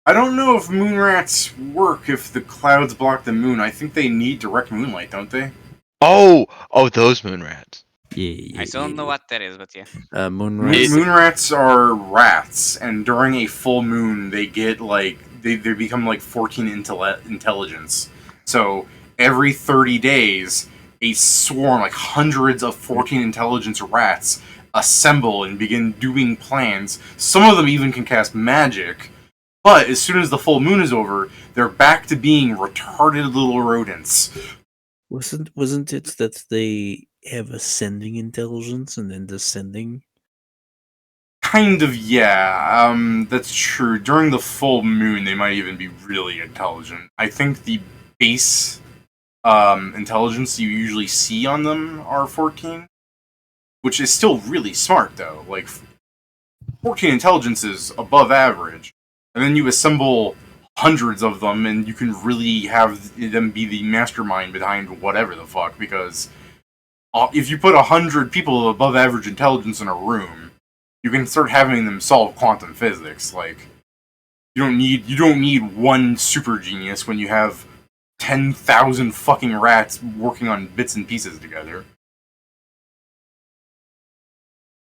know if moon rats work if the clouds block the moon. I think they need direct moonlight, don't they? Oh, those moon rats. Yeah. I still don't know what that is, but yeah. Moon rats. Moon rats are rats, and during a full moon, they get like they become like 14 intelligence. So every 30 days, a swarm, like hundreds of 14 intelligence rats, assemble and begin doing plans. Some of them even can cast magic. But as soon as the full moon is over, they're back to being retarded little rodents. Wasn't it that they have ascending intelligence and then descending? Kind of, yeah. That's true. During the full moon, they might even be really intelligent. I think the base intelligence you usually see on them are 14, which is still really smart, though. Like, 14 intelligence is above average. And then you assemble hundreds of them, and you can really have them be the mastermind behind whatever the fuck, because if you put 100 people of above average intelligence in a room, you can start having them solve quantum physics. Like, you don't need one super genius when you have 10,000 fucking rats working on bits and pieces together.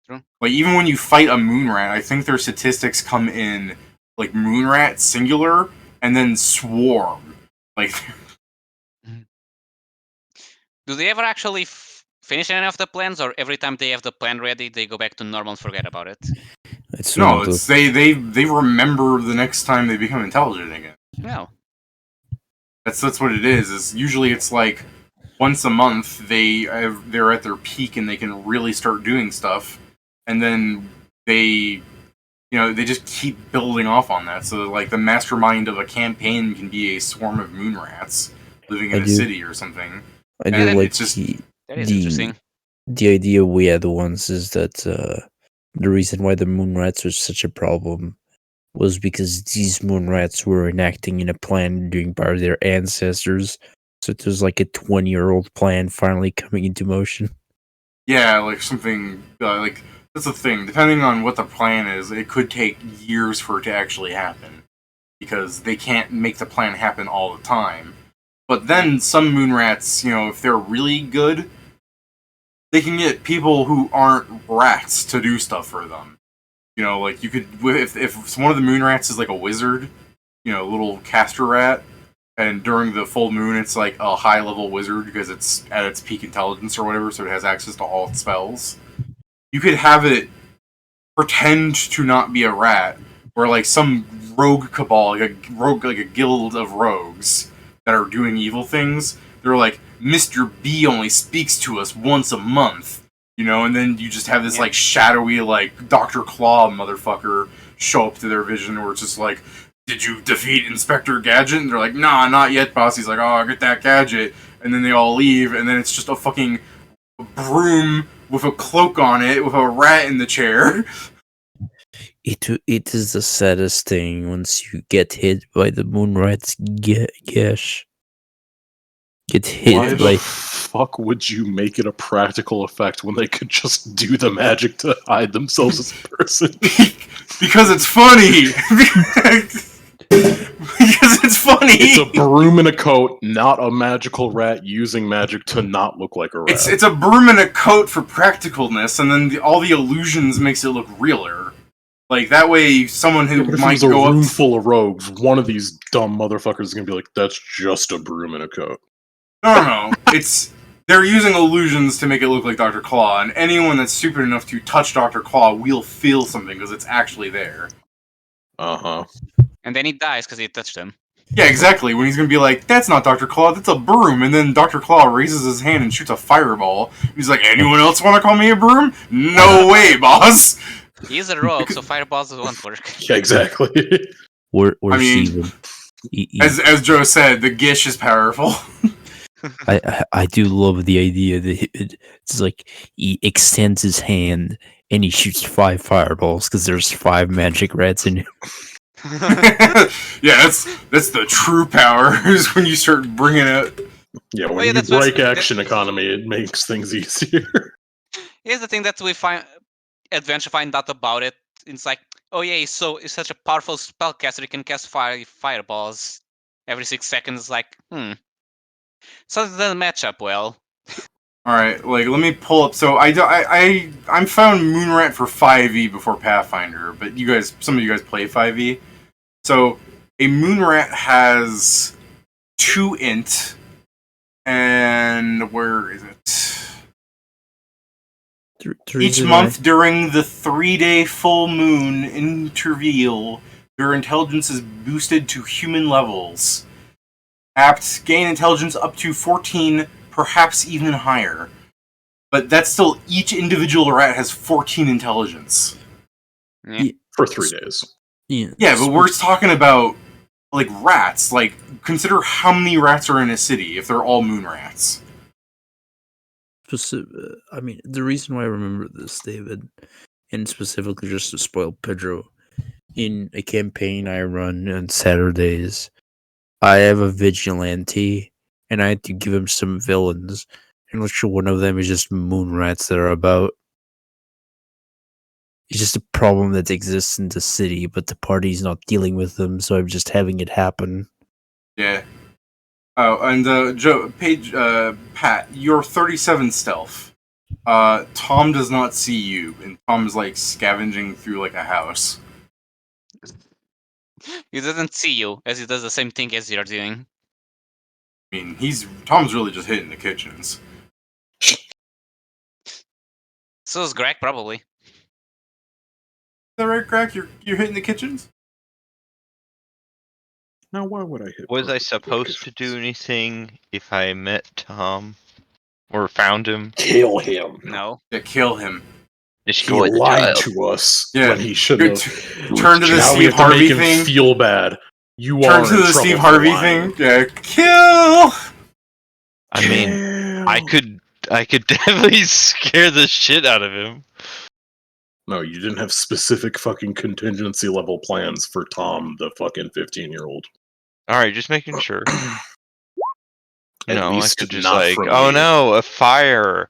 True. Like, even when you fight a moon rat, I think their statistics come in, like, moon rat singular, and then swarm. Like, Do they ever actually finish any of the plans, or every time they have the plan ready, they go back to normal and forget about it? It's no, it's they remember the next time they become intelligent again. No. That's what it is. Is usually it's like once a month they're at their peak and they can really start doing stuff, and then they just keep building off on that. So like the mastermind of a campaign can be a swarm of moon rats living in a city or something. I do And like it's just That is interesting. the idea we had once is that the reason why the moon rats was such a problem was because these moon rats were enacting in a plan doing by their ancestors. So it was like a 20-year-old plan finally coming into motion. yeah, like something like that's the thing. Depending on what the plan is, it could take years for it to actually happen because they can't make the plan happen all the time. But then some moon rats, if they're really good, they can get people who aren't rats to do stuff for them. Like you could, if one of the moon rats is like a wizard, little caster rat, and during the full moon it's like a high level wizard because it's at its peak intelligence or whatever, so it has access to all its spells. You could have it pretend to not be a rat, or like some rogue cabal, like a guild of rogues that are doing evil things. They're like, Mr. B only speaks to us once a month. And then you just have this like shadowy like Dr. Claw motherfucker show up to their vision, where it's just like, did you defeat Inspector Gadget? And they're like, nah, not yet, boss. He's like, oh, I'll get that gadget. And then they all leave, and then it's just a fucking broom with a cloak on it, with a rat in the chair. It is the saddest thing once you get hit by the moon rat's gash. Get hit Why by... the fuck would you make it a practical effect when they could just do the magic to hide themselves as a person? Because it's funny! Because it's funny! It's a broom in a coat, not a magical rat using magic to not look like a rat. It's a broom in a coat for practicalness, and then all the illusions makes it look realer. Like, that way, someone who If might there's a go room up... full of rogues, one of these dumb motherfuckers is gonna be like, that's just a broom in a coat. No. They're using illusions to make it look like Dr. Claw, and anyone that's stupid enough to touch Dr. Claw will feel something, because it's actually there. Uh-huh. And then he dies because he touched him. Yeah, exactly. When he's gonna be like, that's not Dr. Claw, that's a broom, and then Dr. Claw raises his hand and shoots a fireball. He's like, anyone else want to call me a broom? No way, boss! He's a rogue, so fireballs won't work. Yeah, exactly. I mean, as Joe said, the Gish is powerful. I do love the idea that it's like he extends his hand and he shoots 5 fireballs because there's 5 magic rats in him. Yeah, that's the true power, is when you start bringing it. Yeah, when you break action economy, it makes things easier. Here's the thing that we adventure find out about it. It's like, oh yeah, he's such a powerful spellcaster, he can cast fireballs every 6 seconds. Like, so it doesn't match up well. Alright, like, let me pull up. So, I'm found Moonrat for 5e before Pathfinder, but some of you guys play 5e. So, a Moonrat has 2 int, and where is it? Each month during the 3-day full moon interval, their intelligence is boosted to human levels. Apt gain intelligence up to 14, perhaps even higher. But that's still, each individual rat has 14 intelligence. Yeah. For 3 days. Yeah, but we're talking about, like, rats. Like, consider how many rats are in a city if they're all moon rats. I mean, the reason why I remember this, David, and specifically just to spoil Pedro, in a campaign I run on Saturdays, I have a vigilante, and I had to give him some villains, and which one of them is just moon rats that are about. It's just a problem that exists in the city, but the party's not dealing with them, so I'm just having it happen. Yeah. Oh, and Joe, Pat, you're 37 stealth. Tom does not see you, and Tom is like scavenging through like a house. He doesn't see you as he does the same thing as you're doing. I mean, Tom's really just hitting the kitchens. So is Greg probably. Is that right, Grac? You're hitting the kitchens? Now, why would I hit? Was I perfectly good supposed to kitchens? do anything if I met Tom or found him? Kill him. No. Yeah, kill him. Just He go at the lied child. to us Yeah. when he shouldn't Good have. turn to the Now we Steve have to make Harvey him thing. feel bad. You Turn are to in the trouble Steve for Harvey lying. thing. Yeah, kill. I mean, I could definitely scare the shit out of him. No, you didn't have specific fucking contingency level plans for Tom, the fucking 15-year-old. Alright, just making sure. At No, I least could just not like, from oh me. no, a fire.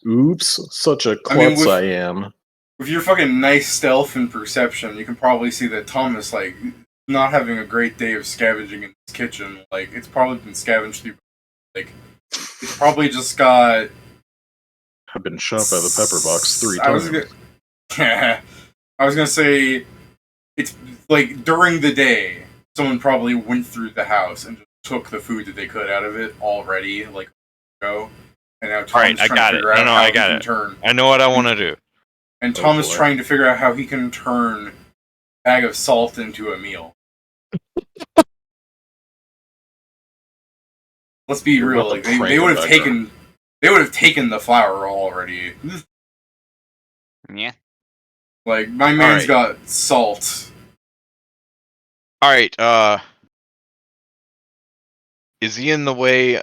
Oops, such a I mean, klutz I am. With your fucking nice stealth and perception, you can probably see that Tom is like not having a great day of scavenging in his kitchen. Like it's probably been scavenged through. Like it's probably just got. I've been shot by the pepper box 3 I was times. I was gonna say it's like during the day, someone probably went through the house and just took the food that they could out of it already, like go. And now Tom's Alright, I trying got to it. figure No, out no, how I he got can it. turn. I know what I want to do. And Tom is boy. trying to figure out how he can turn a bag of salt into a meal. Let's be You're real. about Like to they prank would him have back there. taken, they would have taken the flour already. Yeah. Like my man's Alright. got salt. Alright, is he in the way?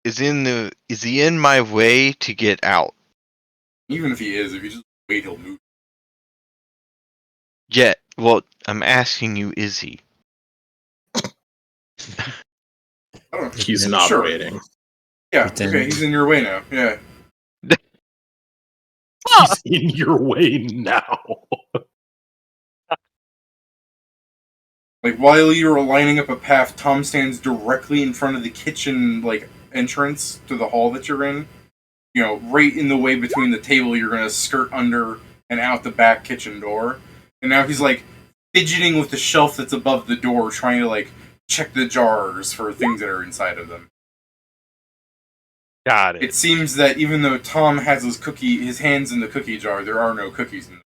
Is he in my way to get out? Even if he is, if you just wait, he'll move. Yeah, well, I'm asking you, is he? I don't. He's not Sure. waiting. Yeah. Pretend. Okay. He's in your way now. Yeah. He's in your way now. Like while you are lining up a path, Tom stands directly in front of the kitchen like entrance to the hall that you're in. You know, right in the way between the table you're gonna skirt under and out the back kitchen door. And now he's like fidgeting with the shelf that's above the door, trying to like check the jars for things that are inside of them. Got it. It seems that even though Tom has his hands in the cookie jar, there are no cookies in it.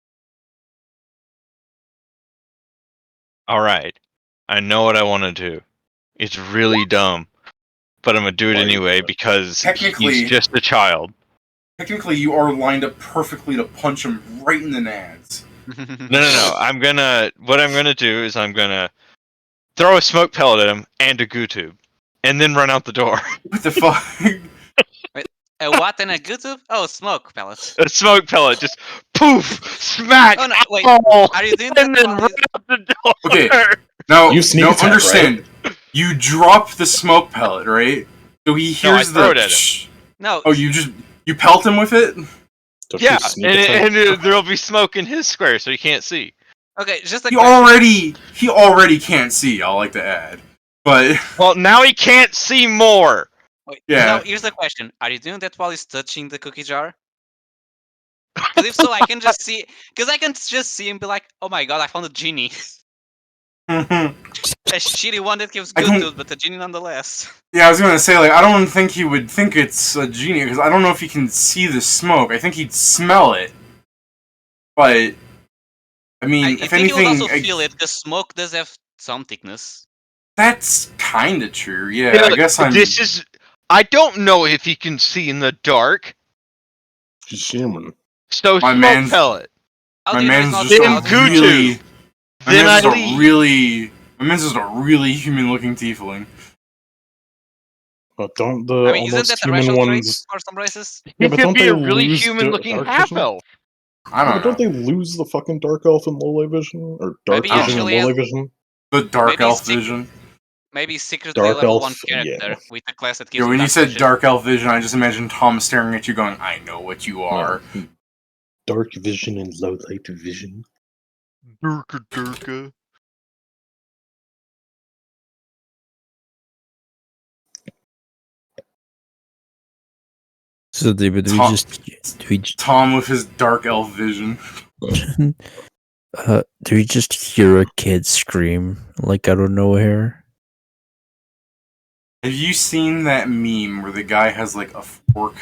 Alright. I know what I want to do. It's really dumb. But I'm gonna do it Why you anyway do it? because Technically- he's just a child. Technically, you are lined up perfectly to punch him right in the nads. No. What I'm gonna do is I'm gonna throw a smoke pellet at him and a goo tube. And then run out the door. What the fuck? A what and a good tube? Oh, smoke pellets. A smoke pellet, just poof, smack, Oh no, wait. ow, Are you doing that and then while run he's... out the door. Okay. Now, You sneak now attack, understand. You drop the smoke pellet, right? So he No, I hears throw the. it at him. No. Oh, you pelt him with it? Don't Yeah, you sneak attack? and there'll be smoke in his square, so he can't see. Okay, just a He question. already can't see. I like to add, but Well, now he can't see more. Wait, Yeah. No, here's the question. Are you doing that while he's touching the cookie jar? Because if so, I can just see... Because I can just see him be like, oh my god, I found a genie. yeah, A shitty one that gives I good don't- tooth, but a genie nonetheless. I was gonna say like I don't think he would think it's a genie because I don't know if he can see the smoke. I think he'd smell it, but I mean, I if think he would anything, also feel it, because smoke does have some thickness. that's kind of true. Yeah, I guess I'm. This is. I don't know if he can see in the dark. He's human. So My smoke man's- pellet. How My do you know man's it's not just Then a smell? goo really. tube. My Then man's I just a leave. really. My man's just a really human-looking tiefling. But don't the I mean, isn't almost that a human racial trait ones? for some races? He Yeah, but could don't be they a really lose human-looking dark half vision? elf. I Yeah, don't but know. don't they lose the fucking dark elf and low light vision, or dark Maybe vision and actually low has- light vision? The dark Maybe elf stick- vision. Maybe secretly Dark a level elf, 1 character yeah. with a class that gives Yeah, him when you dark said vision. dark elf vision, I just imagined Tom staring at you, going, "I know what you are." Yeah. Dark vision and low light vision. Durka. So, David, do we just Tom with his dark elf vision. do we just hear a kid scream like out of nowhere? Have you seen that meme where the guy has like a fork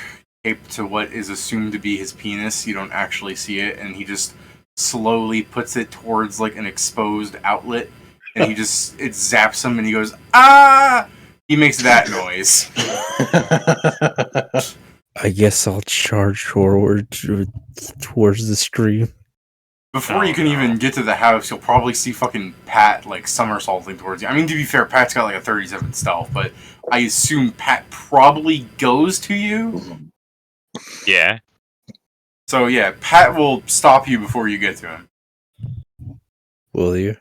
taped to what is assumed to be his penis? You don't actually see it, and he just slowly puts it towards like an exposed outlet, and it zaps him, and he goes, ah! He makes that noise. I guess I'll charge forward towards the scream. Before you can even get to the house, you'll probably see fucking Pat like somersaulting towards you. I mean, to be fair, Pat's got like a 37 stealth, but I assume Pat probably goes to you. Yeah. So yeah, Pat will stop you before you get to him. Will you?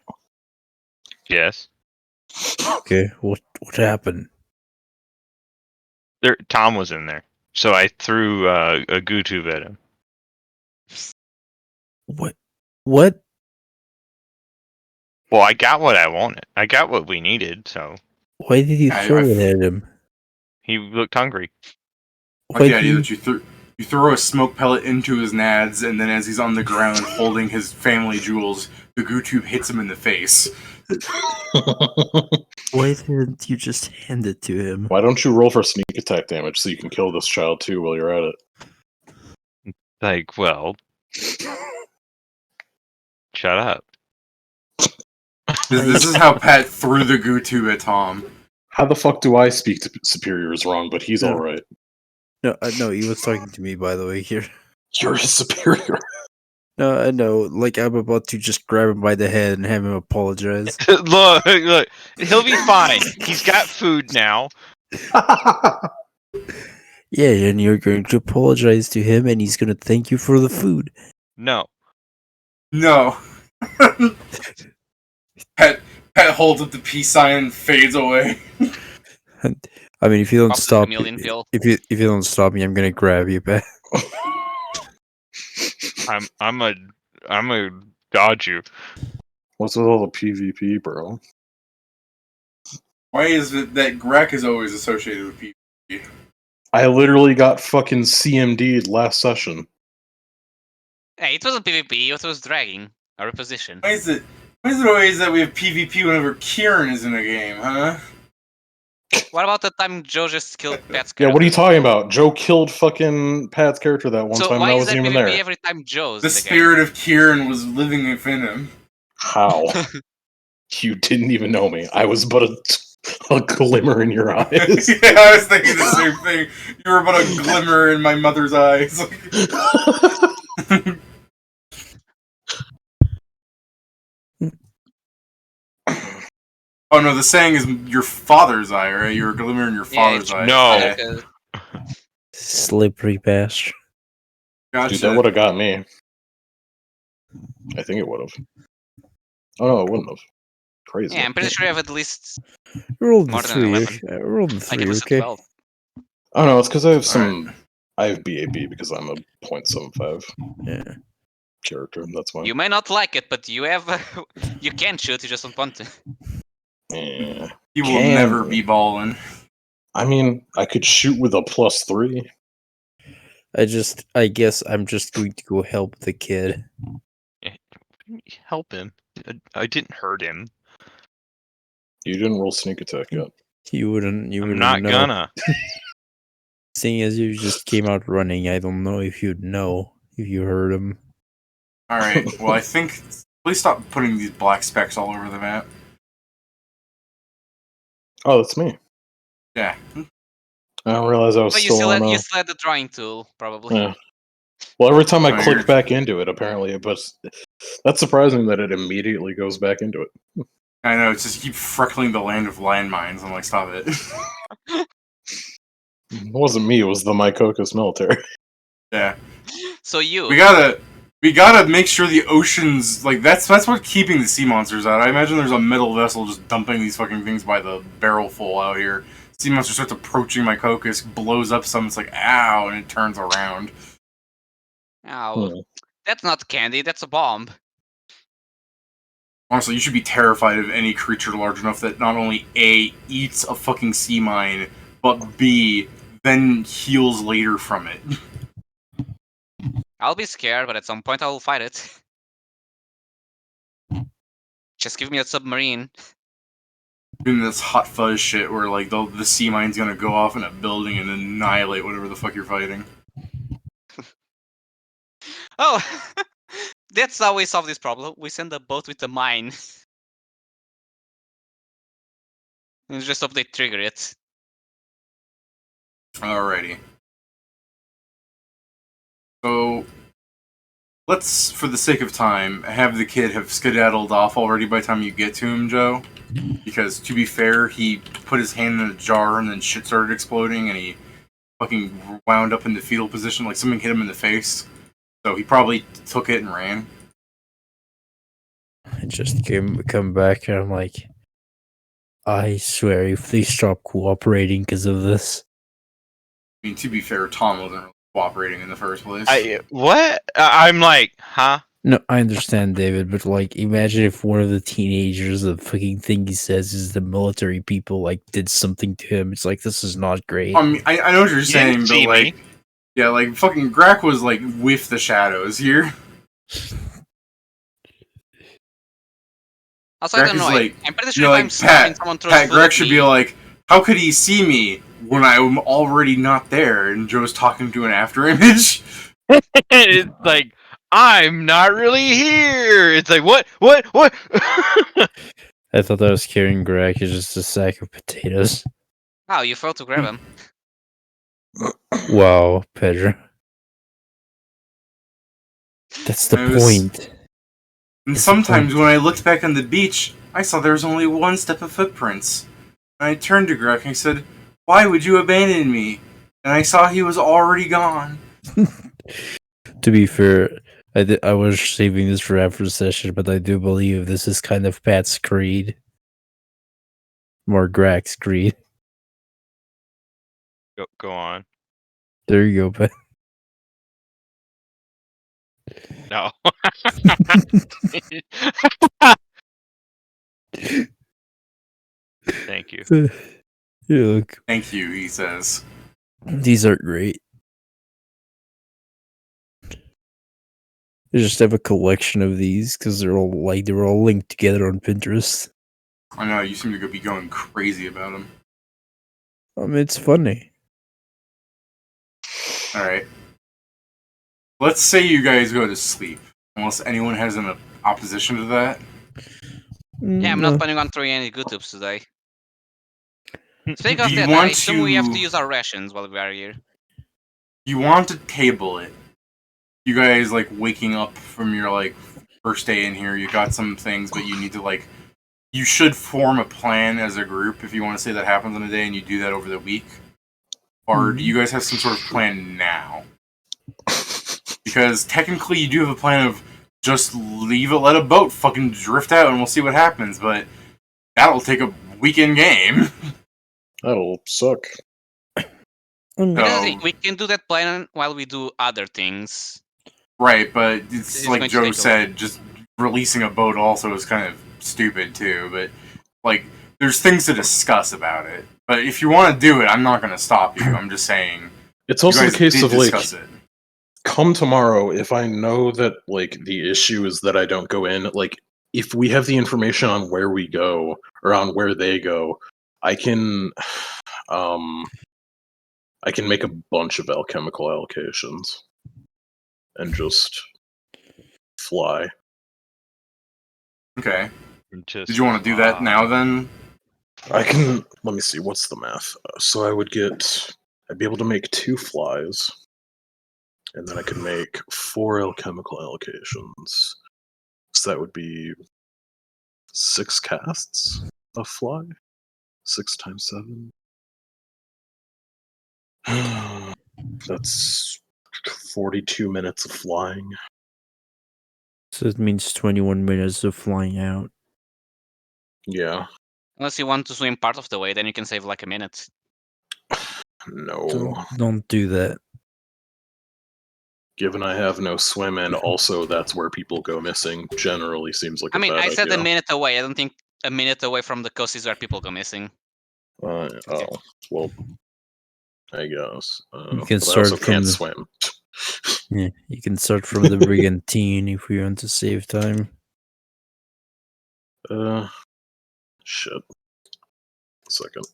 Yes. Okay. What happened? Tom was in there, so I threw a goo tube at him. What? Well, I got what I wanted. I got what we needed, so Why did you throw it at him? he looked hungry. Like the idea that you throw a smoke pellet into his nads, and then as he's on the ground holding his family jewels, the goo tube hits him in the face. Why didn't you just hand it to him? Why don't you roll for sneak attack damage so you can kill this child too while you're at it? Like, well, shut up. This is how Pat threw the goo tube at Tom. How the fuck do I speak to superiors wrong, but he's No. alright? No, he was talking to me, by the way, here. You're his superior. No, I know. Like, I'm about to just grab him by the head and have him apologize. look, he'll be fine. He's got food now. Yeah, and you're going to apologize to him, and he's going to thank you for the food. No. No. Pat holds up the peace sign and fades away. I mean, if you don't Pops the stop, chameleon pill. if you don't stop me, I'm going to grab you back. I'm a dodge you. What's with all the PvP, bro? Why is it that Grac is always associated with PvP? I literally got fucking CMD'd last session. Hey, it wasn't PvP, it was dragging. A reposition. Why is it always that we have PvP whenever Kieran is in a game, huh? What about the time Joe just killed Pat's Yeah, character? what are you talking about? Joe killed fucking Pat's character that one So time why and I is there wasn't PvP even there. every time Joe's The in the spirit of Kieran was living within him. How? You didn't even know me. I was but a glimmer in your eyes. Yeah, I was thinking the same thing. You were but a glimmer in my mother's eyes. Oh no, the saying is your father's eye, right? You're a glimmer in your father's eye. no. Yeah. Slippery bastard. Gotcha. Dude, that would have got me. I think it would have. Oh no, it wouldn't have. Crazy. Yeah, I'm pretty sure you have at least Rolled More the than an 3. 11. Rolled the like 3, it was a okay? 12. Oh no, it's because I have some. I have BAB because I'm a 0.75 Yeah. character. That's why. You may not like it, but you have you can shoot, you just don't want to. Yeah. He will Can never we? be balling. I mean, I could shoot with a +3. I guess I'm just going to go help the kid. Help him. I didn't hurt him. You didn't roll sneak attack yet. You wouldn't I'm not know. gonna. Seeing as you just came out running, I don't know if you'd know if you heard him. Alright, well I think please stop putting these black specks all over the map. Oh, that's me. Yeah. I don't realize I was But you still still on. you still had the drawing tool, probably. Yeah. Well, every time I Oh, click you're- back into it, apparently it was. That's surprising that it immediately goes back into it. I know, it's just keep freckling the land of landmines. I'm like, stop it. It wasn't me. It was the Mycocus military. Yeah. So you We gotta make sure the oceans, like, that's what's keeping the sea monsters out. I imagine there's a metal vessel just dumping these fucking things by the barrel full out here. Sea monster starts approaching my cocus, blows up some, it's like, ow, and it turns around. Oh, that's not candy, that's a bomb. Honestly, you should be terrified of any creature large enough that not only A, eats a fucking sea mine, but B, then heals later from it. I'll be scared, but at some point I will fight it. Just give me a submarine. Doing this hot fuzz shit where like the sea mine's gonna go off in a building and annihilate whatever the fuck you're fighting. Oh, that's how we solve this problem. We send a boat with a mine. And just hope they trigger it. Alrighty. So let's, for the sake of time, have the kid have skedaddled off already by the time you get to him, Joe. Because, to be fair, he put his hand in a jar and then shit started exploding and he fucking wound up in the fetal position like something hit him in the face. So he probably took it and ran. I just come back and I'm like, I swear, if they stop cooperating because of this. I mean, to be fair, Tom wasn't really cooperating in the first place. What? I'm like, huh? No, I understand, David, but like, imagine if one of the teenagers, the fucking thing he says is the military people, like, did something to him. It's like, this is not great. I mean, I know what you're You saying, didn't but see like, me. yeah, like fucking Grac was like with the shadows here. Also, I Grac don't is know. like, I'm pretty you sure know, if like, I'm stabbing someone through Pat food Grac at should me, be like, how could he see me when I'm already not there? And Joe's talking to an after image. It's like, I'm not really here. It's like, what? I thought I was carrying Greg as just a sack of potatoes. oh, you failed to grab him. Wow, Pedro. That's the I was- point. And It's sometimes the when I looked back on the beach, I saw there was only one step of footprints. And I turned to Grac and I said, why would you abandon me? And I saw he was already gone. To be fair, I was saving this for after the session, but I do believe this is kind of Pat's creed. More Grac's creed. Go on. There you go, Pat. No. Thank you. Yeah, look, Thank you, he says. these are great. I just have a collection of these because they're all linked together on Pinterest. I know, you seem to be going crazy about him. It's funny. Alright. Let's say you guys go to sleep. Unless anyone has an opposition to that. Yeah, I'm not planning on throwing any good tubes today. Speaking of Do you that, I want assume we have to to- use our rations while we are here. You want to table it. You guys, like, waking up from your, like, first day in here, you got some things, but you need to, like... You should form a plan as a group if you want to say that happens in a day and you do that over the week. Or do you guys have some sort of plan now? Because technically you do have a plan of just let a boat fucking drift out and we'll see what happens, but that'll take a weekend game. That'll suck. We can do that plan while we do other things. Right, but it's It's like going to Joe take a said, just releasing a boat also is kind of stupid too, but like there's things to discuss about it. But if you want to do it, I'm not going to stop you. I'm just saying. It's You also guys the case did of like, discuss it. come tomorrow, if I know that like the issue is that I don't go in, like if we have the information on where we go or on where they go, I can make a bunch of alchemical allocations and just fly. Okay. Just Did you want to do that now then? I can, let me see, what's the math? So I'd be able to make 2 flies, and then I could make 4 alchemical allocations. So that would be 6 casts of fly? 6 times 7? That's 42 minutes of flying. So it means 21 minutes of flying out. Yeah. Unless you want to swim part of the way, then you can save like a minute. No. Don't do that. Given I have no swim, and also that's where people go missing, generally seems like a I mean, bad I said idea. a minute away. I don't think a minute away from the coast is where people go missing. Oh, well, I guess. You can but I also start from can't the- swim. Yeah, you can start from the Brigantine if we want to save time. Shit. Second.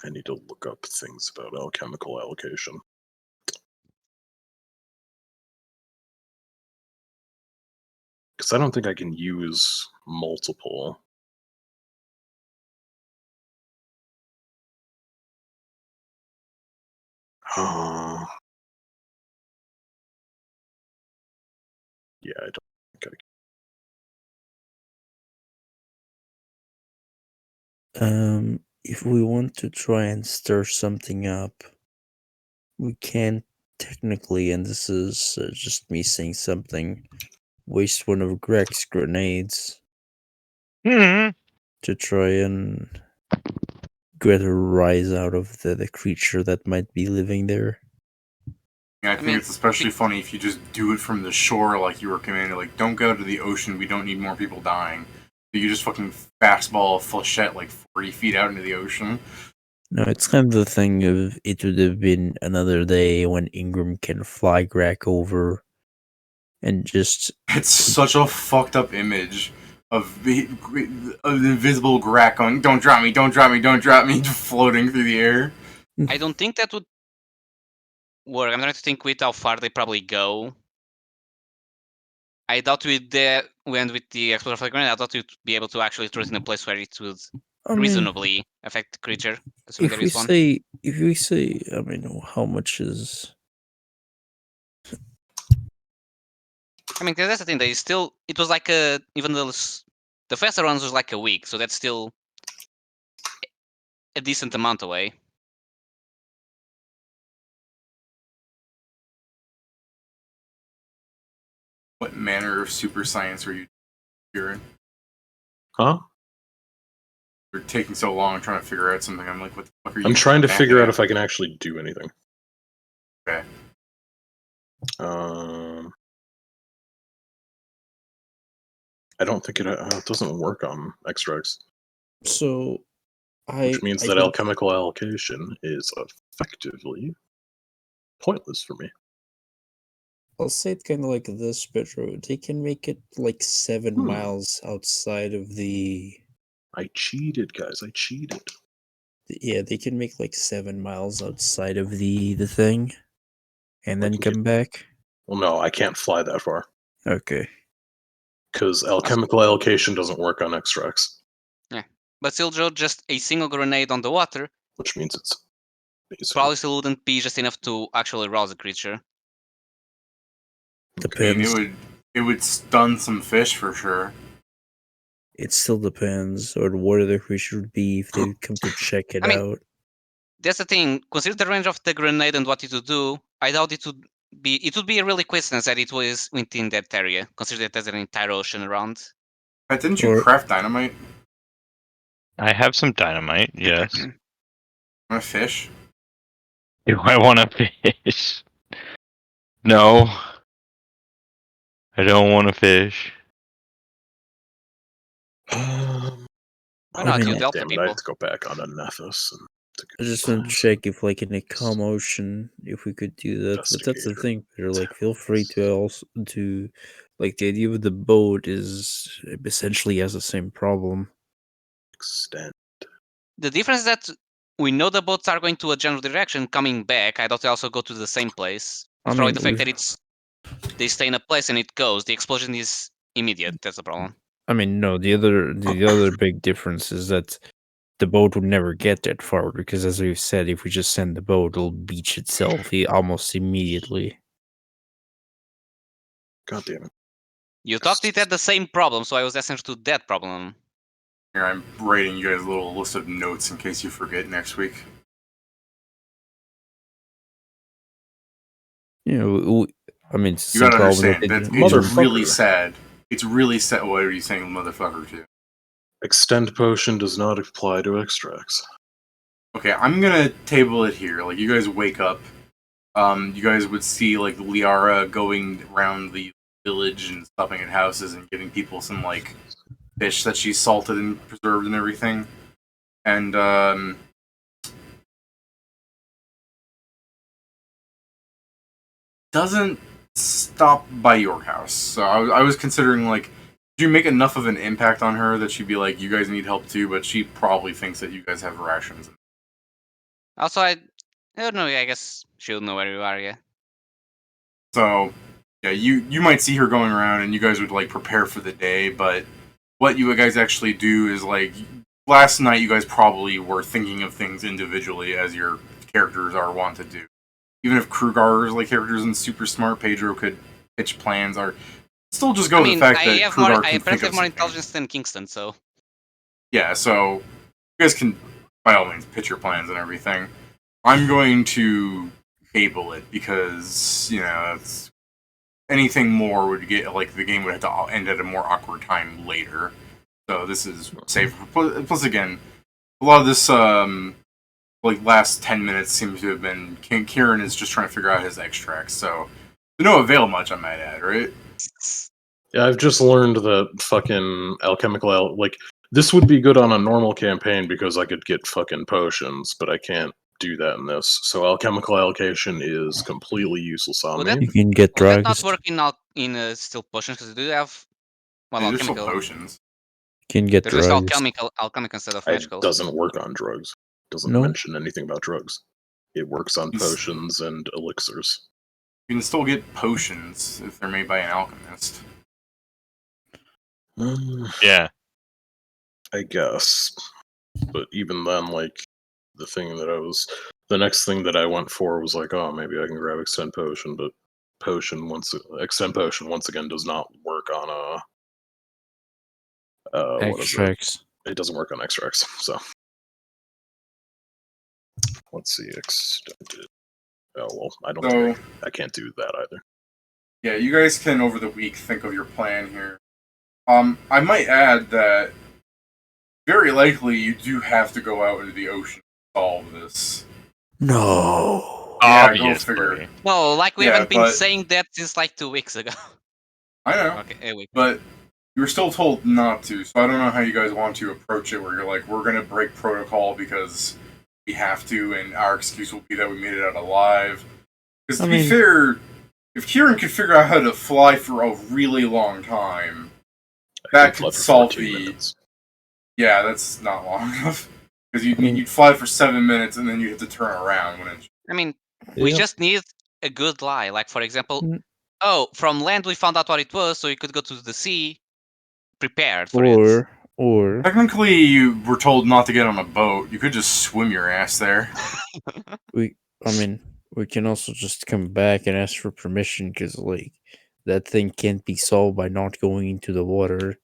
I need to look up things about alchemical allocation. Because I don't think I can use multiple. Yeah, I don't think I can. If we want to try and stir something up, we can technically, and this is just me saying something, waste one of Grac's grenades Hmm. to try and get a rise out of the creature that might be living there. Yeah, I think mean, it's especially funny if you just do it from the shore like you were commanded. Like, don't go to the ocean. We don't need more people dying. So you just fucking fastball a flechette like 40 feet out into the ocean. No, it's kind of the thing of it would have been another day when Ingram can fly Grac over and just It's such a fucked up image of the invisible Grac going, "Don't drop me! Don't drop me! Don't drop me!" floating through the air. I don't think that would work. I'm trying to think with how far they probably go. I doubt with the went with the explosion of the grenade. I thought you'd be able to actually throw it in a place where it would I mean, reasonably affect the creature. Assuming there is one. if we say, I mean, how much is? I mean, 'cause that's the thing. They still. It was like a even the faster ones was like a week, so that's still a decent amount away. What manner of super science are you hearing? Huh? You're taking so long trying to figure out something. I'm like, what the fuck are you? I'm trying to figure out at? if I can actually do anything. Okay. I don't think it doesn't work on extracts, So, which means I that think- alchemical allocation is effectively pointless for me. I'll say it kind of like this, Pedro. They can make it like 7 miles outside of the. I cheated, guys. I cheated. Yeah, they can make like 7 miles outside of the thing, and I then can come back. Well, no, I can't fly that far Okay. because alchemical allocation doesn't work on extracts, But still, Joe, just a single grenade on the water which means it's basically probably still wouldn't be just enough to actually rouse the creature. I mean, Depends. it would stun some fish for sure. It still depends on what the creature would be if they come to check it I mean, out. That's the thing. Consider the range of the grenade and what it would do. I doubt it would be. It would be a really coincidence that it was within that area. Consider that there's an entire ocean around. Didn't you Or- craft dynamite? I have some dynamite. Yes. On a fish? Do I want to fish? No. I don't want to fish. Why not? mean, You'd help the damn it, I people. have to go back on Anethus and I just want to check if, like, in a calm ocean, if we could do that. But that's the Investigator. thing, Peter. Like, feel free to also to, like, the idea of the boat is essentially has the same problem. extend. The difference is that we know the boats are going to a general direction, coming back. I doubt they also go to the same place. I It's probably mean, the fact that they stay in a place and it goes. The explosion is immediate. That's the problem. no. The other big difference is that the boat would never get that far because, as we've said, if we just send the boat, it'll beach itself almost immediately. God damn it. You thought it had the same problem, so I was asking to that problem. Here, I'm writing you guys a little list of notes in case you forget next week. You know, I mean, it's the You same gotta problem understand, that it's Motherfucker. really sad. It's really sad. What are you saying, motherfucker, too? Extend potion does not apply to extracts. Okay, I'm gonna table it here. Like, you guys wake up. You guys would see, like, Liara going around the village and stopping at houses and giving people some, like, fish that she salted and preserved and everything. And doesn't stop by your house. So I was considering, like, did you make enough of an impact on her that she'd be like, you guys need help too? But she probably thinks that you guys have rations. Also, I don't know. I guess she'll know where you are. Yeah. So yeah, you might see her going around, and you guys would like prepare for the day. But what you guys actually do is, like, last night you guys probably were thinking of things individually, as your characters are wont to do. Even if Crugar's like characters and super smart, Pedro could pitch plans, or still just go I with mean, the fact I that have Crugar more. I can think apparently of have more something. intelligence than Kingston. So Yeah, so you guys can by all means pitch your plans and everything. I'm going to table it because, you know, it's, anything more would get, like, the game would have to end at a more awkward time later. So this is safe. Plus, again, a lot of this like last 10 minutes seems to have been Kieran is just trying to figure out his extracts. So to no avail much, I might add, right? Yeah, I've just learned that fucking alchemical like this would be good on a normal campaign because I could get fucking potions, but I can't do that in this. So alchemical allocation is completely useless on Would me. that- You can get would that not drugs. work in still potions? Because you do have These are still alchemical. potions. You can get There's just drugs. alchemical instead of It magical. doesn't work on drugs. Doesn't No. mention anything about drugs. It works on He's- potions and elixirs. You can still get potions if they're made by an alchemist. Yeah. I guess. But even then, like, the next thing that I went for was like, oh, maybe I can grab extend potion, but extend potion once again does not work on what is it? Extracts. It doesn't work on extracts. So let's see, extended. Oh well, I can't do that either. Yeah, you guys can over the week think of your plan here. I might add that very likely you do have to go out into the ocean to solve this. No. Yeah, go Obviously. figure. No, like we Yeah, haven't been but- saying that since like 2 weeks ago. I know, Okay, a week. but you were still told not to, so I don't know how you guys want to approach it, where you're like, we're gonna break protocol because we have to, and our excuse will be that we made it out alive. Because to I be mean- fair, if Kieran could figure out how to fly for a really long time, that I fly could for solve 14 the... minutes. Yeah, that's not long enough. Because I mean- you'd fly for 7 minutes, and then you have to turn around, wouldn't you? I mean, we Yeah. just need a good lie. Like, for example, Mm. oh, from land we found out what it was, so you could go to the sea prepared for it. Or Technically, you were told not to get on a boat. You could just swim your ass there. we can also just come back and ask for permission because, like, that thing can't be solved by not going into the water.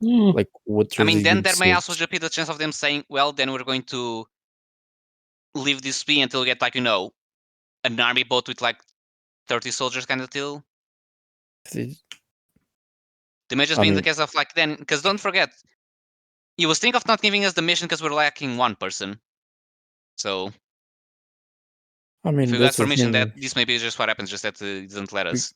Like, what's I mean, then really there may also six? just be the chance of them saying, well, then we're going to leave this be until we get, like, an army boat with, like, 30 soldiers kind of deal. They- They may just I be in the mean- case of, like, then, because don't forget, you was think of not giving us the mission because we're lacking one person. So, I mean, if we got that's the permission, thing. that this may be just what happens, just that it doesn't let us.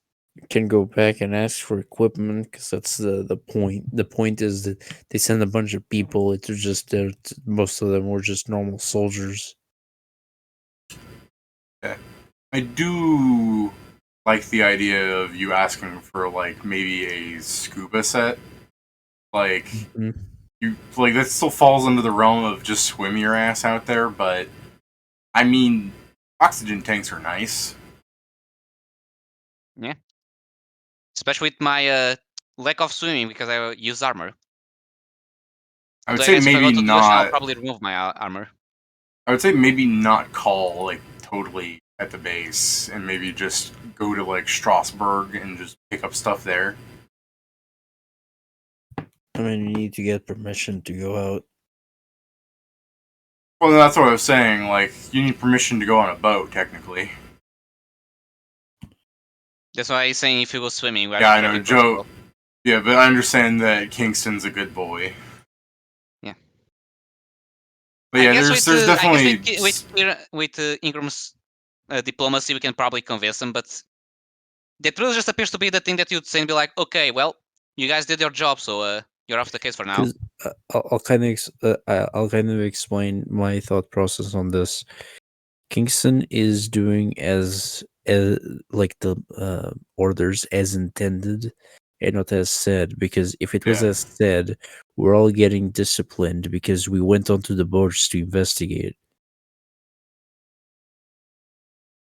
Can go back and ask for equipment because that's the point. The point is that they send a bunch of people. It's just most of them were just normal soldiers. I do like the idea of you asking for, like, maybe a scuba set. Like, Mhm. you like that still falls under the realm of just swim your ass out there, but I mean, oxygen tanks are nice. Especially with my lack of swimming because I use armor. I would Although say guess if I go maybe to the ocean, I'll not. probably remove my armor. I would say maybe not call, like, totally at the base, and maybe just go to, like, Strasbourg and just pick up stuff there. I mean, you need to get permission to go out. Well, that's what I was saying. Like, you need permission to go on a boat, technically. That's why he's saying if you go swimming. Yeah, I know, Joe. Yeah, but I understand that Kingston's a good boy. Yeah. But yeah, there's definitely. with Ingram's diplomacy, we can probably convince him. But that really just appears to be the thing that you'd say and be like, okay, well, You guys did your job, so you're off the case for now. 'Cause, I'll kind of explain my thought process on this. Kingston is doing as like the orders as intended and not as said, because if it was Yeah. as said, we're all getting disciplined because we went onto the boats to investigate.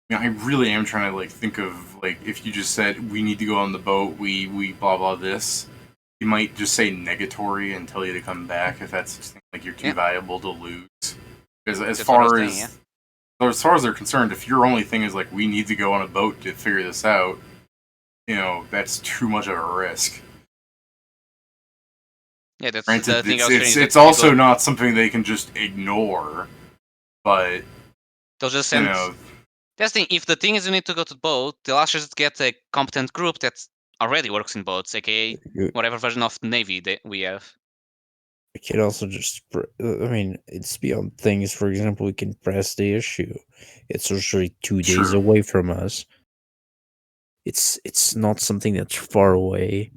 I really am trying to like think of like if you just said we need to go on the boat, we blah blah this. He might just say negatory and tell you to come back if that's like you're too valuable to lose. Because as That's what I far was as saying, as far as they're concerned, if your only thing is like we need to go on a boat to figure this out, that's too much of a risk. Yeah, that's Granted, the thing I was saying. it's also not something they can just ignore, but They'll just send. you know, That's the thing. If the thing is you need to go to the boat, they'll actually just get a competent group that already works in boats, aka whatever version of Navy that we have. We can also just, I mean, it's beyond things. For example, we can press the issue. It's usually 2 days True. away from us. It's not something that's far away.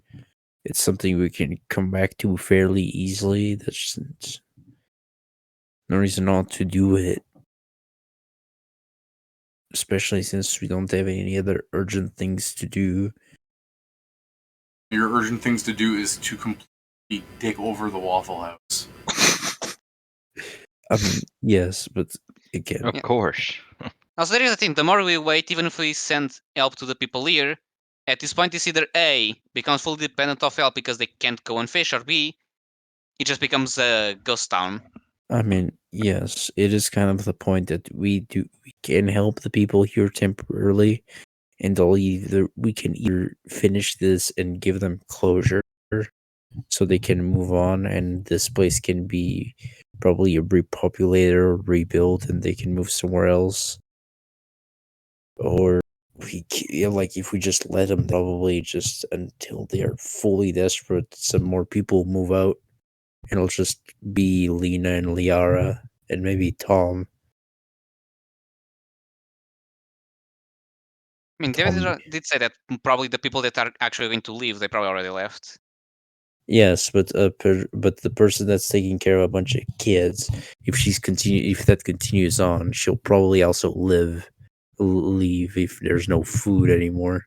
It's something we can come back to fairly easily. There's no reason not to do it. Especially since we don't have any other urgent things to do. your urgent things to do is to completely take over the Waffle House. I mean, yes, but again, Of course. Also, there is the thing. The more we wait, even if we send help to the people here, at this point it's either A, becomes fully dependent of help because they can't go and fish, or B, it just becomes a ghost town. I mean, yes, it is kind of the point that we can help the people here temporarily, and we can either finish this and give them closure, so they can move on, and this place can be probably repopulated or rebuilt, and they can move somewhere else. Or like if we just let them, probably just until they are fully desperate, some more people move out. And it'll just be Lena and Liara and maybe Tom. I mean, David did say that probably the people that are actually going to leave, they probably already left. Yes, but the person that's taking care of a bunch of kids, if that continues on, she'll probably also leave if there's no food anymore.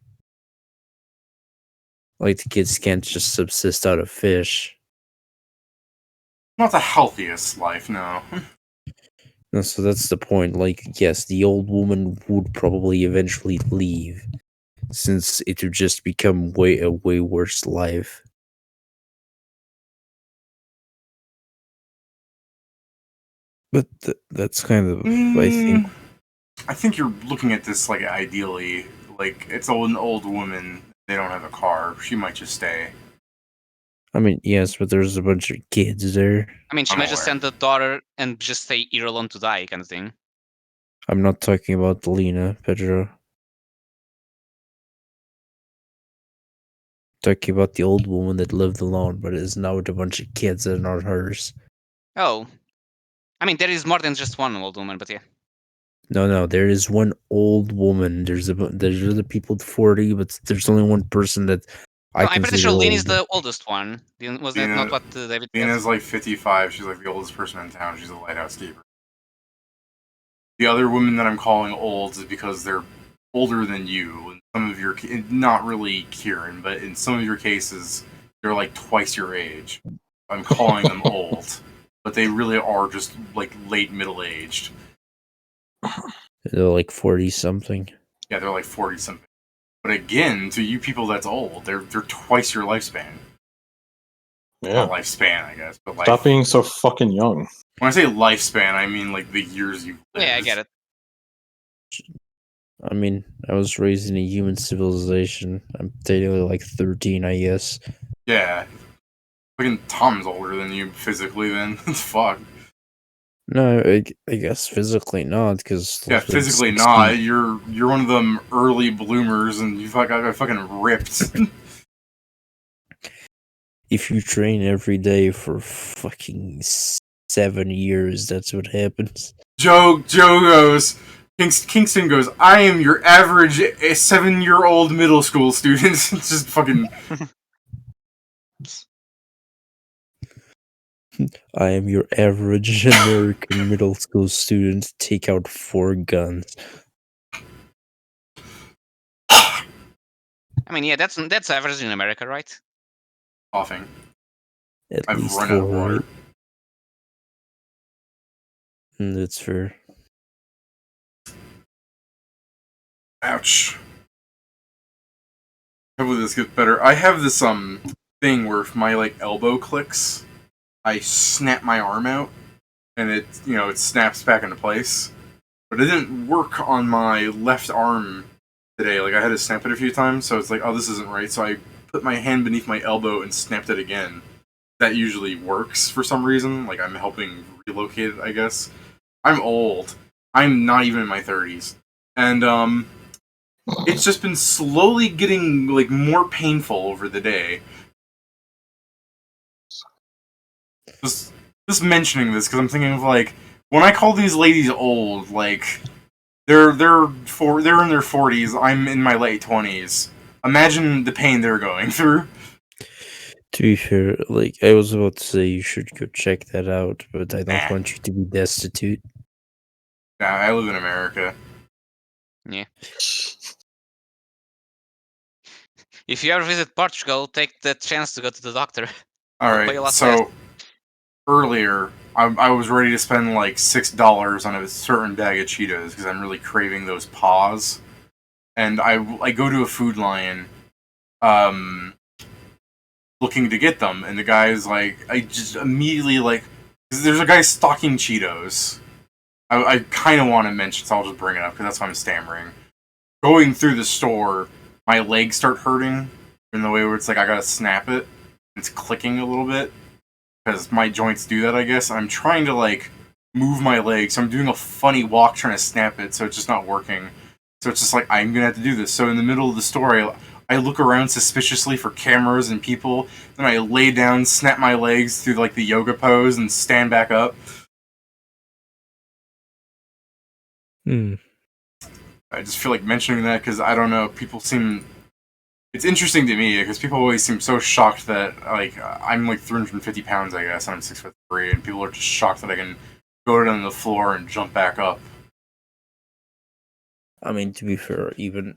Like the kids can't just subsist out of fish. Not the healthiest life, no. No, so that's the point. Like, yes, the old woman would probably eventually leave, since it would just become a way worse life. But that's kind of, I think you're looking at this like ideally. Like it's an old woman. They don't have a car. She might just stay. I mean, yes, but there's a bunch of kids there. I mean, she I'm might just aware. send the daughter and just stay here alone to die, kind of thing. I'm not talking about Lena, Pedro. Talking about the old woman that lived alone, but is now with a bunch of kids that are not hers. Oh. I mean, there is more than just one old woman, but yeah. No, there is one old woman. There's other people at 40, but there's only one person that I'm pretty sure Lena is old. the oldest one. Was that not what David said? Lena's like 55. She's like the oldest person in town. She's a lighthouse keeper. The other women that I'm calling old is because they're older than you. In some of your, not really Kieran, but in some of your cases, they're like twice your age. I'm calling them old, but they really are just like late middle aged. They're like 40 something. Yeah, they're like 40 something. But again, to you people that's old, they're twice your lifespan. Yeah. Not lifespan, I guess. But Stop being so fucking young. When I say lifespan, I mean like the years you've lived. Yeah, I get it. I mean, I was raised in a human civilization. I'm technically like 13, I guess. Yeah. Fucking Tom's older than you physically then. Fuck. No, I guess physically not, because Yeah, physically not. You're one of them early bloomers, and you got fucking ripped. If you train every day for fucking 7 years, that's what happens. Joe goes. Kingston goes. I am your average 7-year-old middle school student. Just fucking I am your average American middle school student. Take out 4 guns. I mean, yeah, that's average in America, right? Coughing. At I've least run out 4, of water. right? That's fair. Ouch. Hopefully this gets better. I have this thing where if my like elbow clicks, I snap my arm out, and it it snaps back into place. But it didn't work on my left arm today. Like I had to snap it a few times, so it's like, oh, this isn't right. So I put my hand beneath my elbow and snapped it again. That usually works for some reason. Like I'm helping relocate it, I guess. I'm old. I'm not even in my 30s, and it's just been slowly getting like more painful over the day. Just mentioning this because I'm thinking of like when I call these ladies old, like they're in their 40s. I'm in my late 20s. Imagine the pain they're going through. To be fair, like I was about to say, you should go check that out, but I don't Nah. want you to be destitute. Nah, I live in America. Yeah. If you ever visit Portugal, take the chance to go to the doctor. All They'll pay you a right, lot so less. earlier I was ready to spend like $6 on a certain bag of Cheetos because I'm really craving those paws, and I go to a Food Lion, looking to get them, and the guy's like, I just immediately like, 'cause there's a guy stocking Cheetos. I kind of want to mention, so I'll just bring it up because that's why I'm stammering. Going through the store, my legs start hurting in the way where it's like I gotta snap it. It's clicking a little bit because my joints do that, I guess. I'm trying to like move my legs, so I'm doing a funny walk trying to snap it, so it's just not working. So it's just like I'm gonna have to do this. So in the middle of the store, I look around suspiciously for cameras and people. Then I lay down, snap my legs through like the yoga pose, and stand back up. I just feel like mentioning that because I don't know. People seem. It's interesting to me because people always seem so shocked that like I'm like 350 pounds, I guess, and I'm 6'3", and people are just shocked that I can go down the floor and jump back up. I mean, to be fair, even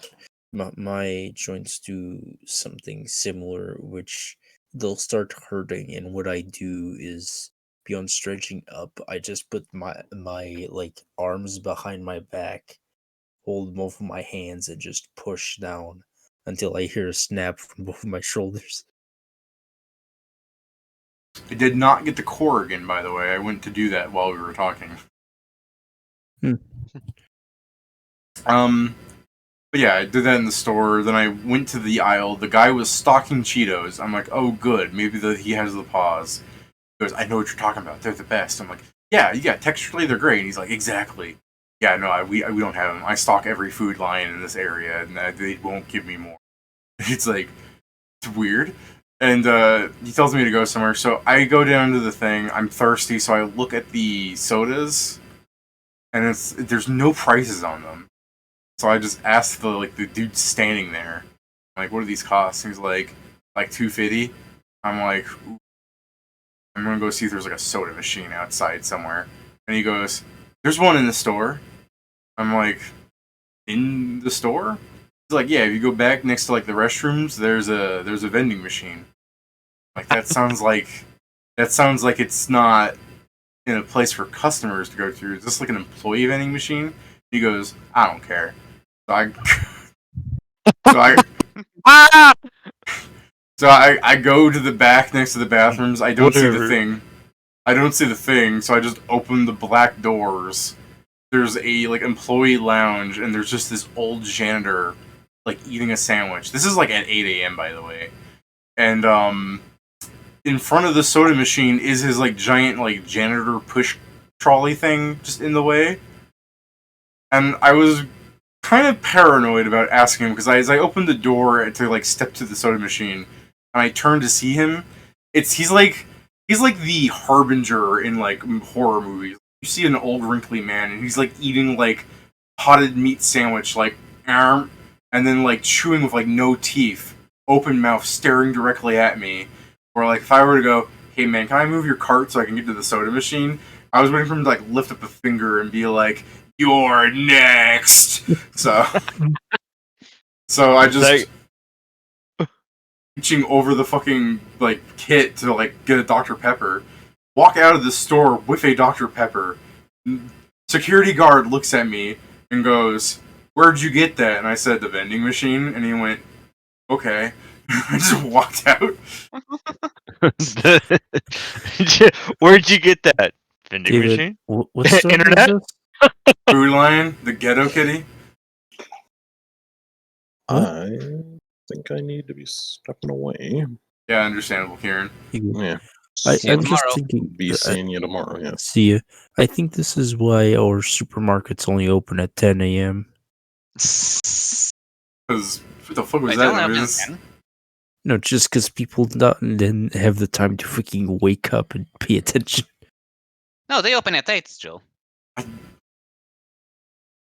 my joints do something similar, which they'll start hurting, and what I do is beyond stretching up, I just put my like arms behind my back, hold both of my hands, and just push down until I hear a snap from both of my shoulders. I did not get the core again, by the way. I went to do that while we were talking. But yeah, I did that in the store. Then I went to the aisle. The guy was stocking Cheetos. I'm like, oh, good. Maybe he has the paws. He goes, I know what you're talking about. They're the best. I'm like, yeah, texturally they're great. And he's like, exactly. Yeah, no, we don't have them. I stock every Food Lion in this area, and they won't give me more. It's like, it's weird. And he tells me to go somewhere. So I go down to the thing. I'm thirsty, so I look at the sodas, and there's no prices on them. So I just asked the dude standing there, like, what do these cost? And he's like $2.50. I'm like, ooh. I'm gonna go see if there's like a soda machine outside somewhere. And he goes, there's one in the store. I'm like, in the store? He's like, yeah, if you go back next to like the restrooms, there's a vending machine. Like that sounds like it's not in a place for customers to go through. Is this like an employee vending machine? He goes, I don't care. So I go to the back next to the bathrooms. I don't see the thing. So I just open the black doors. There's a like employee lounge, and there's just this old janitor like eating a sandwich. This is like at 8 a.m. by the way, and in front of the soda machine is his like giant like janitor push trolley thing just in the way, and I was kind of paranoid about asking him because as I opened the door to like step to the soda machine and I turned to see him, he's like the harbinger in like horror movies. You see an old wrinkly man and he's like eating like potted meat sandwich like and then like chewing with like no teeth, open mouth, staring directly at me. Or like if I were to go, "Hey man, can I move your cart so I can get to the soda machine?" I was waiting for him to like lift up a finger and be like, "You're next." So I just reaching over the fucking like kit to like get a Dr. Pepper. Walk out of the store with a Dr. Pepper. Security guard looks at me and goes, "Where'd you get that?" And I said, "The vending machine." And he went, "Okay." I just walked out. Where'd you get that vending David, machine? what store Internet? is this? Food Lion, the ghetto kitty. What? I think I need to be stepping away. Yeah, understandable, Kieran. Yeah. See you I'm just tomorrow. thinking. Be seeing you tomorrow. Yeah. See ya. I think this is why our supermarkets only open at 10 a.m. Because what the fuck was Wait, they that only open at noise? 10? No, just because people didn't have the time to freaking wake up and pay attention. No, they open at 8, Joe. Hey,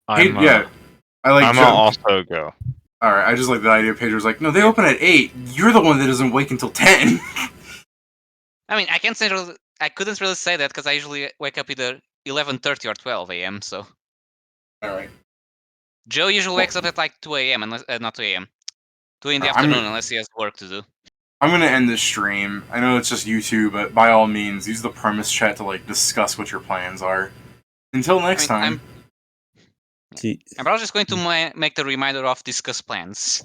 I'm, yeah, I like. I'm Joe. gonna also go. All right, I just like the idea. Pedro's like, "No, they open at 8. You're the one that doesn't wake until 10." I mean, I couldn't really say that because I usually wake up either 11:30 or 12 a.m. So All right. Joe usually wakes up at like 2 a.m. unless not 2 a.m. 2 in the I'm afternoon gonna- unless he has work to do. I'm gonna end this stream. I know it's just YouTube, but by all means, use the premise chat to like discuss what your plans are. Until next time. See, I'm probably just going to make the reminder of discuss plans.